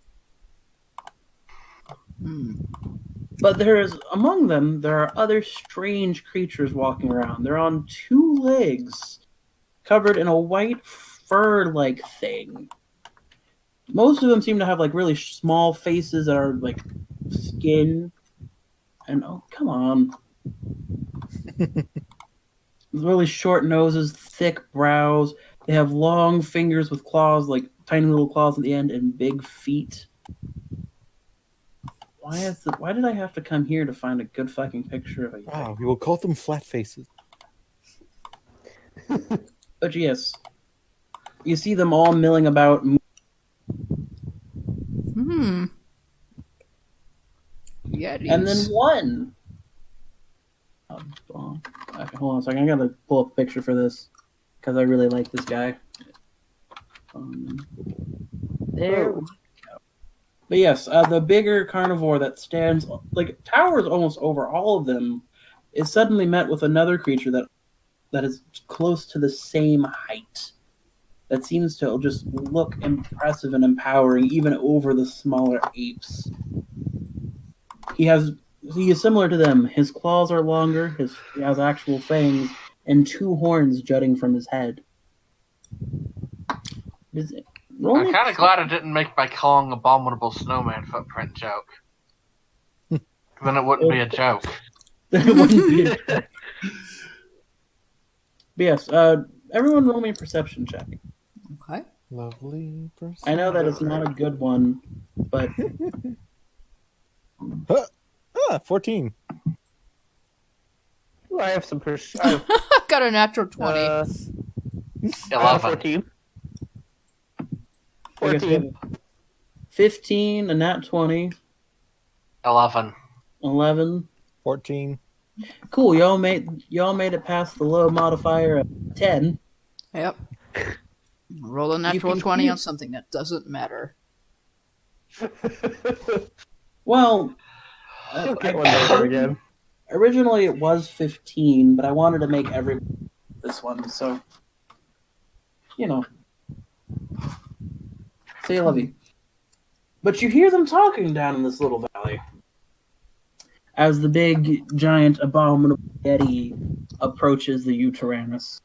But among them, there are other strange creatures walking around. They're on two legs, covered in a white fur-like thing. Most of them seem to have like really small faces that are like skin. And oh, come on. Really short noses, thick brows. They have long fingers with claws, like tiny little claws at the end, and big feet. Why did I have to come here to find a good fucking picture of a Wow, we will call them flat faces. But yes, you see them all milling about. Yetis. And then one. Okay, hold on a second. I gotta pull up a picture for this because I really like this guy. There we go. But yes, the bigger carnivore that stands like towers almost over all of them is suddenly met with another creature that is close to the same height. That seems to just look impressive and empowering, even over the smaller apes. He is similar to them. His claws are longer. He has actual fangs and two horns jutting from his head. I'm kind of glad I didn't make my Kong abominable snowman footprint joke. Then it wouldn't be a joke. Then it wouldn't be a joke. But yes, everyone roll me a perception check. Okay. Lovely person. I know that it's not a good one, but 14. Ooh, I have some. Got a natural 20. 11. 14. I guess we have 15, a nat 20, 11. 11. 14. Cool, y'all made it past the low modifier of 10. Yep. Roll a natural can 20 keep- on something that doesn't matter. Well, You'll get one later again. originally it was 15, but I wanted to make every this one, so you know. Say lovey. But you hear them talking down in this little valley as the big, giant, abominable Yeti approaches the Utyrannus.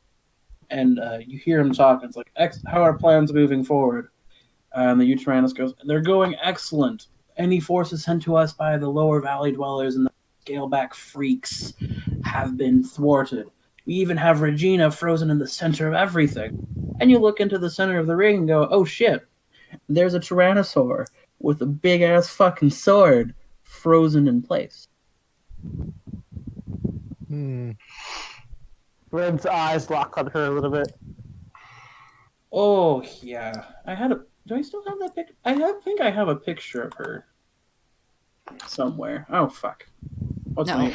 And you hear him talking. It's like, how are plans moving forward? And the Utyrannus goes, they're going excellent. Any forces sent to us by the lower valley dwellers and the scaleback freaks have been thwarted. We even have Regina frozen in the center of everything. And you look into the center of the ring and go, oh shit, there's a Tyrannosaur with a big-ass fucking sword frozen in place. Red's eyes lock on her a little bit. Oh, yeah. Do I still have that picture? Think I have a picture of her somewhere. Oh, fuck. What's No. my...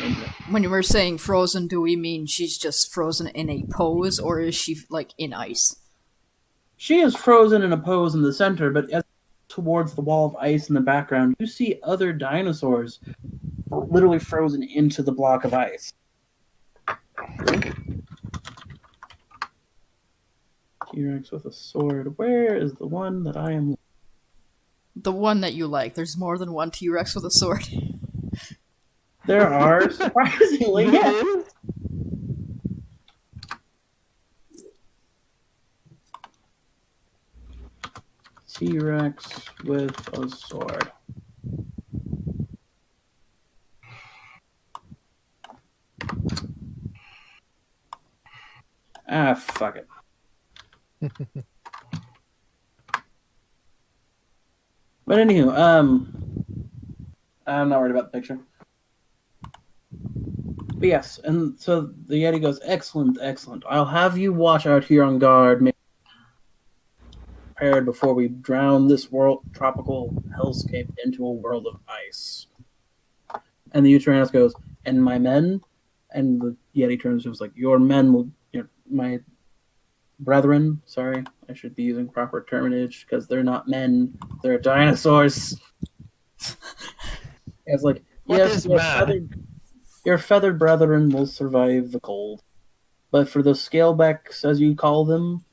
When you were saying frozen, do we mean she's just frozen in a pose, or is she, like, in ice? She is frozen in a pose in the center, but as towards the wall of ice in the background, you see other dinosaurs literally frozen into the block of ice. T-Rex with a sword. Where is the one that I am? The one that you like. There's more than one T-Rex with a sword. There are, surprisingly, yeah. T-Rex with a sword. Ah, fuck it. But anywho, I'm not worried about the picture. But yes, and so the Yeti goes, excellent, excellent. I'll have you watch out here on guard, prepared before we drown this tropical hellscape into a world of ice. And the Utyrannus goes, and my men? And the Yeti turns to him, like, your men will, my brethren, sorry, I should be using proper terminage, because they're not men, they're dinosaurs. It's like, yes, your feathered brethren will survive the cold, but for the scalebacks, as you call them,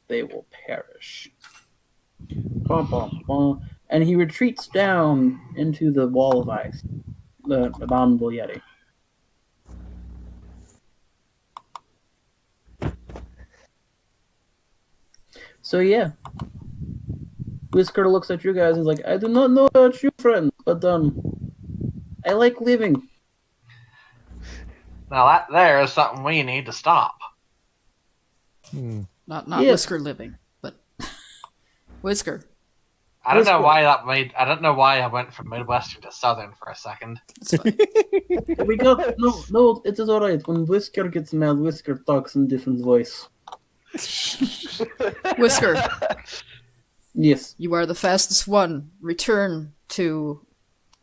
they will perish. And he retreats down into the wall of ice. the abominable yeti. So yeah, Whisker looks at you guys and is like, "I do not know about you, friend, but I like living." Now that there is something we need to stop. Hmm. Not Yes. Whisker living, but Whisker. I don't know Whisker. why that made. I don't know why I went from Midwestern to Southern for a second. It's fine. We got no. It is all right. When Whisker gets mad, Whisker talks in different voice. Whisker, Yes, you are the fastest one. Return to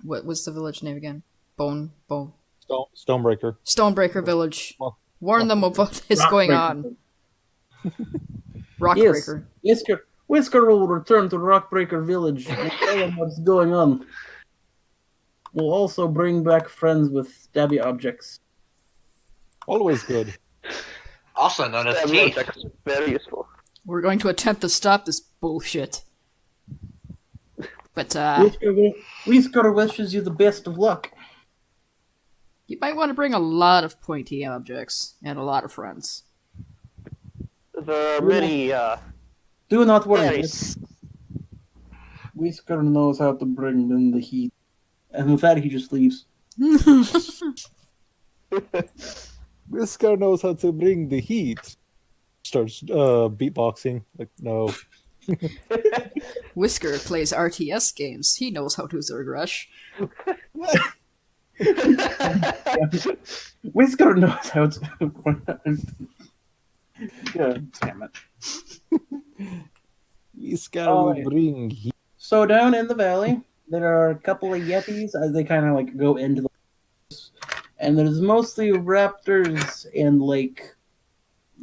what was the village name again? Bone Stonebreaker. Stonebreaker Village. Well, Warn them of what is going on. Rockbreaker. Yes, Whisker will return to Rockbreaker Village. We'll tell them what's going on. We'll also bring back friends with stabby objects. Always good. Also known as Stab teeth. objects, very useful. We're going to attempt to stop this bullshit. But Whisker wishes you the best of luck. you might want to bring a lot of pointy objects and a lot of friends. There are many Do not worry. very Whisker knows how to bring in the heat. And with that, he just leaves. This guy knows how to bring the heat. Starts beatboxing. Like, no. Whisker plays RTS games. He knows how to Zerg Rush. Whisker knows how to. Yeah, damn it. This guy Oh, will yeah. bring heat. So down in the valley, there are a couple of yetis as they kind of like go into the and there's mostly raptors and like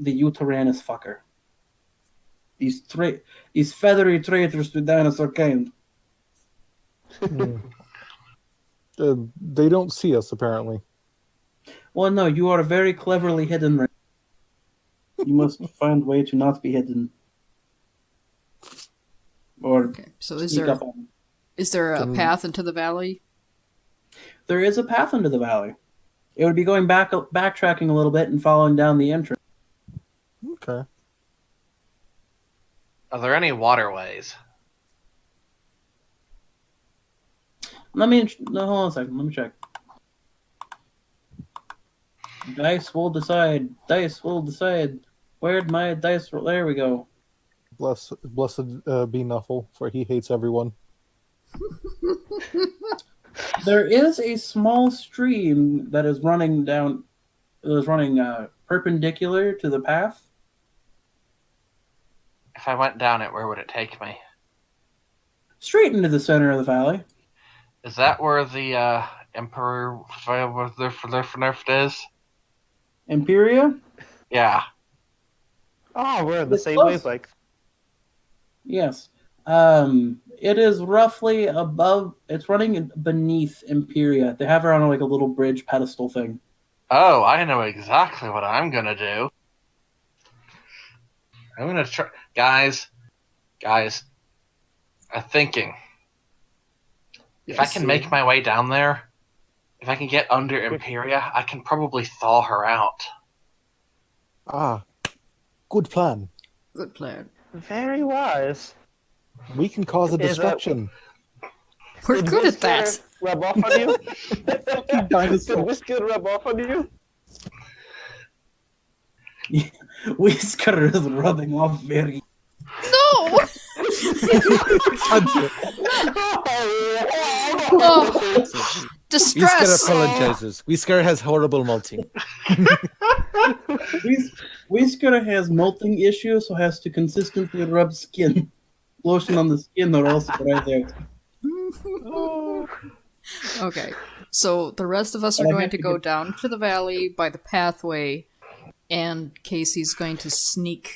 the Uteranus fucker. These feathery traitors to dinosaur kind. Hmm. They don't see us, apparently. Well, no, you are very cleverly hidden. Right? You must find a way to not be hidden, or Okay, so is sneak there up on. is there a Can- path into the valley? There is a path into the valley. It would be going backtracking a little bit and following down the entrance. Okay. Are there any waterways? No, hold on a second. Let me check. Dice will decide. Dice will decide. Where'd my dice? There we go. Blessed be Nuffle, for he hates everyone. There is a small stream that is running down. It is running perpendicular to the path. If I went down it, where would it take me? Straight into the center of the valley. Is that where the Emperor nerfed is? Imperia? Yeah. Oh, we're in the It's same close. wavelength. Yes. It is roughly above. It's running beneath Imperia. They have her on like a little bridge pedestal thing. Oh, I know exactly what I'm gonna do. I'm gonna try, guys. I'm thinking. If I Yes. can make my way down there, if I can get under Imperia, I can probably thaw her out. Ah, good plan. Good plan. Very wise. We can cause a Is that- distraction. We're Did good at that. Whisker rub off on you? Fucking dinosaur. Did Whisker rub off on you? Whisker is rubbing off very. No! Oh, Whisker distress! apologizes. Whisker has horrible molting. Whisker has molting issues, so has to consistently rub skin. Lotion on the skin or else it dries out. Okay, so the rest of us are I going have to to go get- down to the valley by the pathway, and Casey's going to sneak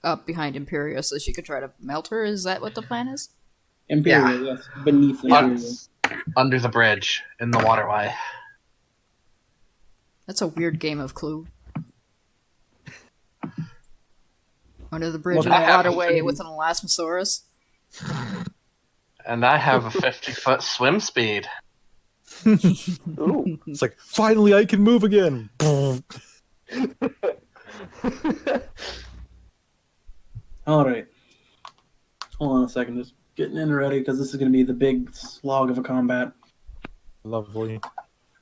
up behind Imperia so she could try to melt her. Is that what the plan is? Imperial, yes. Beneath Imperial. Under the bridge in the waterway. That's a weird game of Clue. Under the bridge Well, in the I have- waterway with an Elasmosaurus. And I have a 50-foot swim speed. Ooh. It's like, finally I can move again. All right. Hold on a second. Just getting in ready because this is going to be the big slog of a combat. Lovely.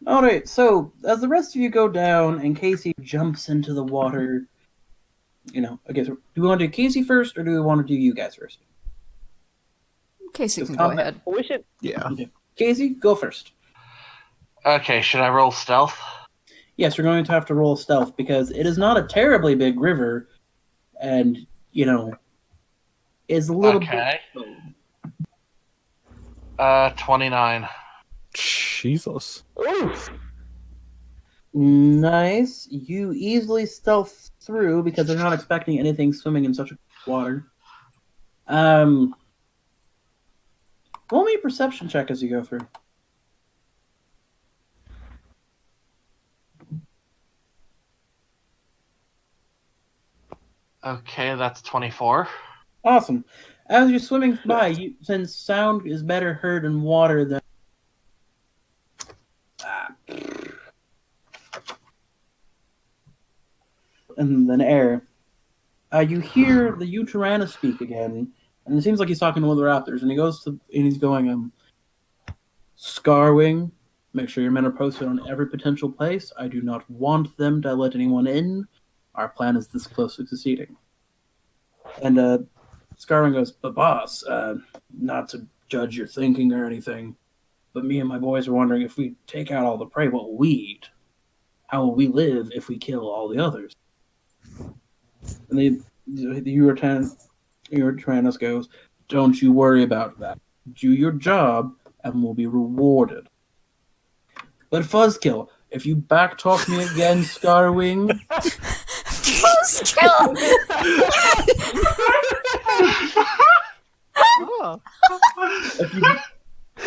All right. So as the rest of you go down and Casey jumps into the water, okay. So do we want to do Casey first or do we want to do you guys first? Casey Just can go combat. ahead. We should. Yeah. Casey, go first. Okay, should I roll stealth? Yes, you're going to have to roll stealth because it is not a terribly big river, and is a little Okay. bit. 29. Jesus. Oof. Nice. You easily stealth through because they're not expecting anything swimming in such water. Roll me a perception check as you go through. Okay, that's 24. Awesome. As you're swimming by, since sound is better heard in water than air, you hear the Uterana speak again, and it seems like he's talking to one of the raptors, and he's going, Scarwing, make sure your men are posted on every potential place. I do not want them to let anyone in. Our plan is this close to succeeding. And Scarwing goes, but boss, not to judge your thinking or anything, but me and my boys are wondering if we take out all the prey, what will we eat? How will we live if we kill all the others? And the Uranus goes, don't you worry about that. Do your job and will be rewarded. But Fuzzkill, if you backtalk me again, Scarwing... Fuzzkill!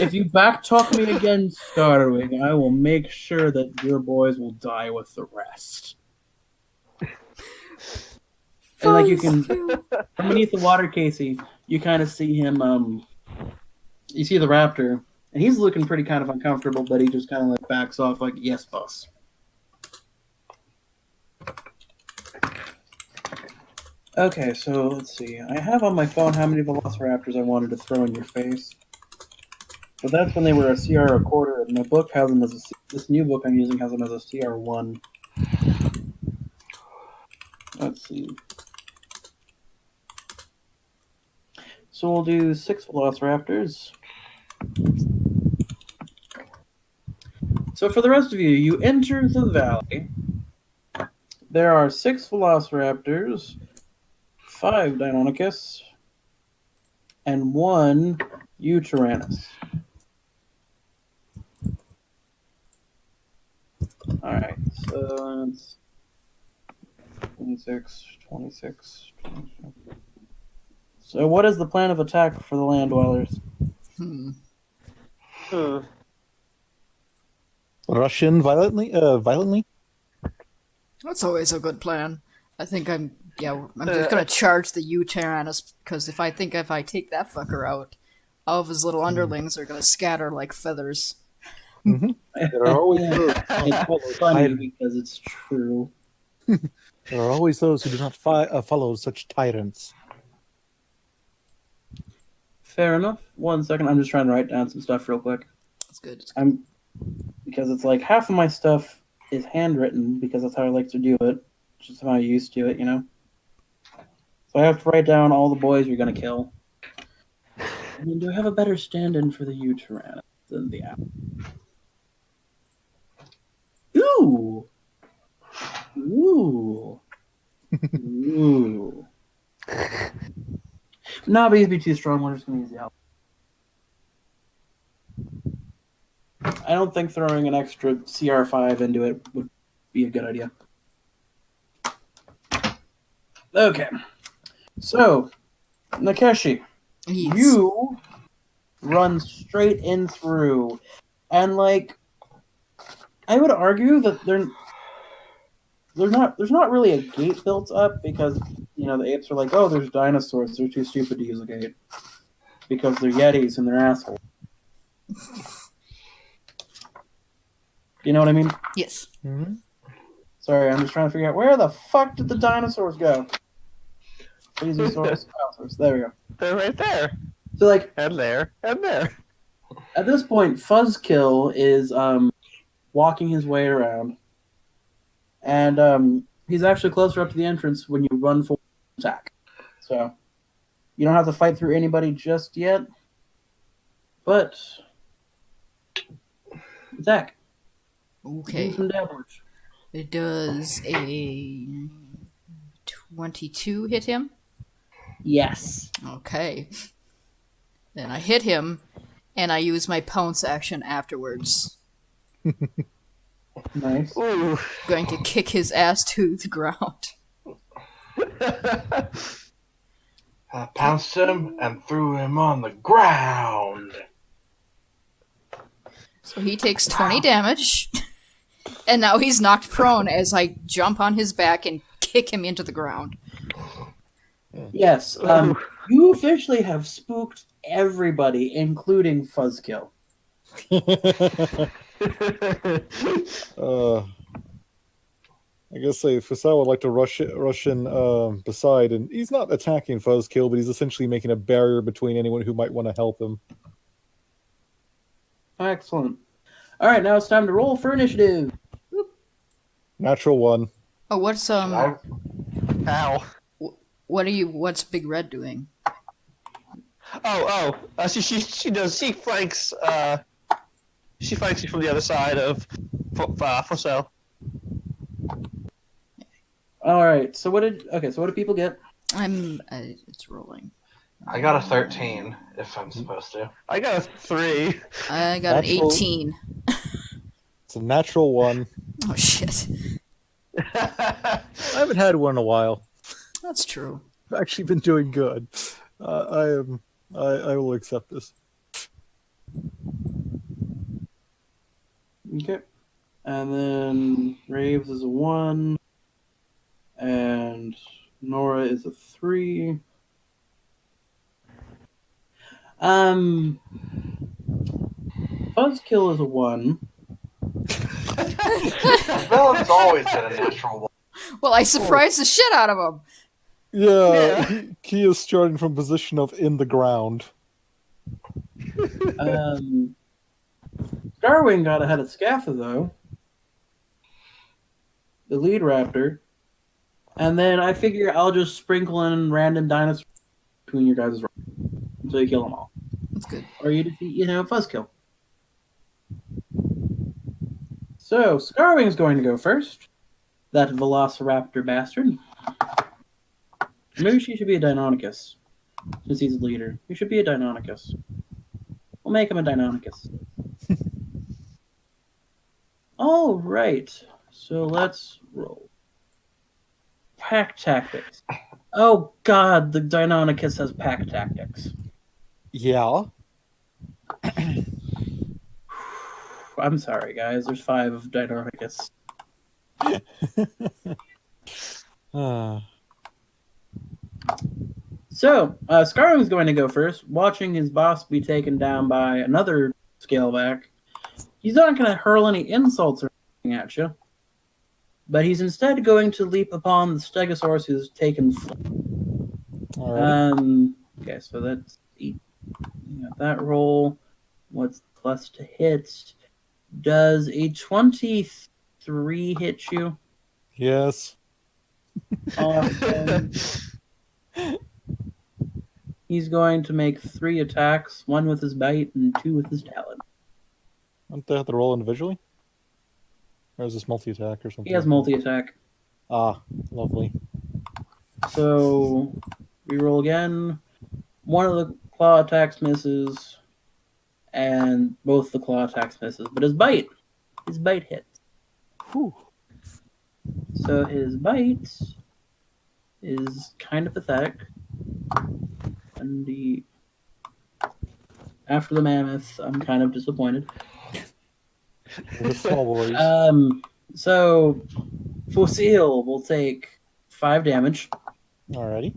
If you backtalk me again, Scarwing, I will make sure that your boys will die with the rest. And like you can, from beneath the water, Casey, you kind of see him. You see the raptor, and he's looking pretty kind of uncomfortable, but he just kind of like backs off, like, "Yes, boss." Okay, so let's see. I have on my phone how many velociraptors I wanted to throw in your face, but that's when they were a CR a quarter, and my book has them as this new book I'm using has them as a CR1. Let's see. So we'll do 6 velociraptors. So for the rest of you, you enter the valley. There are 6 velociraptors, 5 Deinonychus, and 1 Uterranus. Alright, so it's 26, 26, 27. So what is the plan of attack for the land dwellers? Russian violently? That's always a good plan. I think I'm just gonna charge the U-Tyrannus, because if I take that fucker out, all of his little underlings are gonna scatter like feathers. Mm-hmm. There are always It's funny because it's true. there are always those who do not follow such tyrants. Fair enough. 1 second, I'm just trying to write down some stuff real quick. That's good. Because it's like half of my stuff is handwritten because that's how I like to do it. Just how I used to it, So I have to write down all the boys you're gonna kill. I mean, do I have a better stand-in for the Uterranus than the Owl? Ooh! Ooh! Ooh! No, but he'd be too strong. We're just gonna use the Owl. I don't think throwing an extra CR5 into it would be a good idea. Okay. So, Nakeshi, Yes. you run straight in through, and I would argue that there's not really a gate built up because the apes are like, oh, there's dinosaurs, they're too stupid to use a gate because they're yetis and they're assholes. You know what I mean? Yes. Mhm. Sorry, I'm just trying to figure out where the fuck Sorry, I'm just trying to figure out where the fuck did the dinosaurs go? Plesiosaurus, Spinosaurus. There we go. They're right there. So, like, And there. And there. at this point, Fuzzkill is walking his way around, and he's actually closer up to the entrance when you run for attack. So you don't have to fight through anybody just yet, but attack. Okay. Do some damage. It does a 22 hit him. Yes. Okay. Then I hit him, and I use my pounce action afterwards. Nice. Ooh. Going to kick his ass to the ground. Pounced him and threw him on the ground. So he takes 20 damage, and now he's knocked prone as I jump on his back and kick him into the ground. Yes. You officially have spooked everybody, including Fuzzkill. I guess Fasal would like to rush in beside, and he's not attacking Fuzzkill, but he's essentially making a barrier between anyone who might want to help him. Excellent. All right, now it's time to roll for initiative. Natural 1. Oh, what's Ow. what's Big Red doing? She does. She flanks you from the other side of Fosel. All right. So what did people get? It's rolling. I got a 13, if I'm supposed to. I got a 3. I got Natural- an 18. It's a natural 1. Oh shit. I haven't had one in a while. That's true. I've actually been doing good. I will accept this. Okay. And then Raves is a 1. And Nora is a 3. Buzzkill is a 1. Villain's always been a natural one. Well, I surprised the shit out of him. Yeah. He is starting from position of in the ground. Starwing got ahead of Scatha, though. The lead raptor. And then I figure I'll just sprinkle in random dinosaurs between your guys' until you kill them all. That's good. Or you defeat, Fuzzkill. So, Scarwing's going to go first. That Velociraptor bastard. Maybe she should be a Deinonychus, since he's a leader. He should be a Deinonychus. We'll make him a Deinonychus. All right. So let's roll. Pack tactics. Oh god, the Deinonychus has pack tactics. Yeah. I'm sorry, guys. There's 5 of Deinonychus. So, Scarwing's going to go first, watching his boss be taken down by another scaleback. He's not going to hurl any insults or anything at you, but he's instead going to leap upon the Stegosaurus who's taken flight. Alright. Okay, so that's 8. You got that roll. What's plus to hit? Does a 23 hit you? Yes. Awesome. He's going to make 3 attacks, 1 with his bite and 2 with his talon. Don't they have to roll individually? Or is this multi-attack or something? He has multi-attack. Ah, lovely. So, we roll again. 1 of the claw attacks misses, and both the claw attacks misses. But his bite hits. Whew. So his bite is kind of pathetic. And after the mammoth, I'm kind of disappointed. The small boys. So Fossil will take 5 damage, Alrighty.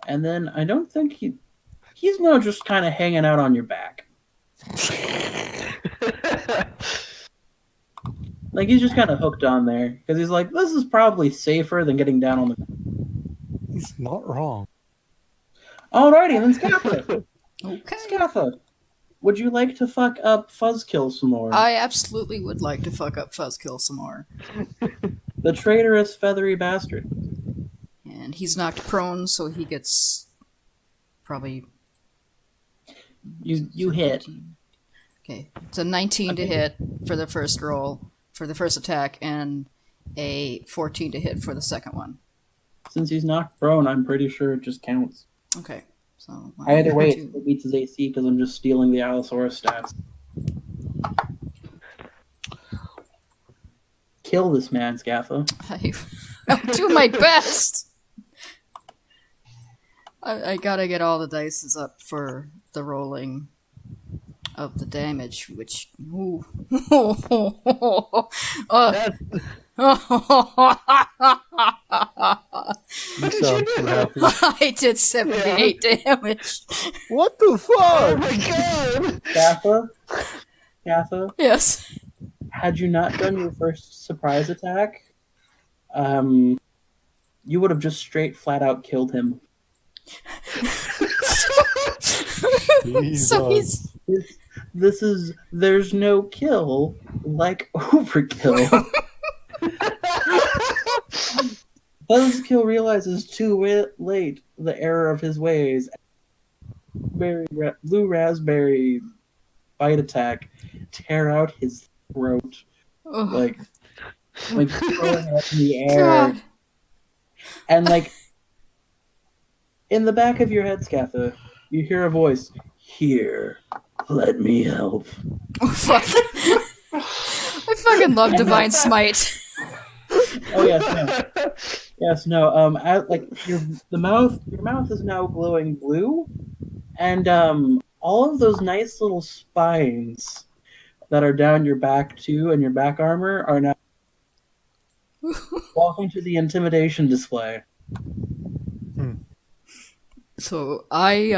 and then I don't think he's now just kind of hanging out on your back. Like, he's just kind of hooked on there because he's like, this is probably safer than getting down on the. He's not wrong. Alrighty, and then Scatha. Okay. Scatha, would you like to fuck up Fuzzkill some more? I absolutely would like to fuck up Fuzzkill some more. The traitorous feathery bastard. And he's knocked prone, so he gets probably... You hit. Okay, it's a 19 to hit for the first roll, for the first attack, and a 14 to hit for the second one. Since he's knocked prone, I'm pretty sure it just counts. Okay, so... Either way, it beats his AC because I'm just stealing the Allosaurus stats. Kill this man, Scatha. I'll do my best! I gotta get all the dices up for the rolling of the damage, which... Ooh. You sound too happy. I did 78 damage. What the fuck? Oh my god! Scatha, Yes. had you not done your first surprise attack, you would have just straight flat out killed him. So he's... There's no kill like overkill. Buzzkill realizes too late the error of his ways. Blue raspberry bite attack tear out his throat, like throwing it in the air, God. and like in the back of your head, Scatha, you hear a voice. Here, let me help. Oh, fuck. I fucking love Divine Smite. Oh yes, no. Your mouth is now glowing blue, and all of those nice little spines that are down your back too, and your back armor are now walking to the intimidation display. So I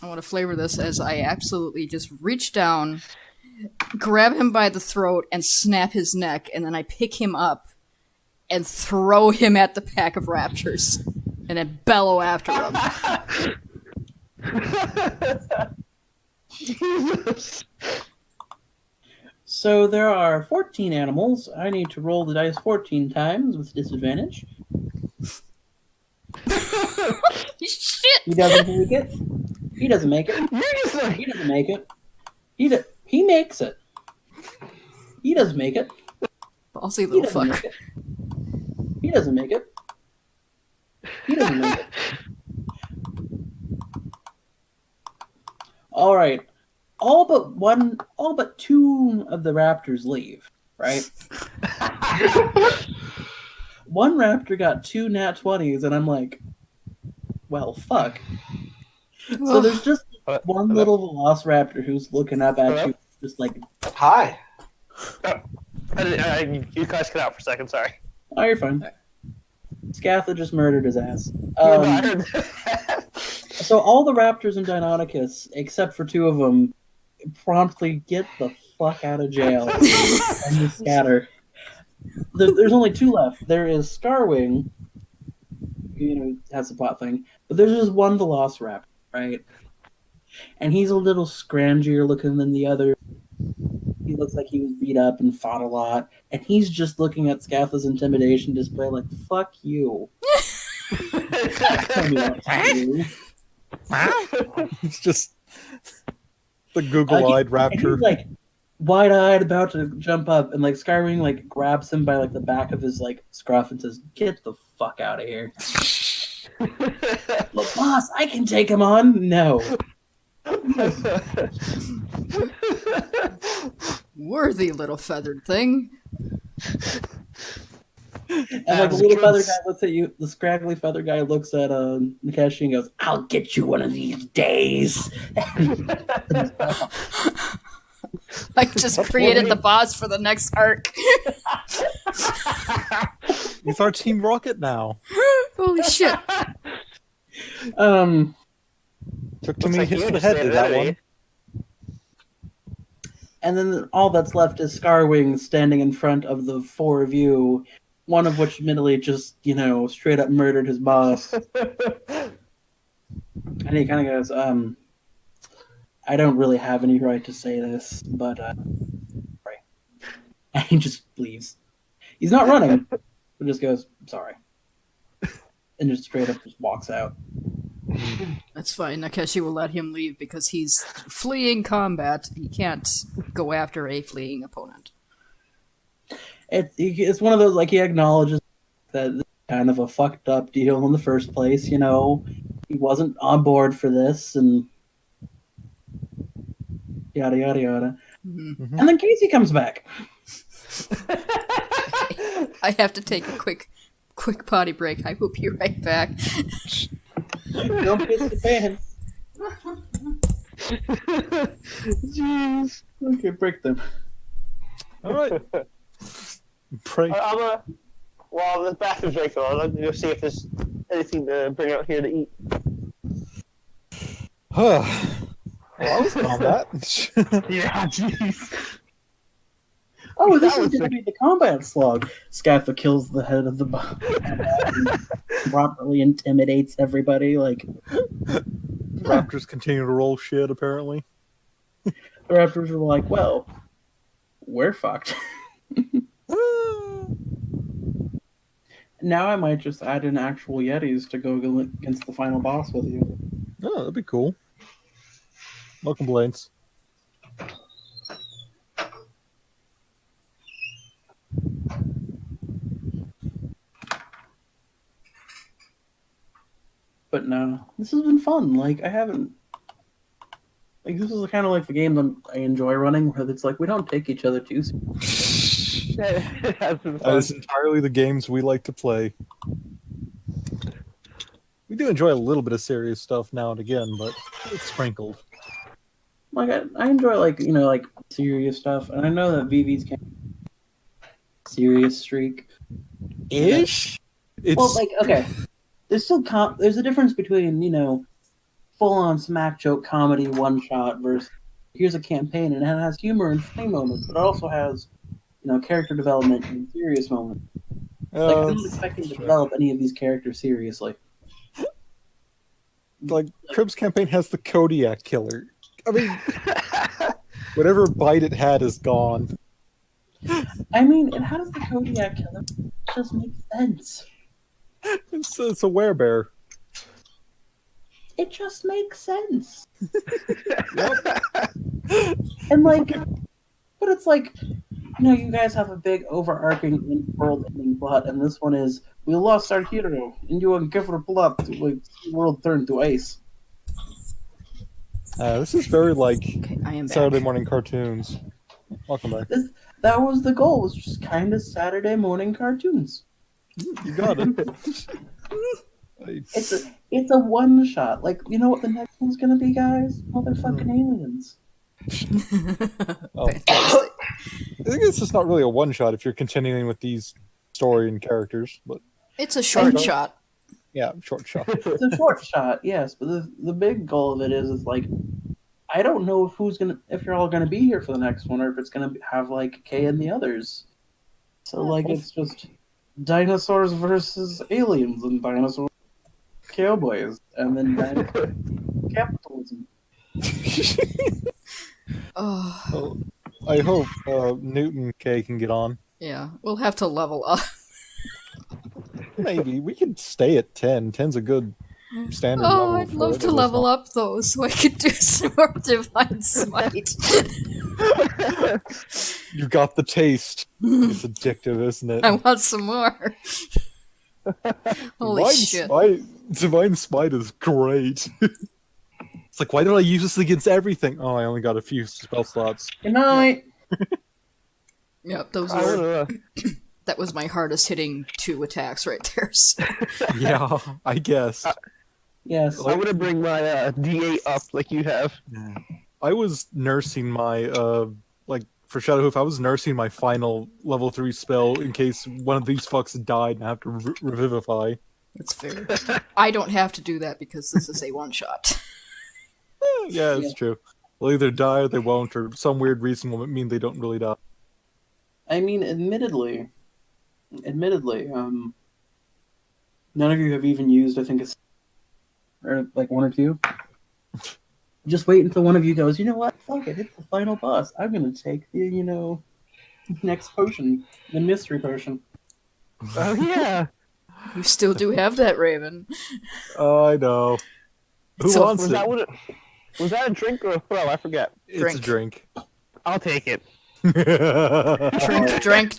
want to flavor this as I absolutely just reach down, grab him by the throat, and snap his neck, and then I pick him up and throw him at the pack of raptors, and then bellow after him. Jesus. So there are 14 animals. I need to roll the dice 14 times with disadvantage. Shit! He doesn't make it. He doesn't make it. He doesn't make it. He makes it. He doesn't make it. Ballsy He little doesn't fuck. make it. He doesn't make it. He doesn't make it. All right. All but two of the raptors leave, right? One raptor got 2 nat 20s, and I'm like, well, fuck. So there's just one little velociraptor who's looking up at you, just like, Hi. You guys cut out for a second, sorry. oh, you're fine. Scatha just murdered his ass. No, I heard that. So all the raptors in Deinonychus, except for 2 of them, promptly get the fuck out of jail and just scatter. There's only 2 left. There is Starwing, has the plot thing, but there's just one Velociraptor, right? And he's a little scrangier looking than the other. He looks like he was beat up and fought a lot, and he's just looking at Scatha's intimidation display like, fuck you. Tell me what to do. It's just the Google-eyed And raptor. he's like wide-eyed, about to jump up, and like Skywing like grabs him by like the back of his like scruff and says, "Get the fuck out of here." Look, boss, I can take him on. No. Worthy little feathered thing. And like the little feather guy looks at you, the scraggly feather guy looks at Nikeshi and goes, "I'll get you one of these days." I just created the boss for the next arc. He's our Team Rocket now. Holy shit. Took too Looks many like hits you to the head to understand that that, one. eh? And then all that's left is Scarwing standing in front of the four of you, one of which admittedly just, straight up murdered his boss. And he kind of goes, I don't really have any right to say this, but, sorry. And he just leaves. He's not running, but just goes, sorry. And just straight up just walks out. That's fine. Nakeshi will let him leave because he's fleeing combat. He can't go after a fleeing opponent. It's one of those, like, he acknowledges that it's kind of a fucked up deal in the first place, He wasn't on board for this, and yada, yada, yada. Mm-hmm. And then Casey comes back. I have to take a quick potty break. I will be right back. Don't piss the pants. Jeez. Okay, break them. All right. Break. While the bathroom's break on, I'm gonna go see if there's anything to bring out here to eat. Well, that was combat. Yeah, jeez. Oh, this That is was going to be the combat slog. Scaffa kills the head of the properly intimidates everybody. Like, Raptors continue to roll shit, apparently. the Raptors were like, well, we're fucked. Now I might just add in actual Yetis to go against the final boss with you. Oh, that'd be cool. No complaints. But no, this has been fun. Like, I haven't... Like, this is kind of like the games I enjoy running, where it's like, we don't take each other too seriously. That is entirely the games we like to play. We do enjoy a little bit of serious stuff now and again, but it's sprinkled. Like, I enjoy, like, serious stuff, and I know that VV's kind of serious streak. Ish? It's... Well, like, okay. There's still there's a difference between, full-on smack joke comedy one-shot versus here's a campaign and it has humor and funny moments, but it also has, character development and serious moments. Like, I'm not expecting to develop any of these characters seriously. Like, Crib's campaign has the Kodiak killer. I mean, whatever bite it had is gone. I mean, and how does the Kodiak killer just make sense? It's a werebear. It just makes sense. Yep. And, like, but it's like, you guys have a big overarching world-ending plot, and this one is, we lost our hero, and you give her blood to, like, the world turned to ice. This is very like Okay, I am back. Saturday morning cartoons. Welcome back. That was the goal, was just kind of Saturday morning cartoons. You got it. It's a one shot. Like, you know what the next one's gonna be, guys? Motherfucking aliens. Oh. I think it's just not really a one shot if you're continuing with these story and characters, but It's a short shot. yeah, short shot. It's a short shot, yes, but the big goal of it is like, I don't know if you're all gonna be here for the next one, or if it's gonna have like Kay and the others. So like, it's just dinosaurs versus aliens, and dinosaurs cowboys, and then dinosaur capitalism. Oh, Well, I hope Newton K can get on. yeah. We'll have to level up. Maybe we could stay at 10. 10's a good standard Oh, level. I'd for love it. to level up though, so I could do some more Divine Smite. You got the taste. It's addictive, isn't it? I want some more. Holy shit. Divine Smite is great. It's like, why did I use this against everything? Oh, I only got a few spell slots. Good night. Yep, those I were. don't know. That was my hardest hitting 2 attacks right there. So. Yeah, I guess. Yes. I want to bring my D8 up like you have. I was nursing my, for Shadowhoof, I was nursing my final level 3 spell in case one of these fucks died and I have to revivify. That's fair. I don't have to do that because this is a one shot. Yeah, that's true. They'll either die or they won't, or some weird reason will mean they don't really die. I mean, admittedly, none of you have even used, I think, or like one or two. Just wait until one of you goes, you know what? Fuck it, it's the final boss. I'm gonna take the, next potion, the mystery potion. Oh yeah. You still do have that, Raven. Oh, I know. Who So, wants Was it? that what was that a drink or a throw? I forget. It's a drink. I'll take it. Drunk. Drink.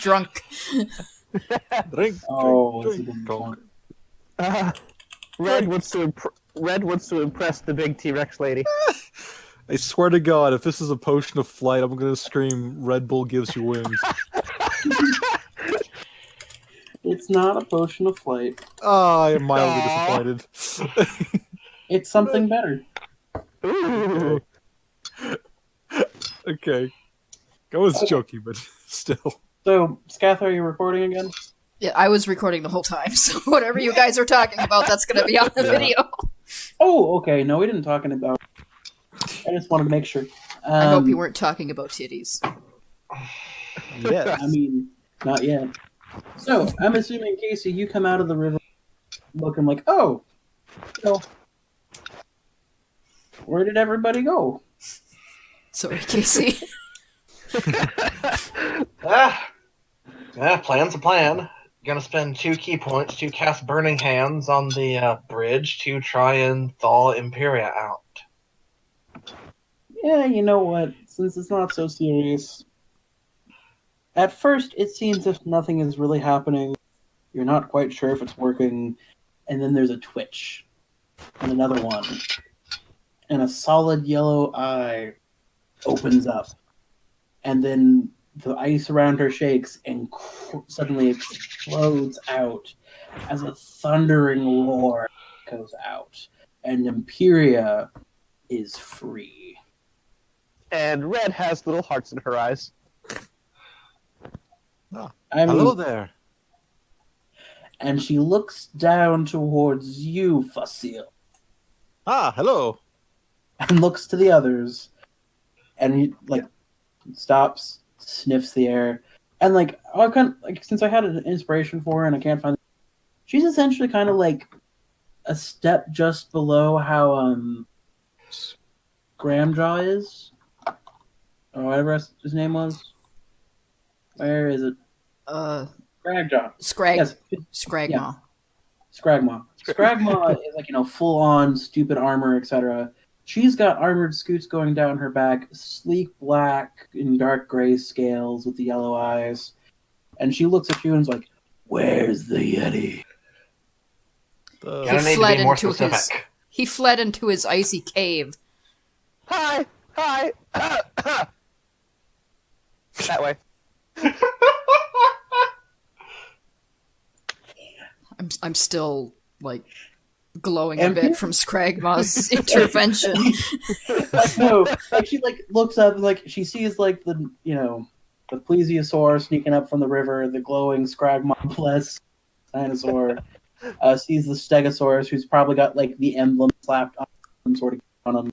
Oh, drink, it's a good drink. one. Red wants to impress the big T-Rex lady. I swear to God, if this is a potion of flight, I'm gonna scream, Red Bull gives you wings. It's not a potion of flight. I am mildly Aw. disappointed. It's something better. Ooh. Okay. I was joking, but still. So, Scath, are you recording again? Yeah, I was recording the whole time, so whatever you guys are talking about, that's gonna be on the Yeah. video. Oh, okay. No, we didn't talking about. I just wanted to make sure. I hope you weren't talking about titties. Yes. I mean, not yet. So, I'm assuming, Casey, you come out of the river looking like, oh, well, where did everybody go? Sorry, Casey. Plan's a plan. Gonna spend 2 key points to cast Burning Hands on the bridge to try and thaw Imperia out. Yeah, you know what? Since it's not so serious. At first, it seems if nothing is really happening. You're not quite sure if it's working. And then there's a twitch. And another one. And a solid yellow eye opens up. And then the ice around her shakes and suddenly explodes out as a thundering roar goes out. And Imperia is free. And Red has little hearts in her eyes. I mean, Hello there. and she looks down towards you, Facile, Ah, hello. and looks to the others, and he stops, sniffs the air, and I've kind of since I had an inspiration for her and I can't find. She's essentially kind of like a step just below how Gramjaw is, or whatever his name was. Where is it? Scragjaw. Yes, Scragmaw. Scragmaw. Scragmaw is full on stupid armor, etc. She's got armored scoots going down her back, sleek black and dark gray scales with the yellow eyes, and she looks at you and is like, "Where's the Yeti?" The- Gonna need to fled be more into his- specific. He fled into his icy cave. Hi. That way. I'm still glowing a And bit from Scragmaw's intervention. No, she looks up, she sees the plesiosaur sneaking up from the river, the glowing Scragmaw-blessed dinosaur, sees the Stegosaurus, who's probably got the emblem slapped on some sort of on him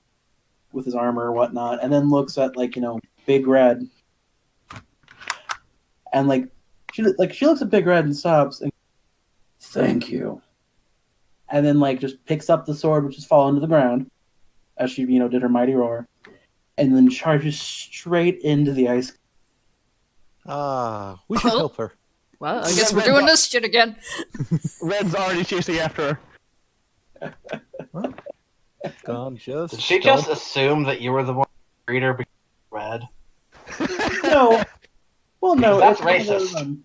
with his armor or whatnot, and then looks at Big Red, and she looks at Big Red and stops and thank you, and then just picks up the sword which has fallen to the ground as she did her mighty roar, and then charges straight into the ice. we should help her. Well, I guess we're doing this shit again. Red's already chasing after her. Gone just. Did she just assume that you were the one reader because red? No, well, no, That's it's one of those, racist.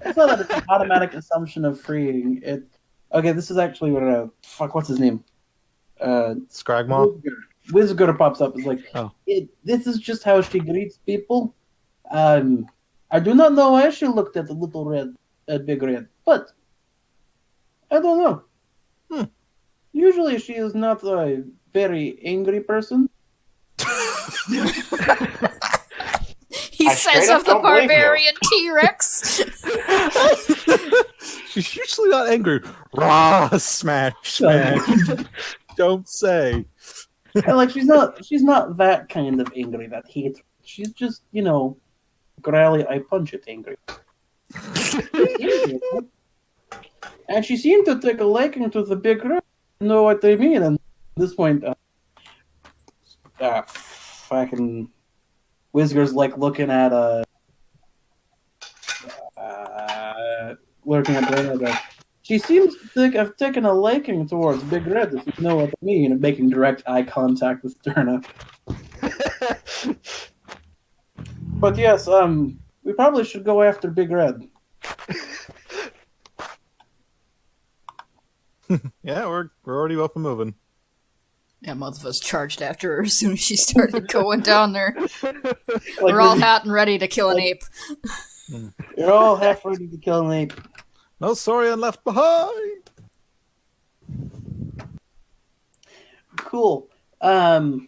it's not that it's an automatic assumption of freeing. Okay, this is actually what's his name? Scragmaw? Wizard pops up. Is Oh. This is just how she greets people. I do not know why she looked at the little red, big red, but I don't know. Usually she is not a very angry person. He I says straight up of the don't believe you. barbarian T-Rex. She's usually not angry. Rah, smash. Don't say. And, like, she's not that kind of angry that hates. She's just, growly, I punch it angry. And she seemed to take a liking to the big red. You know what they mean? And at this point, fucking Whisker like looking at Dana. Like, she seems to have taken a liking towards Big Red, if you know what I mean, and making direct eye contact with Derna. But yes, we probably should go after Big Red. Yeah, we're already up and moving. Yeah, most of us charged after her as soon as she started going down there. Like, We're all hot and ready to kill an ape. You're all half ready to kill an ape. No sorry and left behind. Cool. So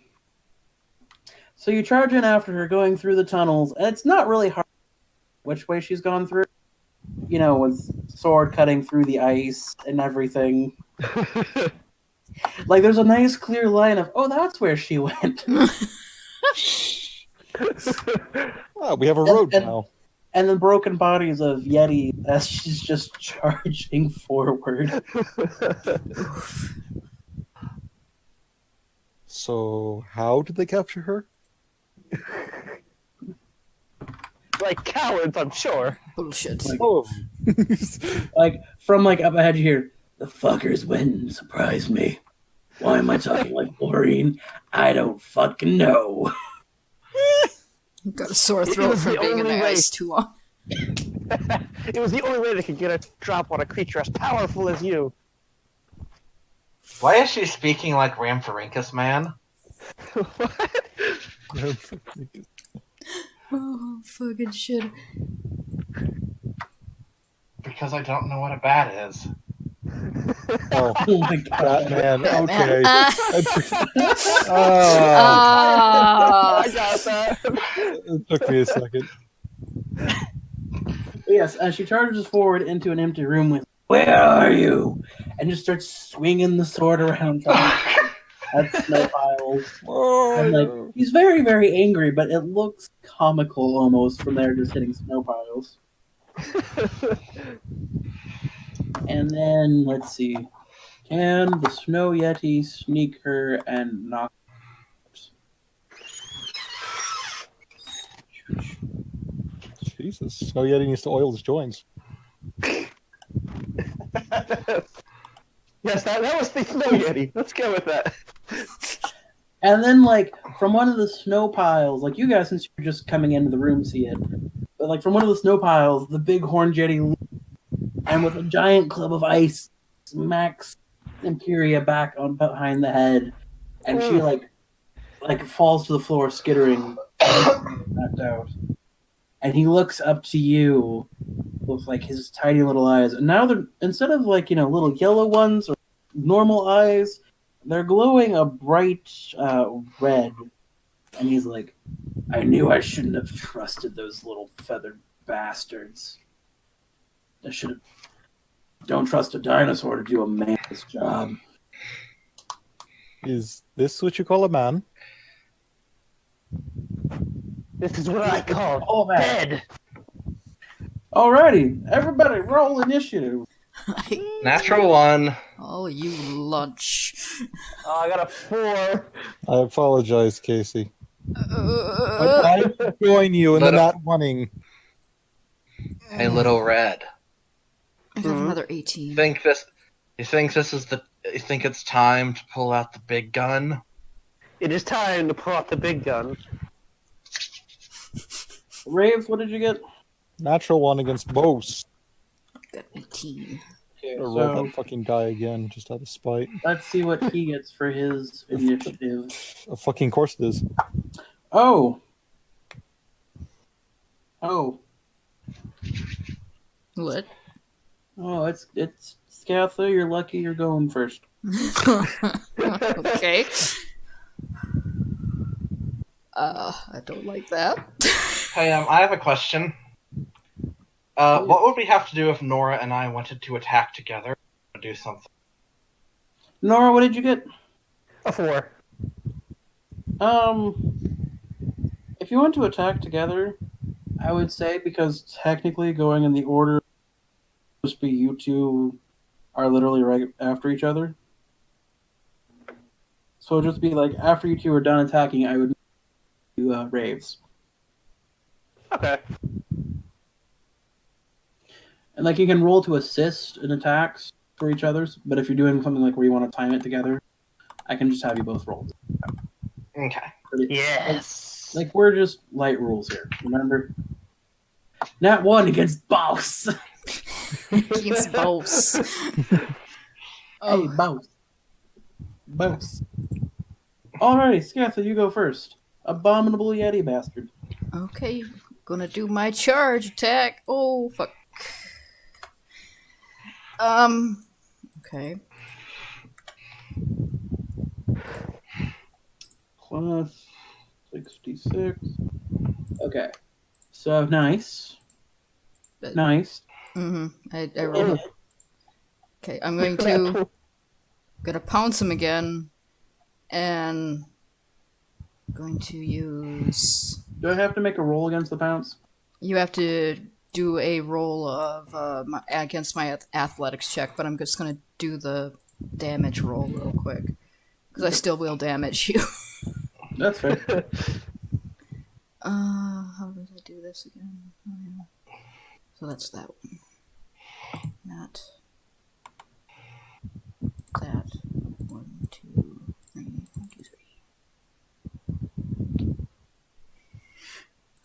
you charge in after her, going through the tunnels, and it's not really hard which way she's gone through. With sword cutting through the ice and everything. Like, there's a nice clear line of, oh, that's where she went. Oh, we have a road now. And the broken bodies of Yeti as she's just charging forward. So, how did they capture her? Like cowards, I'm sure. Bullshit. Oh. Like, from, like, up ahead you hear, the fuckers went and surprised me. Why am I talking like Maureen? I don't fucking know. Got a sore throat from being in the ice too long. It was the only way they could get a drop on a creature as powerful as you. Why is she speaking like Ramphorhynchus Man? What? Oh, fucking shit. Because I don't know what a bat is. Oh, Oh my god. Batman. Okay. I got that. It took me a second. Yes, as she charges forward into an empty room with, where are you? And just starts swinging the sword around trying at snow piles. And, like, he's very, very angry, but it looks comical almost from there just hitting snow piles. And then, let's see. Can the Snow Yeti sneak her and knock her? Jesus. Snow Yeti needs to oil his joints. Yes, that was the Snow Yeti. Let's go with that. And then, like, from one of the snow piles, like, you guys, since you're just coming into the room, see it. But, like, from one of the snow piles, the big horned Yeti, and with a giant club of ice, smacks Imperia back on behind the head, and she, like falls to the floor, skittering, knocked out. And he looks up to you with, like, his tiny little eyes. And now they're, instead of, like, little yellow ones or normal eyes, they're glowing a bright red. And he's like, I knew I shouldn't have trusted those little feathered bastards. I should have. Don't trust a dinosaur to do a man's job. Is this what you call a man? This is what I call Oh, man. dead. Alrighty, everybody, roll initiative. Natural one. Oh, you lunch. Oh, I got a 4. I apologize, Casey. I join you in the not wanting. A little red. I got another 18. You think it's time to pull out the big gun? It is time to pull out the big gun. Raves, what did you get? Natural one against Bose. Got 18. Okay, Roll so that fucking die again, just out of spite. let's see what he gets for his initiative. Of fucking course it is. Oh. Oh. What? Oh, it's Scatha, you're lucky you're going first. Okay. I don't like that. Hey, I have a question. What would we have to do if Nora and I wanted to attack together? Do something. Nora, what did you get? A 4. If you want to attack together, I would say, because technically going in the order, just be you two are literally right after each other. So it'd just be like after you two are done attacking, I would do raves, Okay. and like you can roll to assist in attacks for each other's. But if you're doing something like where you want to time it together, I can just have you both roll. Okay. Yes. Like we're just light rules here. Remember, Nat 1 against Boss. Against boss. Hey, Oh, Boss. Boss. Alrighty, Scatha, you go first. Abominable Yeti bastard. okay. Gonna do my charge attack. Oh, fuck. Okay. Plus 66. Okay. So nice. Nice. I rolled. Okay, I'm going to gonna pounce him again, and going to use. Do I have to make a roll against the pounce? You have to do a roll of against my athletics check, but I'm just gonna do the damage roll real quick because I still will damage you. That's fair. How did I do this again? Oh, yeah. So that's that one. Not that. 1, 2, 3, 1, 2, 3.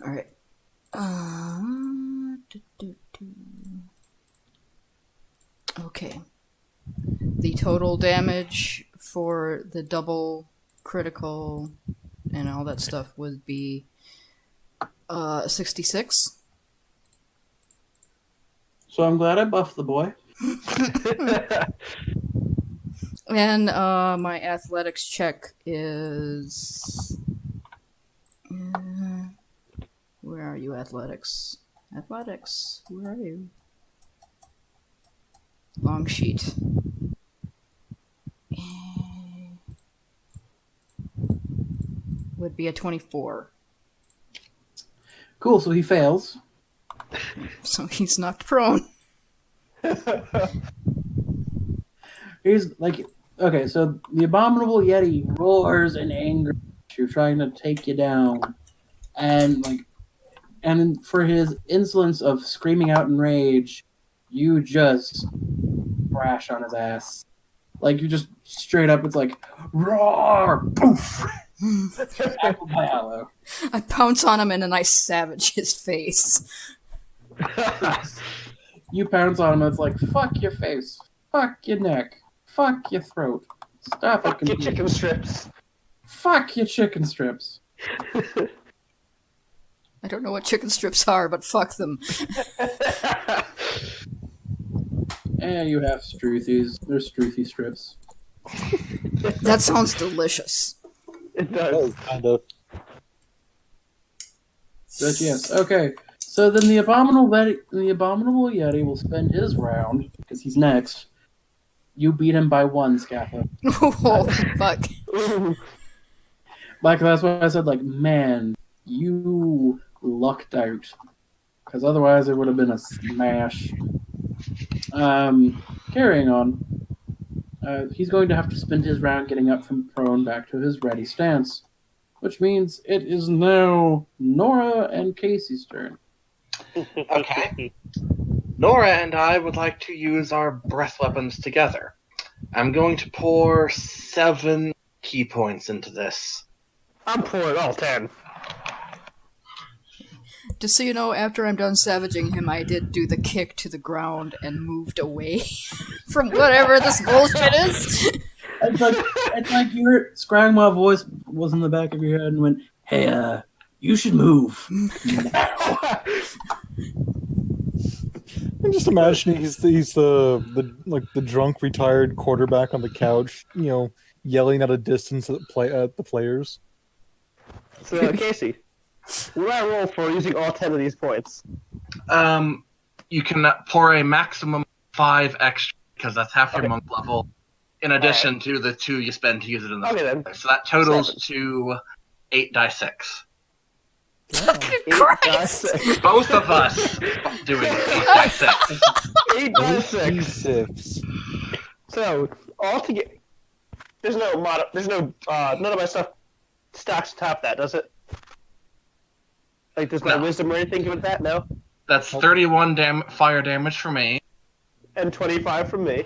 All right. Okay. The total damage for the double critical and all that stuff would be 66. So I'm glad I buffed the boy. And my athletics check is. Where are you, athletics? Athletics, where are you? Long sheet. Would be a 24. Cool, so he fails. So he's knocked prone. He's like, okay, so the Abominable Yeti roars in anger at you, trying to take you down. And for his insolence of screaming out in rage, you just crash on his ass. Like, you just straight up, it's like, roar! Poof! Tackled by Aloe. I pounce on him and then I savage his face. You pounce on him, and it's like, fuck your face, fuck your neck, fuck your throat, stop it, Fuck your chicken strips. fuck your chicken strips. I don't know what chicken strips are, but fuck them. You have struthies. They're struthy strips. That sounds delicious. It does. Kind of. But yes, okay. So then the Abominable Yeti will spend his round, because he's next. You beat him by 1, Scatha. Oh, fuck. Like, that's why I said, like, man, you lucked out. Because otherwise it would have been a smash. Carrying on. He's going to have to spend his round getting up from prone back to his ready stance. Which means it is now Nora and Casey's turn. Okay. Nora and I would like to use our breath weapons together. I'm going to pour 7 key points into this. I'm pouring all 10. Just so you know, after I'm done savaging him, I did do the kick to the ground and moved away from whatever this bullshit is. It's like you heard Scragmaw voice was in the back of your head and went, hey, you should move now. I'm just imagining he's the drunk retired quarterback on the couch, yelling at a distance at the players. So, Casey, what do I roll for using all 10 of these points? You can pour a maximum 5 extra, because that's half your monk level, in addition to the 2 you spend to use it in the Okay, then. So that totals to 8d6. Christ! Both of us doing 8d6. 8d6. D6. So all together, there's no none of my stuff stacks top that, does it? Like there's no No. wisdom or anything with that, no? That's 31 fire damage for me. And 25 from me.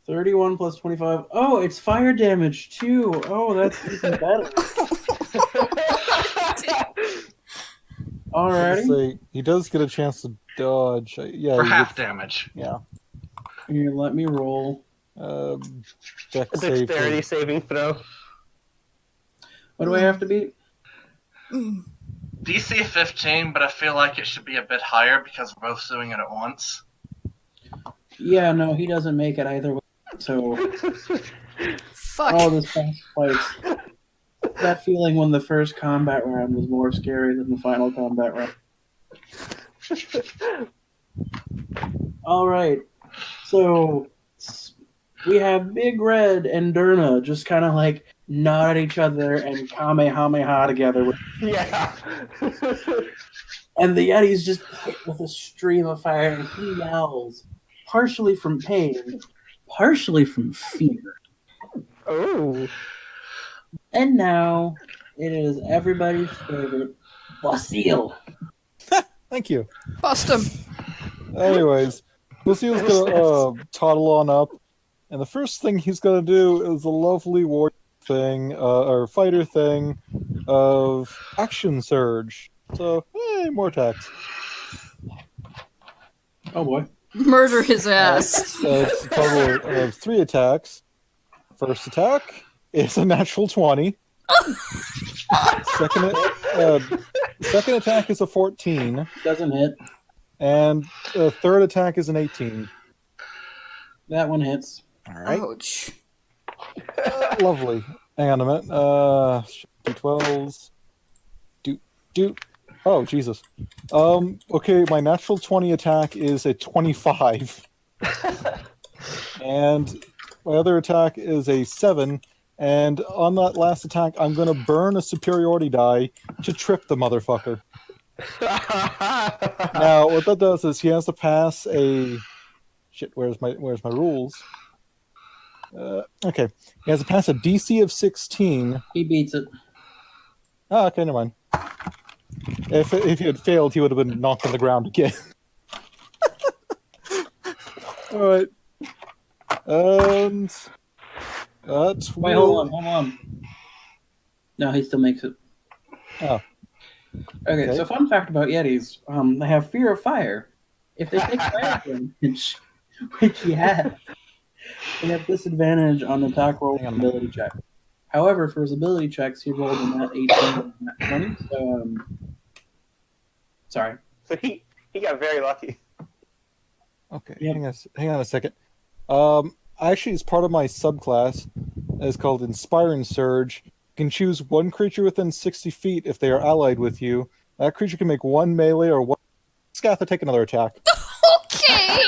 31 plus 25. Oh, it's fire damage too. Oh, that's even better. Alrighty. Say, he does get a chance to dodge. Yeah, For he half gets- damage. Yeah. Here, let me roll. Dex A save. dexterity saving throw. What do I have to beat? DC 15, but I feel like it should be a bit higher because we're both doing it at once. Yeah, no, he doesn't make it either way. So, Fuck. all this past fights. That feeling when the first combat round was more scary than the final combat round. Alright. So, we have Big Red and Derna just kind of like nod at each other and Kamehameha together. Yeah. And the Yeti's just hit with a stream of fire and he yells, partially from pain, partially from fear. Oh. And now it is everybody's favorite, Basile. Thank you. Bust him. Anyways, Lucile's gonna toddle on up, and the first thing he's gonna do is a lovely warrior thing, or fighter thing, of action surge. So, more attacks. Oh boy. Murder his ass. It's a total of 3 attacks. First attack is a natural 20. Second attack is a 14. Doesn't hit. And the third attack is an 18. That one hits. All right. Ouch. Lovely. Hang on a minute. D12s. Do. Oh, Jesus. Okay, my natural 20 attack is a 25. And my other attack is a 7. And on that last attack, I'm going to burn a superiority die to trip the motherfucker. Now, what that does is he has to pass a... Shit, where's my rules? Okay. He has to pass a DC of 16. He beats it. Oh, okay, never mind. If he had failed, he would have been knocked on the ground again. Alright. And... That's Wait, hold on. No, he still makes it. Oh. Okay, so fun fact about Yetis, they have fear of fire. If they take fire damage, which he has, they have disadvantage on attack roll and ability check. However, for his ability checks, he rolled in that 18 and that 20, so, sorry. So he got very lucky. Okay, Yep. hang on a second. Actually, it's part of my subclass. It's called Inspiring Surge. You can choose one creature within 60 feet if they are allied with you. That creature can make one melee or one scath to take another attack. Okay.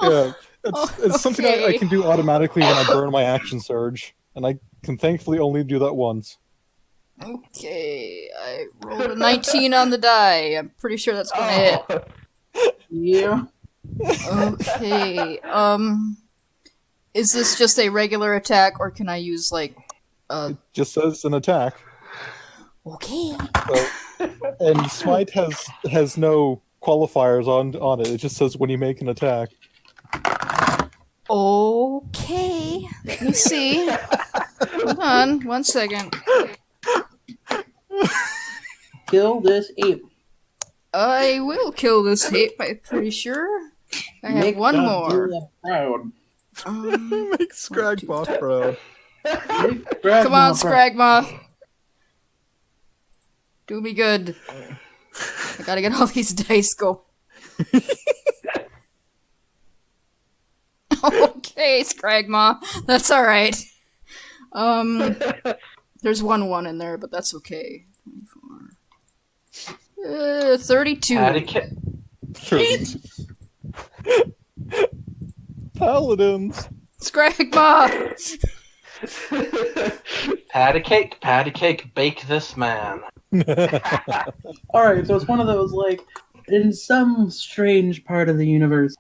Yeah, it's something I can do automatically when I burn my action surge, and I can thankfully only do that once. Okay. I rolled a 19 on the die. I'm pretty sure that's gonna hit. Yeah. Okay. Is this just a regular attack, or can I use like? Just says an attack. Okay. So, and Smite has no qualifiers on it. It just says when you make an attack. Okay. Let me see. Hold on, 1 second. Kill this ape. I will kill this ape. I'm pretty sure. I have Make one more. Godzilla proud. Make Scragboss proud. Come on, Scragma. Do me good. I gotta get all these dice go. Okay, Scragma. That's alright. There's 1 in there, but that's okay. 24. 32. Etiquette. Paladins. Scragma! Patty cake, bake this man. Alright, so it's one of those, like, in some strange part of the universe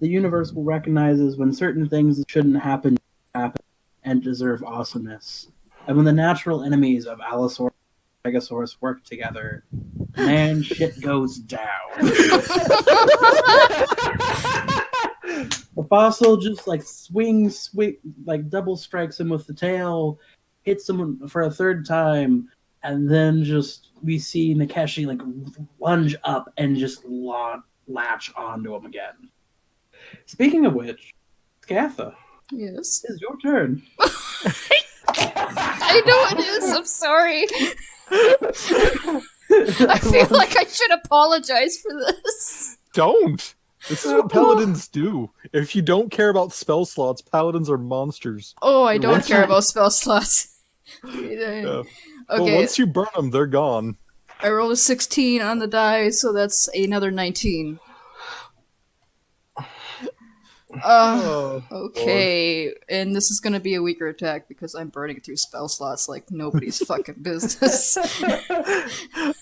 will recognizes when certain things shouldn't happen and deserve awesomeness. And when the natural enemies of Allosaurus and Stegosaurus work together, man, shit goes down. The fossil just like swings, like double strikes him with the tail, hits him for a third time, and then just we see Nikeshi like lunge up and just latch onto him again. Speaking of which, Scatha, Yes. it's your turn. I know it is. I'm sorry. I feel like I should apologize for this. Don't. This is what paladins do. If you don't care about spell slots, paladins are monsters. Oh, I don't care about spell slots. Yeah. Okay, Well, once you burn them, they're gone. I rolled a 16 on the die, so that's another 19. Okay, and this is gonna be a weaker attack because I'm burning through spell slots like nobody's fucking business.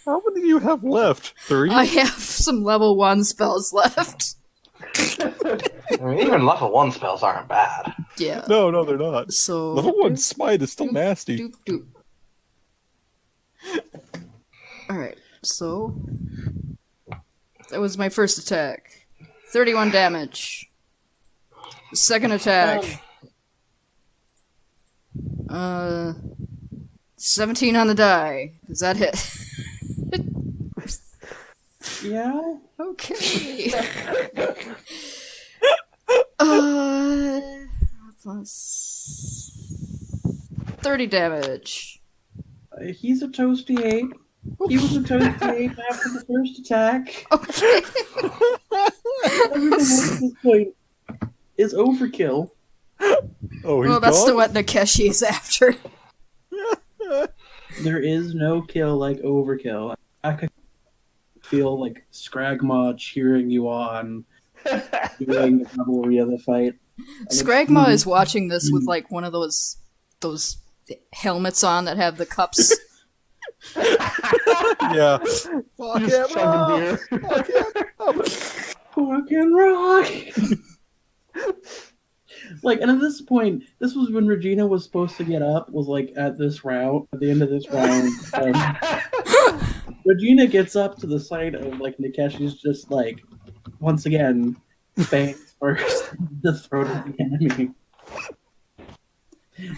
How many do you have left? 3? I have some level 1 spells left. I mean, even level 1 spells aren't bad. Yeah. No, they're not. So Level 1 smite is still nasty. Doop, doop. Alright, so that was my first attack. 31 damage. Second attack. 17 on the die. Does that hit? Yeah. Okay. Plus 30 damage. He's a toasty ape. He was a toasty ape after the first attack. Okay. Everything else at this point is overkill. Oh, he's Well, that's gone? what Nikeshi is after. There is no kill like overkill. I could feel like Scragmaw cheering you on, doing the cavalry of the fight. Scragma is watching this with like one of those helmets on that have the cups. Yeah. Fuck Just him chugging up! beer. Fuck him up! Fucking rock! Like, and at this point, this was when Regina was supposed to get up, was like at this round, at the end of this round. Regina gets up to the sight of like Nikeshi's just like, once again, bangs first the throat of the enemy.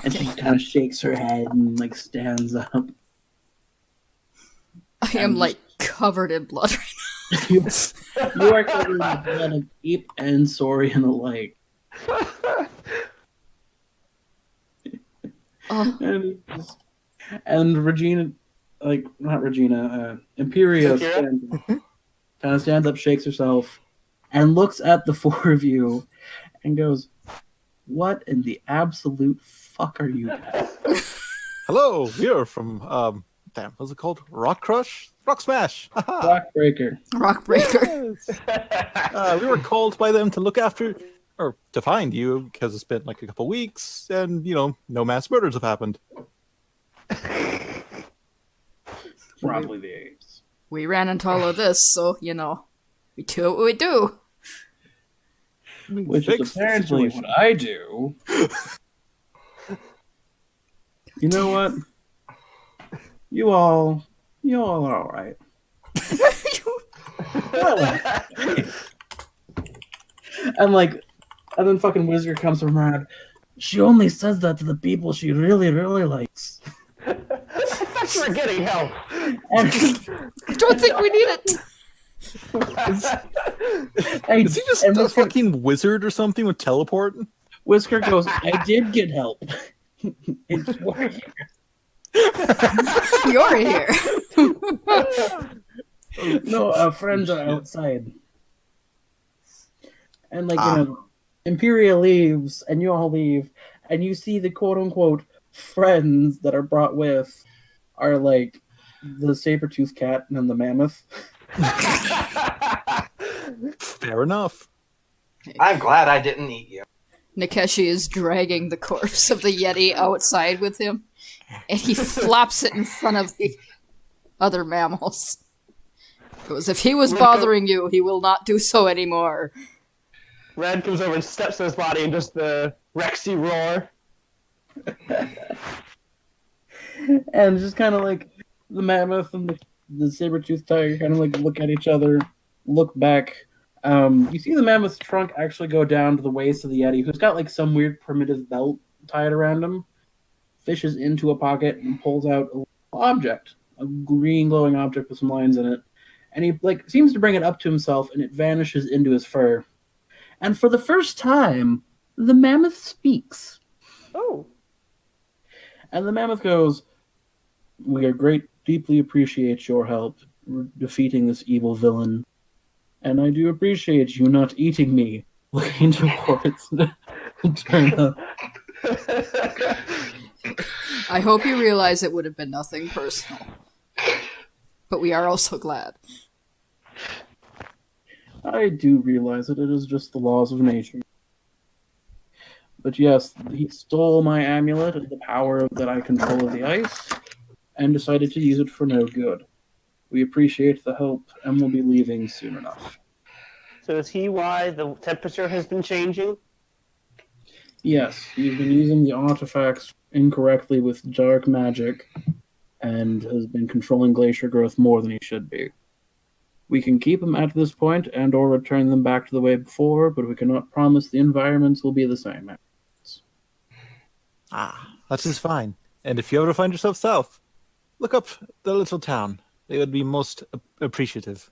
And she kind of shakes her head and like stands up. I am like covered in blood right You are covered in the blood of Ape and Saurian alike. now. And Regina, like, not Regina, Imperia kind of stands up, shakes herself, and looks at the four of you and goes, "What in the absolute fuck are you guys?" Hello, we are from, what's it called? Rock Crush? Rock Smash! Haha. Rockbreaker. Rockbreaker. Yes. We were called by them to look after, or to find you, because it's been like a couple weeks, and, you know, no mass murders have happened. Probably the apes. We ran into all of this, so, you know, we do what we do. Which Fix is the apparently situation. what I do. You know what? You all are alright. And then fucking Wizard comes from around. She only says that to the people she really, really likes. That's for getting help. And, I don't think we need it. Is he just and a Whisker, fucking wizard or something with teleport? Whisker goes, "I did get help. It's you're here." You're here. No, our friends are outside. And like, you know, Imperia leaves and you all leave and you see the quote unquote friends that are brought with are like the saber-toothed cat and the mammoth. Fair enough. I'm glad I didn't eat you. Nikeshi is dragging the corpse of the Yeti outside with him, and he flops it in front of the other mammals. Because if he was bothering you, he will not do so anymore. Red comes over and steps on his body and just the Rexy roar. And just kind of like the mammoth and the saber-toothed tiger kind of like look at each other, look back. You see the mammoth's trunk actually go down to the waist of the Yeti, who's got like some weird primitive belt tied around him, fishes into a pocket and pulls out a object, a green glowing object with some lines in it. And he like seems to bring it up to himself, and it vanishes into his fur. And for the first time, the mammoth speaks. Oh. And the mammoth goes, "We are deeply appreciate your help defeating this evil villain. And I do appreciate you not eating me," looking towards the turnip. I hope you realize it would have been nothing personal. But we are also glad. I do realize that it is just the laws of nature. But yes, he stole my amulet and the power that I control of the ice, and decided to use it for no good. We appreciate the help, and we'll be leaving soon enough. So is he why the temperature has been changing? Yes, he's been using the artifacts incorrectly with dark magic, and has been controlling glacier growth more than he should be. We can keep him at this point and or return them back to the way before, but we cannot promise the environments will be the same. That is fine. And if you ever find yourself south, look up the little town. They would be most appreciative.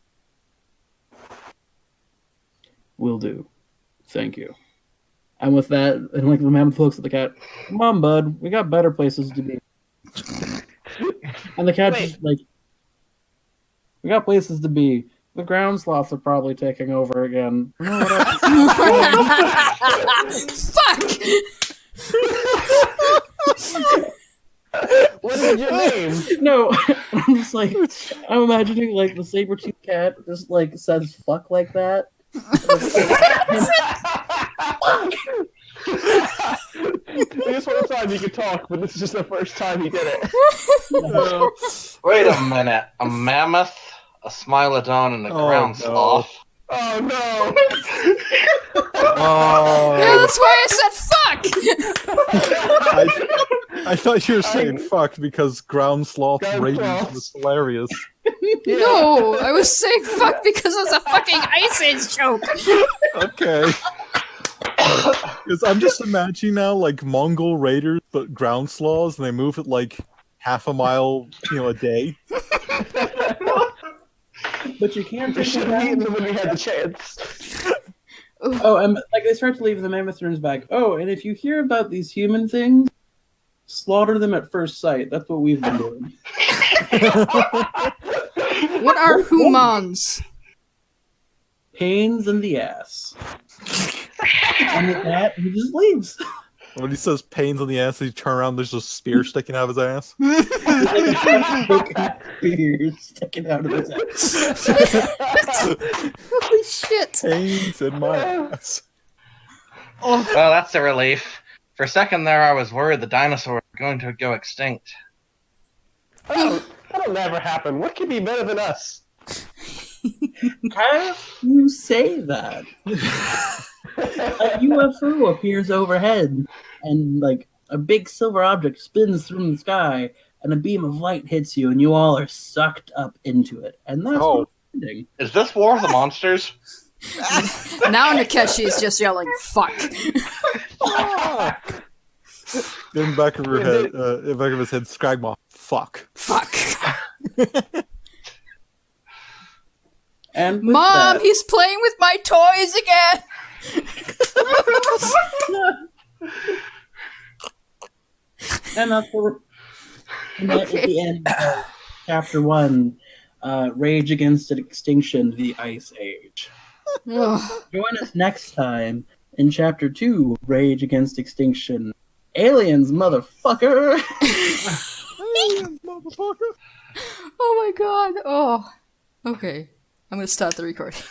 Will do. Thank you. And with that, and like the mammoth looks at the cat, "Come on, bud, we got better places to be." And the cat's just like, "We got places to be. The ground sloths are probably taking over again." You know Fuck! What is your name? No, I'm just like, I'm imagining like the saber-toothed cat just like says "fuck" like that. This one time you could talk, but this is just the first time he did it. Wait a minute. A mammoth, a smilodon, and a ground no. sloth. Oh no! Yeah, that's why I said fuck! I thought you were saying fuck because ground sloth Ground ratings sloths. was hilarious. No, I was saying fuck because it's a fucking Ice Age joke. Okay. Because I'm just imagining now, like Mongol raiders, but ground sloths, and they move at like half a mile, a day. But you can't We take should them have eaten down. them when we had the chance. Oh, and like they start to leave, the mammoth turns back. "Oh, and if you hear about these human things, slaughter them at first sight. That's what we've been doing." What are humans? Pains in the ass. And with that, he just leaves. When he says pains in the ass, he turn around, there's a spear sticking out of his ass. There's like a half-broken spear sticking out of his ass. Holy shit. Pains in my ass. Well, that's a relief. For a second there, I was worried the dinosaurs were going to go extinct. That'll never happen. What could be better than us? How you say that? A UFO appears overhead, and like a big silver object spins through the sky, and a beam of light hits you, and you all are sucked up into it. And that's Oh. what's ending. Is this War of the Monsters? Now Nikeshi is just yelling fuck. In the back of her head, in the back of his head, Scragmaw. Fuck. Fuck. And with Mom, that, he's playing with my toys again. and that's at the end of Chapter 1, Rage Against Extinction, the Ice Age. Ugh. Join us next time in Chapter 2, Rage Against Extinction. Aliens, motherfucker! Motherfucker. Oh my god. Oh. Okay. I'm gonna start the recording.